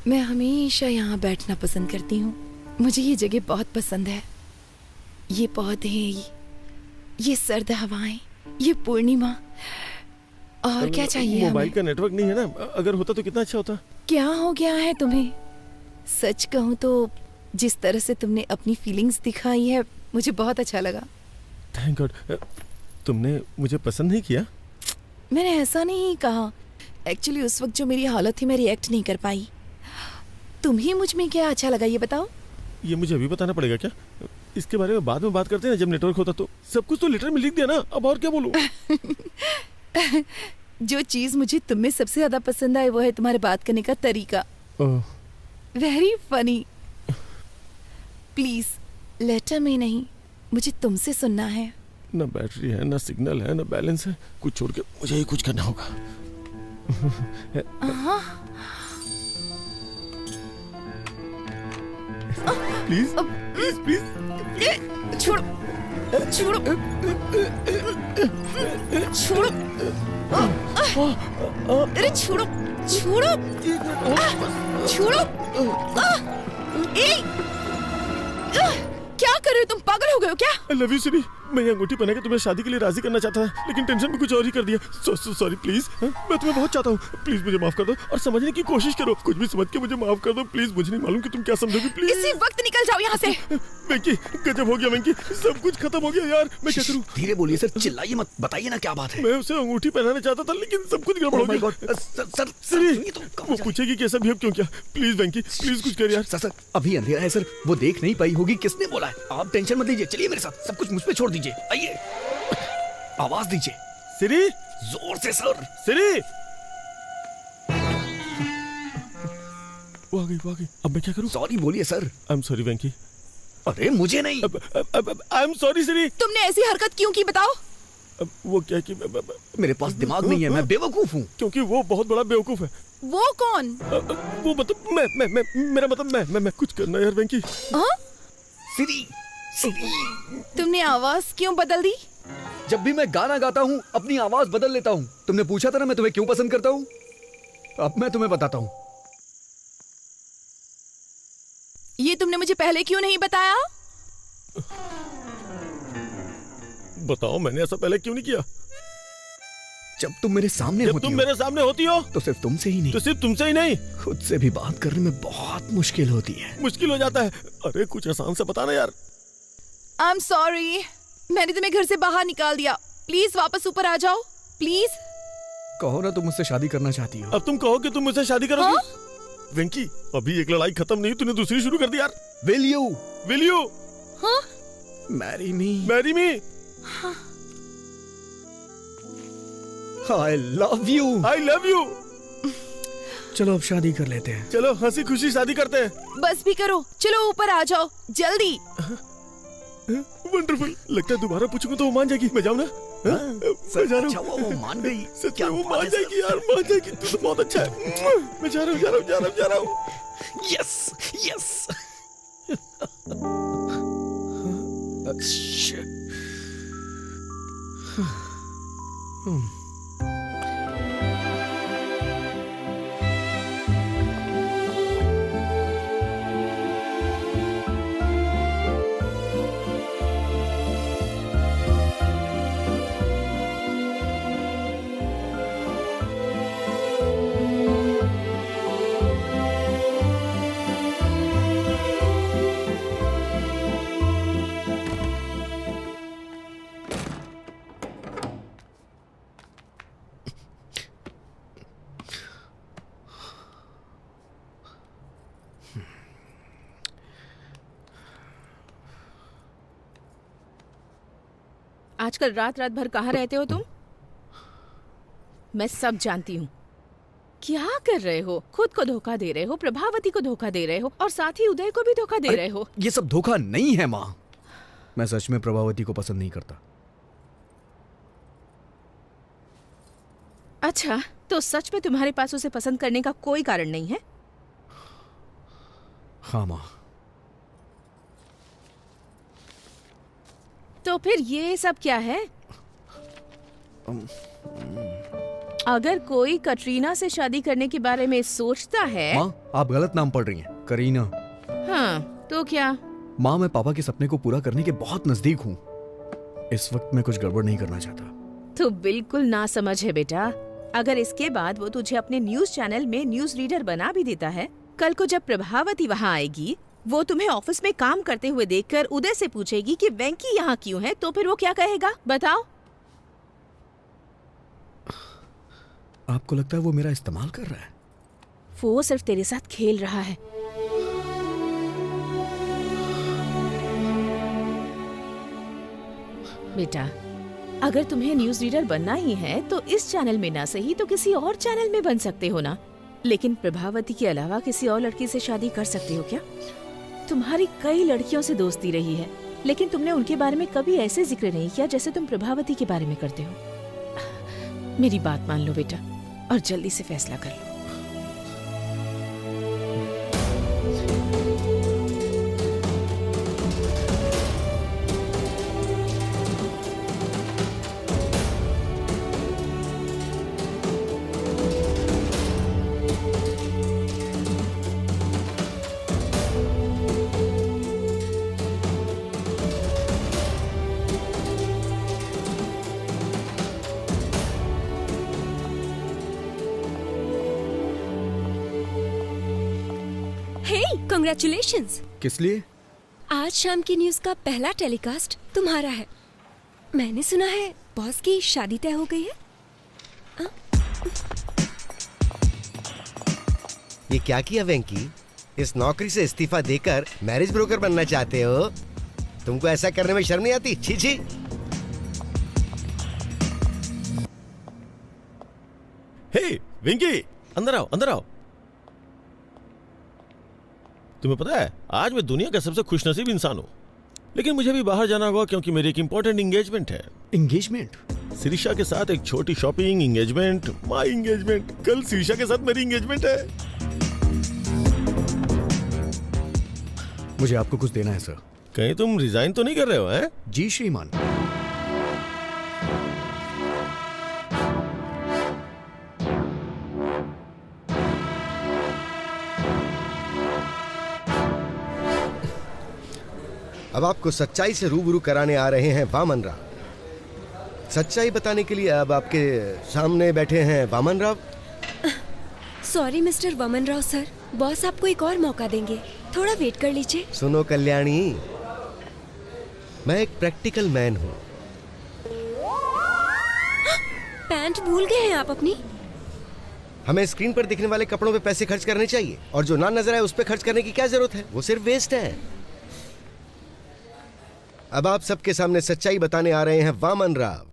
[SPEAKER 2] मैं हमेशा यहाँ बैठना पसंद करती हूँ। मुझे ये जगह बहुत पसंद है। ये पौधे, ये सर्द हवाएं, ये पूर्णिमा, और क्या चाहिए?
[SPEAKER 11] मोबाइल का नेटवर्क नहीं है ना, अगर होता तो कितना अच्छा होता।
[SPEAKER 2] क्या हो गया है तुम्हें? सच कहूँ तो जिस तरह से तुमने अपनी फीलिंग्स दिखाई है मुझे बहुत अच्छा लगा।
[SPEAKER 11] Thank God. तुमने मुझे पसंद नहीं किया?
[SPEAKER 2] मैंने ऐसा नहीं कहा। एक्चुअली उस वक्त जो मेरी हालत थी मैं रिएक्ट नहीं कर पाई। तुम्हें मुझ में क्या अच्छा लगा ये बताओ?
[SPEAKER 11] ये मुझे अभी बताना पड़ेगा क्या? इसके बारे में बाद में बात करते हैं जब नेटवर्क होता तो। सब कुछ तो लेटर में लिख दिया ना, अब और क्या बोलूं?
[SPEAKER 2] जो चीज मुझे तुम में सबसे ज्यादा पसंद आई वो है तुम्हारे बात करने का तरीका। Very funny. प्लीज लेटर में नहीं, मुझे तुमसे सुनना है।
[SPEAKER 11] ना बैटरी है, ना सिग्नल है, ना बैलेंस है। कुछ छोड़ के मुझे ही कुछ करना होगा। प्लीज प्लीज प्लीज
[SPEAKER 2] छोड़ो छोड़ो छोड़ो, अरे छोड़ो छोड़ो छोड़ो। क्या कर रहे हो तुम? पागल हो गए हो क्या?
[SPEAKER 11] आई लव यू सिरी। मैं ये अंगूठी पहना के तुम्हें शादी के लिए राजी करना चाहता था, लेकिन टेंशन में कुछ और ही कर दिया। Sorry please. मैं तुम्हें बहुत चाहता हूँ, प्लीज मुझे माफ कर दो और समझने की कोशिश करो। कुछ भी समझ के मुझे माफ कर दो प्लीज। मुझे नहीं मालूम कि तुम क्या समझोगी। प्लीज
[SPEAKER 2] इसी वक्त निकल जाओ यहाँ से।
[SPEAKER 11] वेंकी, गजब हो गया वेंकी, सब कुछ खत्म हो गया यार। मैं क्या करूँ?
[SPEAKER 9] धीरे बोलिए सर, चिल्लाइए मत, बताइए ना क्या बात है।
[SPEAKER 11] मैं उसे अंगूठी पहनाना चाहता था लेकिन सब कुछ गड़बड़ हो गया। सर वो पूछेगी कैसा बिहेव क्यों किया। प्लीज वेंकी प्लीज कुछ कर यार।
[SPEAKER 9] सर अभी अंधेरा है सर, वो देख नहीं पाई होगी। किसने बोला है? आप टेंशन मत लीजिए, चलिए मेरे साथ। सब कुछ मुझ पे छोड़ दीजिए, आइए। आवाज दीजिए
[SPEAKER 11] सिरी,
[SPEAKER 9] जोर से सर।
[SPEAKER 11] सिरी, वो आ गई। अब मैं क्या करूं?
[SPEAKER 9] सॉरी बोलिए सर।
[SPEAKER 11] आई एम सॉरी वेंकी।
[SPEAKER 9] अरे मुझे नहीं।
[SPEAKER 11] आई एम सॉरी सिरी।
[SPEAKER 2] तुमने ऐसी हरकत क्यों की बताओ?
[SPEAKER 11] वो क्या कि
[SPEAKER 9] मेरे पास दिमाग नहीं है, मैं बेवकूफ हूँ।
[SPEAKER 11] क्योंकि वो बहुत बड़ा बेवकूफ है।
[SPEAKER 2] वो कौन?
[SPEAKER 11] वो मतलब मैं मेरा मतलब मैं कुछ करना यार वेंकी।
[SPEAKER 9] सिरी,
[SPEAKER 2] तुमने आवाज क्यों बदल दी?
[SPEAKER 9] जब भी मैं गाना गाता हूँ अपनी आवाज बदल लेता हूँ। तुमने पूछा था ना मैं तुम्हें क्यों पसंद करता हूँ। अब मैं तुम्हें बताता हूँ।
[SPEAKER 2] ये तुमने मुझे पहले क्यों नहीं बताया?
[SPEAKER 11] बताओ मैंने ऐसा पहले क्यों नहीं किया?
[SPEAKER 9] जब तुम मेरे सामने
[SPEAKER 11] जब तुम मेरे सामने होती हो
[SPEAKER 9] तो सिर्फ तुमसे ही नहीं,
[SPEAKER 11] तो सिर्फ तुमसे ही नहीं,
[SPEAKER 9] खुद से भी बात करने में बहुत मुश्किल होती है।
[SPEAKER 11] मुश्किल हो जाता है। अरे कुछ आसान से बताना यार।
[SPEAKER 2] आई एम सॉरी, मैंने तुम्हें घर से बाहर निकाल दिया। प्लीज वापस ऊपर आ जाओ प्लीज।
[SPEAKER 9] कहो ना तुम मुझसे शादी करना चाहती हो।
[SPEAKER 11] अब तुम कहो कि तुम मुझसे शादी करोगी? वेंकी अभी एक लड़ाई खत्म नहीं, तूने दूसरी शुरू कर दी यार।
[SPEAKER 9] Will you marry me?
[SPEAKER 11] Marry me.
[SPEAKER 9] I love you. चलो अब शादी कर लेते हैं।
[SPEAKER 11] चलो हंसी खुशी शादी करते हैं।
[SPEAKER 2] बस भी करो, चलो ऊपर आ जाओ जल्दी।
[SPEAKER 11] वंडरफुल। लगता है दोबारा पूछूंगा तो वो मान जाएगी। मैं जाऊँ ना? मैं जा रहा हूँ।
[SPEAKER 9] वो मान गई।
[SPEAKER 11] सच में वो मान जाएगी यार, मान जाएगी। तू तो बहुत अच्छा है। मैं जा रहा हूँ।
[SPEAKER 9] यस।
[SPEAKER 7] आजकल रात भर कहाँ रहते हो तुम? मैं सब जानती हूँ। क्या कर रहे हो? खुद को धोखा दे रहे हो, प्रभावती को धोखा दे रहे हो और साथ ही उदय को भी धोखा दे रहे हो।
[SPEAKER 9] ये सब धोखा नहीं है माँ। मैं सच में प्रभावती को पसंद नहीं करता।
[SPEAKER 7] अच्छा, तो सच में तुम्हारे पास उसे पसंद करने का कोई कारण नहीं है?
[SPEAKER 9] हाँ माँ।
[SPEAKER 7] तो फिर ये सब क्या है? अगर कोई कटरीना से शादी करने के बारे में सोचता है।
[SPEAKER 9] माँ आप गलत नाम पढ़ रही हैं। करीना।
[SPEAKER 7] हाँ तो क्या?
[SPEAKER 9] माँ मैं पापा के सपने को पूरा करने के बहुत नजदीक हूँ। इस वक्त मैं कुछ गड़बड़ नहीं करना चाहता।
[SPEAKER 7] तो बिल्कुल ना समझ है बेटा। अगर इसके बाद वो तुझे अपने न्यूज चैनल में न्यूज रीडर बना भी देता है, कल को जब प्रभावती वहाँ आएगी वो तुम्हें ऑफिस में काम करते हुए देखकर उदय से पूछेगी कि वेंकी यहाँ क्यों है, तो फिर वो क्या कहेगा बताओ?
[SPEAKER 4] आपको लगता है वो मेरा इस्तेमाल कर रहा है?
[SPEAKER 7] वो सिर्फ तेरे साथ खेल रहा है। बेटा, अगर तुम्हें न्यूज रीडर बनना ही है तो इस चैनल में ना सही तो किसी और चैनल में बन सकते हो ना। लेकिन प्रभावती के अलावा किसी और लड़की से शादी कर सकते हो क्या? तुम्हारी कई लड़कियों से दोस्ती रही है, लेकिन तुमने उनके बारे में कभी ऐसे जिक्र नहीं किया जैसे तुम प्रभावती के बारे में करते हो। मेरी बात मान लो बेटा और जल्दी से फैसला कर लो।
[SPEAKER 17] कांग्रेचुलेशंस।
[SPEAKER 4] किस लिए?
[SPEAKER 17] आज शाम की न्यूज का पहला टेलीकास्ट तुम्हारा है। मैंने सुना है बॉस की शादी तय हो गई है।
[SPEAKER 18] ये क्या किया वेंकी? इस नौकरी से इस्तीफा देकर मैरिज ब्रोकर बनना चाहते हो? तुमको ऐसा करने में शर्म नहीं आती? छी छी।
[SPEAKER 11] हे वेंकी, अंदर आओ, अंदर आओ। तुम्हें पता है आज मैं दुनिया का सबसे खुशनसीब इंसान हूँ, लेकिन मुझे भी बाहर जाना होगा क्योंकि मेरी एक इंपॉर्टेंट एंगेजमेंट है।
[SPEAKER 4] एंगेजमेंट?
[SPEAKER 11] शिरीषा के साथ एक छोटी शॉपिंग, एंगेजमेंट, माय एंगेजमेंट। कल शिरीषा के साथ मेरी एंगेजमेंट है।
[SPEAKER 4] मुझे आपको कुछ देना है सर।
[SPEAKER 11] कहीं तुम रिजाइन तो नहीं कर रहे हो? हैं?
[SPEAKER 4] जी श्रीमान।
[SPEAKER 18] अब आपको सच्चाई से रूबरू कराने आ रहे हैं वामन राव। सच्चाई बताने के लिए अब आपके सामने बैठे हैं Vaman Rao.
[SPEAKER 17] Sorry mister Vaman Rao sir, boss आपको एक और मौका देंगे, थोड़ा वेट कर लीजिए।
[SPEAKER 18] सुनो कल्याणी, मैं एक प्रैक्टिकल मैन हूँ।
[SPEAKER 17] पैंट भूल गए हैं आप अपनी?
[SPEAKER 18] हमें स्क्रीन पर दिखने वाले कपड़ों पे पैसे खर्च करने चाहिए, और जो ना नजर आए उस पे खर्च करने की क्या जरूरत है? वो सिर्फ वेस्ट है। अब आप सबके सामने सच्चाई बताने आ रहे हैं वामन राव।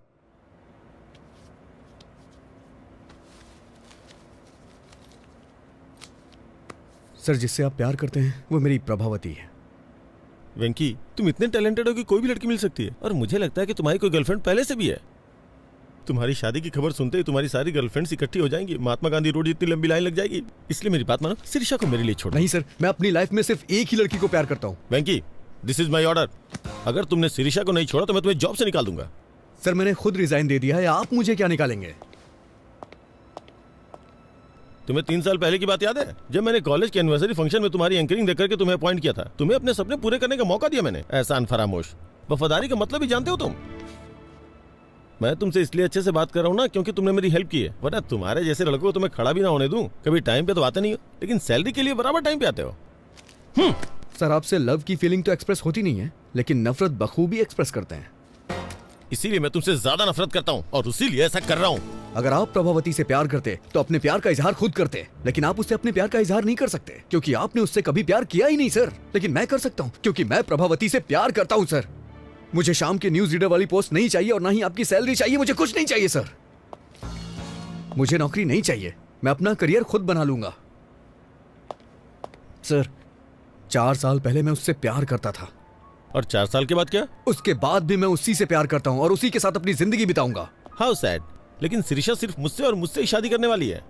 [SPEAKER 4] सर, जिससे आप प्यार करते हैं वो मेरी प्रभावती है।
[SPEAKER 11] वेंकी, तुम इतने टैलेंटेड हो कि कोई भी लड़की मिल सकती है, और मुझे लगता है कि तुम्हारी कोई गर्लफ्रेंड पहले से भी है। तुम्हारी शादी की खबर सुनते ही तुम्हारी सारी गर्लफ्रेंड्स इकट्ठी हो जाएंगी, महात्मा गांधी रोड जितनी लंबी लाइन लग जाएगी। इसलिए मेरी बात मानो, शिरीषा को मेरे लिए छोड़ो।
[SPEAKER 4] नहीं सर, मैं अपनी लाइफ में सिर्फ एक ही लड़की को प्यार करता हूँ।
[SPEAKER 11] वेंकी, दिस इज माई ऑर्डर। अगर तुमने शिरीषा को नहीं छोड़ा तो मैं तुम्हें जॉब से निकाल दूंगा।
[SPEAKER 4] सर, मैंने खुद रिजाइन दे दिया है, आप मुझे क्या निकालेंगे?
[SPEAKER 11] तुम्हें 3 साल पहले की बात याद है, जब मैंने कॉलेज के एनिवर्सरी फंक्शन में तुम्हारी एंकरिंग देकर के तुम्हें अपॉइंट किया था? तुम्हें अपने सपने पूरे करने का मौका दिया मैंने। एहसान फरामोश। वफादारी का मतलब ही जानते हो तुम? मैं तुमसे इसलिए अच्छे से बात कर रहा हूँ ना क्योंकि तुमने मेरी हेल्प की है, वरना तुम्हारे जैसे लड़कों को तुम्हें खड़ा भी ना होने दूं। कभी टाइम पे तो आते नहीं हो, लेकिन सैलरी के लिए बराबर टाइम पे आते हो।
[SPEAKER 4] सर, आपसे लव की फीलिंग तो एक्सप्रेस होती नहीं है, लेकिन नफरत बखूबी एक्सप्रेस करते हैं।
[SPEAKER 11] इसीलिए मैं तुमसे ज्यादा नफरत करता हूँ और इसीलिए ऐसा कर रहा हूँ।
[SPEAKER 4] अगर आप प्रभावती से प्यार करते तो अपने प्यार का इजहार खुद करते, लेकिन आप उससे अपने प्यार का इजहार नहीं कर सकते क्योंकि आपने उससे कभी प्यार किया ही नहीं सर। लेकिन मैं कर सकता हूँ क्योंकि मैं प्रभावती से प्यार करता हूँ सर। मुझे शाम के न्यूज रीडर वाली पोस्ट नहीं चाहिए और ना ही आपकी सैलरी चाहिए। मुझे कुछ नहीं चाहिए सर। मुझे नौकरी नहीं चाहिए, मैं अपना करियर खुद बना लूंगा। सर, 4 साल पहले मैं उससे प्यार करता था।
[SPEAKER 11] और 4 साल के बाद क्या?
[SPEAKER 4] उसके बाद भी मैं उसी से प्यार करता हूँ और उसी के साथ अपनी जिंदगी बिताऊंगा।
[SPEAKER 11] How sad. लेकिन शिरीषा सिर्फ मुझसे और मुझसे ही शादी करने वाली है।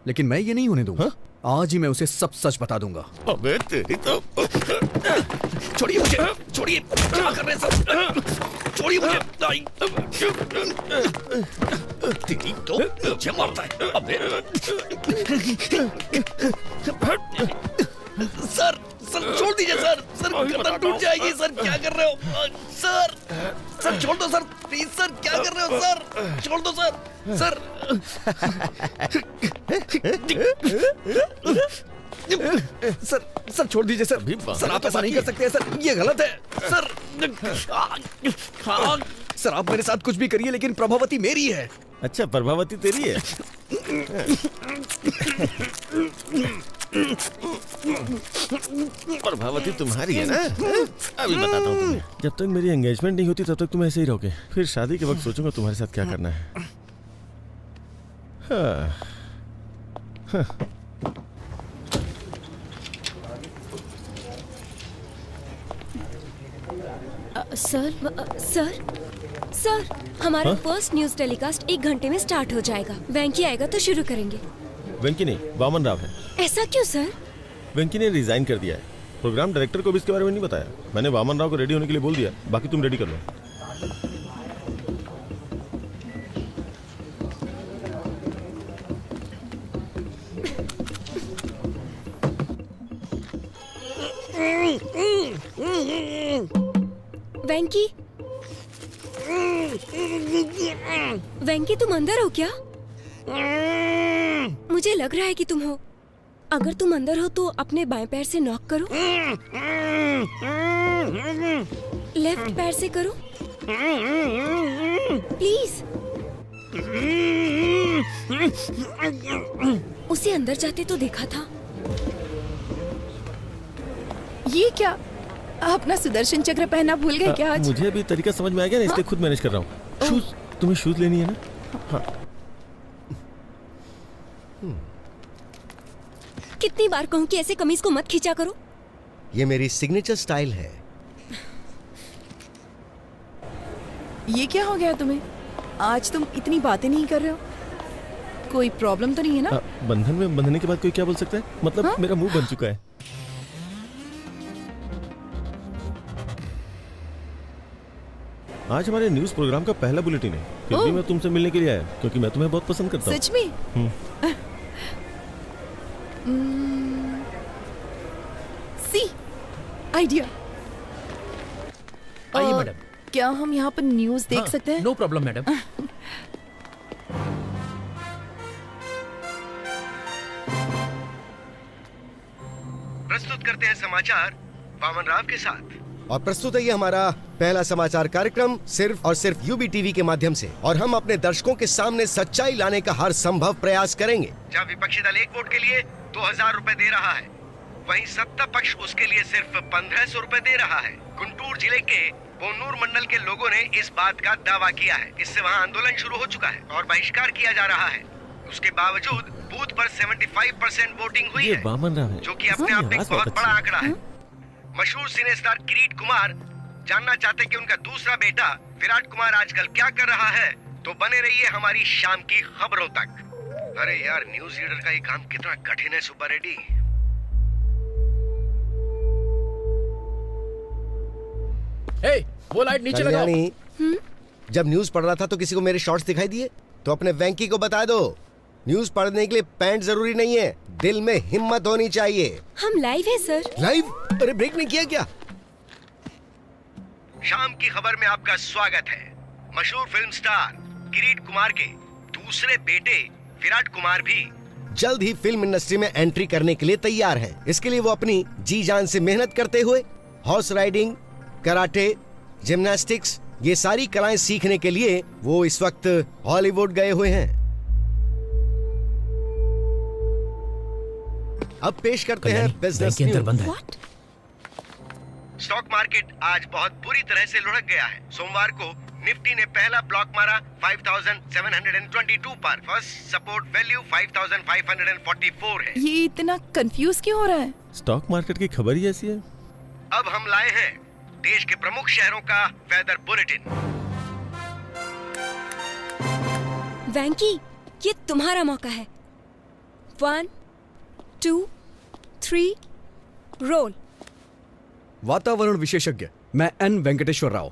[SPEAKER 4] लेकिन मैं ये नहीं होने दूंगा। आज ही मैं उसे सब सच बता दूंगा।
[SPEAKER 11] अबे तेरी तो।
[SPEAKER 4] छोड़िए मुझे, छोड़िए, क्या कर रहे हैं सब? छोड़िए मुझे। तेरी तो मुझे मारता है। अबे सर, सर छोड़ दीजिए सर। सर, गर्दन टूट जाएगी सर। क्या कर रहे हो सर? सर छोड़ दो सर, प्लीज सर। क्या कर रहे हो सर? छोड़ दो सर। सर सर सर छोड़ दीजिए सर। सर आप ऐसा नहीं कर सकते सर, ये गलत है सर। सर आप मेरे साथ कुछ भी करिए लेकिन प्रभावती मेरी है।
[SPEAKER 11] अच्छा, प्रभावती तेरी है। प्रभावती तुम्हारी है ना? अभी बताता हूँ तुम्हें। जब तक मेरी एंगेजमेंट नहीं होती तब तक तुम ऐसे ही रहोगे, फिर शादी के वक्त सोचूंगा तुम्हारे साथ क्या करना है। हाँ। हाँ।
[SPEAKER 17] सर हमारा
[SPEAKER 11] हाँ?
[SPEAKER 17] फर्स्ट न्यूज टेलीकास्ट 1 घंटे में स्टार्ट हो जाएगा। वेंकी आएगा तो शुरू करेंगे।
[SPEAKER 11] वेंकी नहीं, वामन राव है।
[SPEAKER 17] ऐसा क्यों सर?
[SPEAKER 11] वेंकी ने रिजाइन कर दिया है। प्रोग्राम डायरेक्टर को भी इसके बारे में नहीं बताया। मैंने वामन राव को रेडी होने के लिए बोल दिया, बाकी तुम रेडी कर लो।
[SPEAKER 17] वेंकी, वेंकी तुम अंदर हो क्या? मुझे लग रहा है कि तुम हो। अगर तुम अंदर हो तो अपने बाएं पैर से नॉक करो, लेफ्ट पैर से करो प्लीज। उसे अंदर जाते तो देखा था।
[SPEAKER 2] ये क्या, अपना सुदर्शन चक्र पहनना भूल गए क्या आज?
[SPEAKER 11] मुझे अभी तरीका समझ में आ गया ना, इसलिए खुद मैनेज कर रहा हूँ। शूज, तुम्हें शूज लेनी है ना? हाँ।
[SPEAKER 17] कितनी बार कहूँ कि ऐसे कमीज को मत खींचा करो।
[SPEAKER 18] ये मेरी सिग्नेचर स्टाइल है।
[SPEAKER 2] ये क्या हो गया तुम्हें? आज तुम इतनी बातें नहीं कर रहे हो। कोई प्रॉब्लम तो नहीं है ना?
[SPEAKER 11] बंधन में बंधने के बाद कोई क्या बोल सकता है? मतलब
[SPEAKER 2] हाँ?
[SPEAKER 11] मेरा मुंह बन चुका है। आज हमारे न्यूज प्रोग्राम का पहला बुलेटिन है, फिर भी मैं तुमसे मिलने के लिए आया क्योंकि मैं तुम्हें बहुत पसंद करता हूँ।
[SPEAKER 2] सच में? See idea.
[SPEAKER 3] आइए मैडम।
[SPEAKER 2] क्या हम यहाँ पर न्यूज देख सकते हैं?
[SPEAKER 3] No problem madam.
[SPEAKER 18] प्रस्तुत करते हैं समाचार वामन राव के साथ। और प्रस्तुत है ये हमारा पहला समाचार कार्यक्रम सिर्फ और सिर्फ यूबी टीवी के माध्यम से। और हम अपने दर्शकों के सामने सच्चाई लाने का हर संभव प्रयास करेंगे। जहाँ विपक्षी दल एक वोट के लिए 2000 रुपए दे रहा है, वहीं सत्ता पक्ष उसके लिए सिर्फ 1500 रुपए दे रहा है। गुंटूर जिले के बोनूर मंडल के लोगों ने इस बात का दावा किया है। इससे वहाँ आंदोलन शुरू हो चुका है और बहिष्कार किया जा रहा है। उसके बावजूद बूथ पर 75% वोटिंग हुई है, जो कि अपने आप में एक बहुत बड़ा आंकड़ा है। मशहूर सिने स्टार किरीट कुमार जानना चाहते कि उनका दूसरा बेटा विराट कुमार आजकल क्या कर रहा है, तो बने रहिए हमारी शाम की खबरों तक। अरे यार, न्यूज रीडर का ये काम कितना कठिन है सुब्बा रेड्डी।
[SPEAKER 3] वो लाइट नीचे लगाओ।
[SPEAKER 18] जब न्यूज पढ़ रहा था तो किसी को मेरे शॉर्ट्स दिखाई दिए, तो अपने वेंकी को बता दो, न्यूज पढ़ने के लिए पैंट जरूरी नहीं है, दिल में हिम्मत होनी चाहिए।
[SPEAKER 17] हम लाइव है सर।
[SPEAKER 18] लाइव? अरे ब्रेक नहीं किया क्या? शाम की खबर में आपका स्वागत है। मशहूर फिल्म स्टार किरीट कुमार के दूसरे बेटे विराट कुमार भी जल्द ही फिल्म इंडस्ट्री में एंट्री करने के लिए तैयार हैं। इसके लिए वो अपनी जी जान से मेहनत करते हुए हॉर्स राइडिंग, कराटे, जिम्नास्टिक्स, ये सारी कलाएं सीखने के लिए वो इस वक्त हॉलीवुड गए हुए हैं। अब पेश करते हैं बिजनेस न्यूज। स्टॉक मार्केट आज बहुत बुरी तरह से लुढ़क गया है। सोमवार को निफ्टी ने पहला ब्लॉक मारा 5722 पर। फर्स्ट सपोर्ट वैल्यू 5544 है।
[SPEAKER 2] ये इतना कंफ्यूज क्यों हो रहा है?
[SPEAKER 11] स्टॉक मार्केट की खबर ही ऐसी है।
[SPEAKER 18] अब हम लाए हैं देश के प्रमुख शहरों का वेदर बुलेटिन।
[SPEAKER 17] वेंकी, ये तुम्हारा मौका है। 1 2 3 रोल।
[SPEAKER 4] वातावरण विशेषज्ञ मैं एन वेंकटेश्वर राव।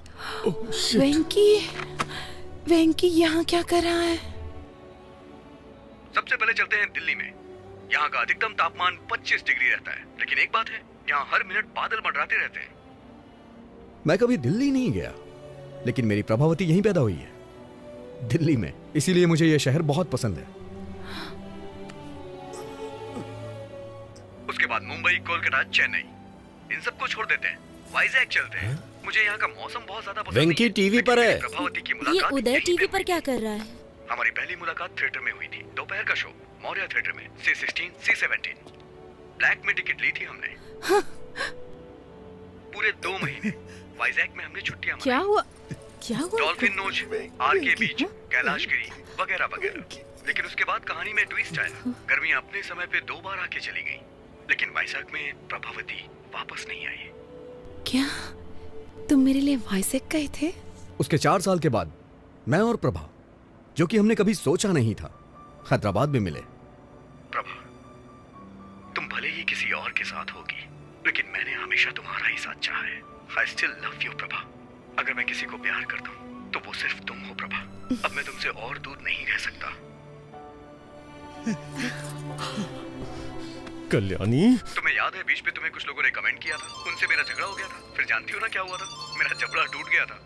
[SPEAKER 2] वेंकी यहाँ क्या कर रहा है?
[SPEAKER 16] सबसे पहले चलते हैं दिल्ली में। यहाँ का अधिकतम तापमान 25 डिग्री रहता है, लेकिन एक बात है, यहाँ हर मिनट बादल मंडराते रहते हैं।
[SPEAKER 4] मैं कभी दिल्ली नहीं गया, लेकिन मेरी प्रभावती यहीं पैदा हुई है, दिल्ली में। इसीलिए मुझे यह शहर बहुत पसंद है।
[SPEAKER 16] उसके बाद मुंबई, कोलकाता, चेन्नई, इन सबको छोड़ देते हैं, वाइजैक चलते हैं। मुझे यहाँ का मौसम बहुत ज्यादा पसंद
[SPEAKER 9] वेंकी
[SPEAKER 16] नहीं है,
[SPEAKER 9] टीवी पर
[SPEAKER 16] लेकिन
[SPEAKER 9] है।
[SPEAKER 16] प्रभावती की
[SPEAKER 1] ये
[SPEAKER 16] मुलाकात
[SPEAKER 1] उदय
[SPEAKER 16] यहीं
[SPEAKER 1] टीवी
[SPEAKER 16] पे
[SPEAKER 1] पर क्या कर रहा है?
[SPEAKER 16] हमारी पहली मुलाकात थिएटर में हुई थी, दोपहर का शो, मौर्य थिएटर में, C16, C17। ब्लैक में टिकट ली थी हमने। पूरे 2 महीने वाइजैक में हमने छुट्टियां
[SPEAKER 7] क्या हुआ? क्या हुआ?
[SPEAKER 16] डॉल्फिन नोच, आरके बीच, कैलाशगिरी वगैरह वगैरह। लेकिन उसके बाद कहानी में ट्विस्ट आया। गर्मियां अपने समय पे 2 बार आके चली गई, लेकिन वाइजैक में प्रभावती वापस नहीं आई।
[SPEAKER 2] क्या तुम मेरे लिए वाइजैक गए थे?
[SPEAKER 4] उसके 4 साल के बाद मैं और प्रभा, जो कि हमने कभी सोचा नहीं था, हैदराबाद में मिले।
[SPEAKER 16] प्रभा, तुम भले ही किसी और के साथ होगी, लेकिन मैंने हमेशा तुम्हारा ही साथ चाहा है। I still love you, Prabha. अगर मैं किसी को प्यार करता हूँ तो वो सिर्फ तुम हो प्रभा। अब मैं तुमसे और दूर नहीं रह सकता।
[SPEAKER 11] कल्याणी,
[SPEAKER 16] तुम्हें याद है बीच में तुम्हें कुछ लोगों ने कमेंट किया था, उनसे मेरा झगड़ा हो गया था। फिर जानती हो ना क्या हुआ था? मेरा जबड़ा टूट गया था।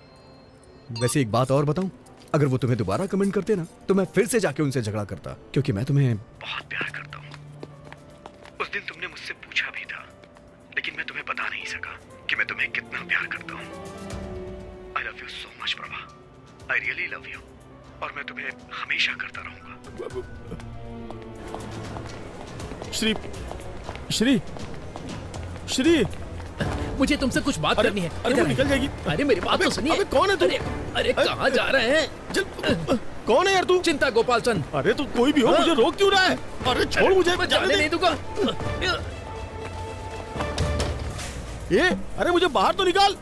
[SPEAKER 4] वैसे एक बात और बताऊं, अगर वो तुम्हें दोबारा कमेंट करते ना तो मैं फिर से जाके उनसे झगड़ा करता, क्योंकि मैं तुम्हें
[SPEAKER 16] बहुत प्यार करता हूँ। उस दिन तुमने मुझसे पूछा भी था, लेकिन मैं तुम्हें बता नहीं सका कि मैं तुम्हें कितना प्यार करता हूँ। I love you so much, Prabha. I really love you। और मैं तुम्हें हमेशा करता रहूंगा।
[SPEAKER 11] श्री श्री श्री,
[SPEAKER 3] मुझे तुमसे कुछ बात करनी है।
[SPEAKER 11] अरे वो निकल जाएगी।
[SPEAKER 3] अरे मेरी बात तो सुनिए।
[SPEAKER 11] अबे कौन है तू?
[SPEAKER 3] अरे कहाँ जा रहे हैं?
[SPEAKER 11] कौन है यार तू?
[SPEAKER 3] चिंता गोपाल चंद।
[SPEAKER 11] अरे तू कोई भी हो, मुझे रोक क्यों रहा है? अरे छोड़ मुझे,
[SPEAKER 3] मैं जाने नहीं दूंगा।
[SPEAKER 11] ये, अरे मुझे बाहर तो निकाल।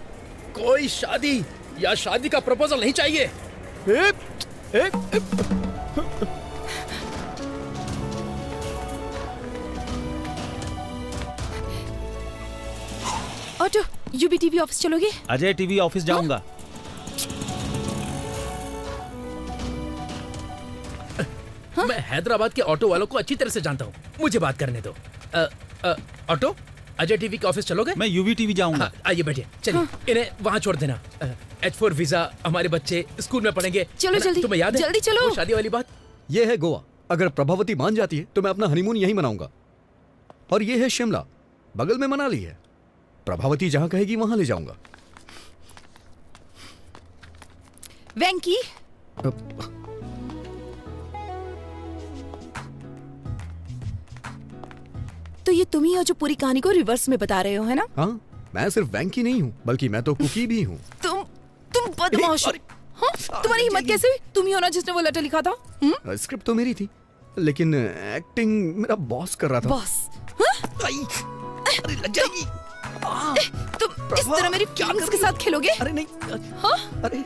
[SPEAKER 3] कोई शादी या शादी का प्रपोजल नहीं चाहिए।
[SPEAKER 2] ऑटो, यूबी टीवी ऑफिस चलोगे?
[SPEAKER 5] अजय टीवी ऑफिस जाऊंगा।
[SPEAKER 3] मैं हैदराबाद के ऑटो वालों को अच्छी तरह से जानता हूँ, मुझे बात करने दो। ऑटो, अजय टीवी के ऑफिस चलोगे?
[SPEAKER 5] मैं यूवी टीवी जाऊंगा।
[SPEAKER 3] आइए बैठिए, चलिए इन्हें वहाँ छोड़ देना। H4 वीजा, हमारे बच्चे स्कूल में पढ़ेंगे।
[SPEAKER 2] चलो जल्दी,
[SPEAKER 3] तुम्हें याद है
[SPEAKER 2] जल्दी चलो।
[SPEAKER 3] वो शादी वाली बात?
[SPEAKER 4] ये है गोवा। अगर प्रभावती मान जाती है तो मैं अपना हनीमून यहीं मनाऊंगा। और ये है शिमला, बगल में मनाली है। प्रभावती जहां कहेगी वहां ले जाऊंगा।
[SPEAKER 2] वेंकी, तो ये तुम ही हो जो पूरी कहानी को रिवर्स में बता रहे हो, है ना?
[SPEAKER 4] हाँ, मैं सिर्फ वेंकी नहीं हूँ, बल्कि मैं तो कुकी भी हूँ।
[SPEAKER 2] तुम बदमाश हो। हाँ? तुम्हारी हिम्मत कैसे हुई? तुम ही हो ना जिसने वो लेटर लिखा था?
[SPEAKER 4] स्क्रिप्ट तो मेरी थी, लेकिन एक्टिंग मेरा बॉस कर रहा था।
[SPEAKER 2] बॉस? अरे लग जाएगी। तुम इस तरह मेरी फीलिंग्स के साथ खेलोगे?
[SPEAKER 4] अरे नहीं।
[SPEAKER 2] हाँ?
[SPEAKER 4] अरे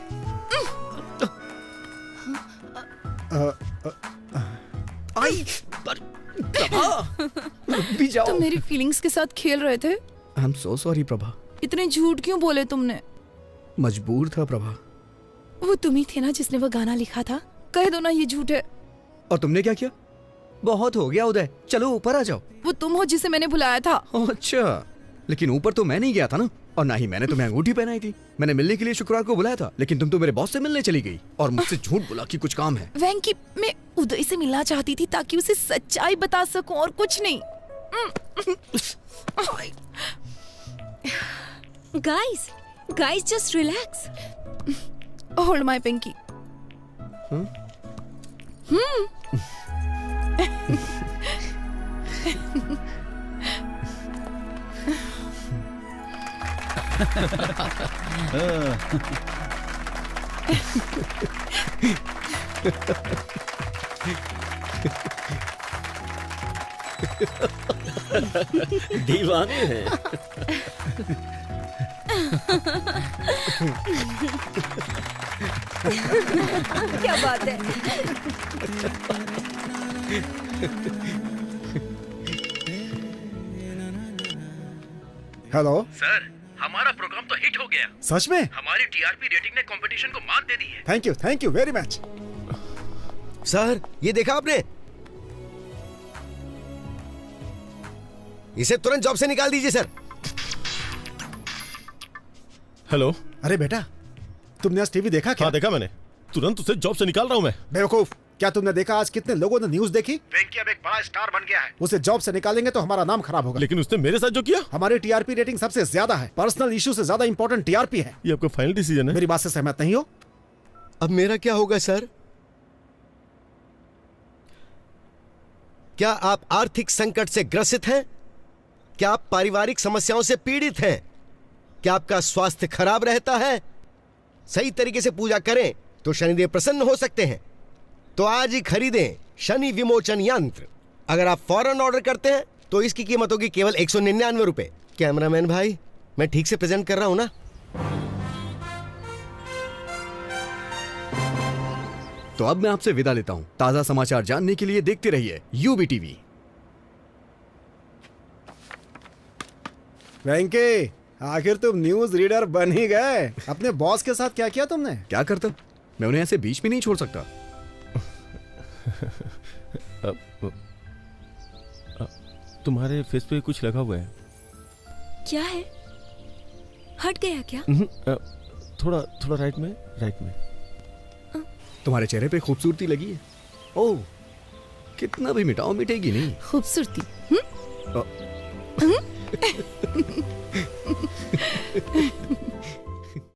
[SPEAKER 4] भी जाओ।
[SPEAKER 2] तुम मेरी फीलिंग्स के साथ खेल रहे थे।
[SPEAKER 4] I am so sorry Prabha.
[SPEAKER 2] इतने झूठ क्यों बोले तुमने?
[SPEAKER 4] मजबूर था प्रभा।
[SPEAKER 2] वो तुम ही थे ना जिसने वो गाना लिखा था? कह दो ना ये झूठ है।
[SPEAKER 4] और तुमने क्या किया? बहुत हो गया उदय, चलो ऊपर आ जाओ।
[SPEAKER 2] वो तुम हो जिसे मैंने बुलाया था।
[SPEAKER 4] अच्छा, लेकिन ऊपर तो मैं नहीं गया था ना, और ना ही मैंने तुम्हें अंगूठी पहनाई थी। मैंने मिलने के लिए शुक्रवार को बुलाया था, लेकिन तुम तो मेरे बॉस से मिलने चली गई और मुझसे झूठ बोला कि कुछ काम है।
[SPEAKER 2] वेंकी, मैं उदय से मिलना चाहती थी ताकि उसे सच्चाई बता सकूं और कुछ नहीं।
[SPEAKER 17] Guys just relax.
[SPEAKER 2] Hold my pinky.
[SPEAKER 9] दीवाने हैं।
[SPEAKER 17] क्या बात है?
[SPEAKER 13] हेलो
[SPEAKER 6] सर, हमारा प्रोग्राम तो हिट हो गया।
[SPEAKER 13] सच में?
[SPEAKER 6] हमारी टीआरपी रेटिंग ने कंपटीशन को मात दे दी है।
[SPEAKER 13] Thank you very much.
[SPEAKER 18] Sir, ये देखा आपने? इसे तुरंत जॉब से निकाल दीजिए सर।
[SPEAKER 11] हेलो।
[SPEAKER 13] अरे बेटा, तुमने आज टीवी देखा क्या?
[SPEAKER 11] हाँ देखा मैंने, तुरंत उसे जॉब से निकाल रहा हूँ मैं।
[SPEAKER 13] बेवकूफ, क्या तुमने देखा आज कितने लोगों ने न्यूज देखी? वेंकी अब एक बड़ा स्टार बन गया है। उसे जॉब से निकालेंगे तो हमारा नाम खराब होगा।
[SPEAKER 11] लेकिन उसने मेरे साथ जो किया।
[SPEAKER 13] हमारी टीआरपी रेटिंग सबसे ज्यादा है। पर्सनल इशू से ज्यादा इंपॉर्टेंट टीआरपी है।
[SPEAKER 11] ये आपका फाइनल डिसीजन है?
[SPEAKER 13] मेरी बात से सहमत नहीं हो?
[SPEAKER 18] अब मेरा क्या होगा सर? क्या आप आर्थिक संकट से ग्रसित हैं? क्या आप पारिवारिक समस्याओं से पीड़ित हैं? क्या आपका स्वास्थ्य खराब रहता है? सही तरीके से पूजा करें तो शनिदेव प्रसन्न हो सकते हैं। तो आज ही खरीदें शनि विमोचन यंत्र। अगर आप फौरन ऑर्डर करते हैं तो इसकी कीमत होगी केवल 199 रुपए। कैमरामैन भाई, मैं ठीक से प्रेजेंट कर रहा हूं ना?
[SPEAKER 4] तो अब मैं आपसे विदा लेता हूं। ताजा समाचार जानने के लिए देखते रहिए यूबी टीवी।
[SPEAKER 13] वेंकी, आखिर तुम न्यूज रीडर बन ही गए। अपने बॉस के साथ क्या किया तुमने?
[SPEAKER 4] क्या करता? मैं उन्हें ऐसे बीच में नहीं छोड़ सकता।
[SPEAKER 11] तुम्हारे फेस पे कुछ लगा हुआ है।
[SPEAKER 17] क्या है? हट गया क्या?
[SPEAKER 11] थोड़ा थोड़ा राइट में।
[SPEAKER 4] तुम्हारे चेहरे पे खूबसूरती लगी है। ओह, कितना भी मिटाओ मिटेगी नहीं।
[SPEAKER 17] खूबसूरती?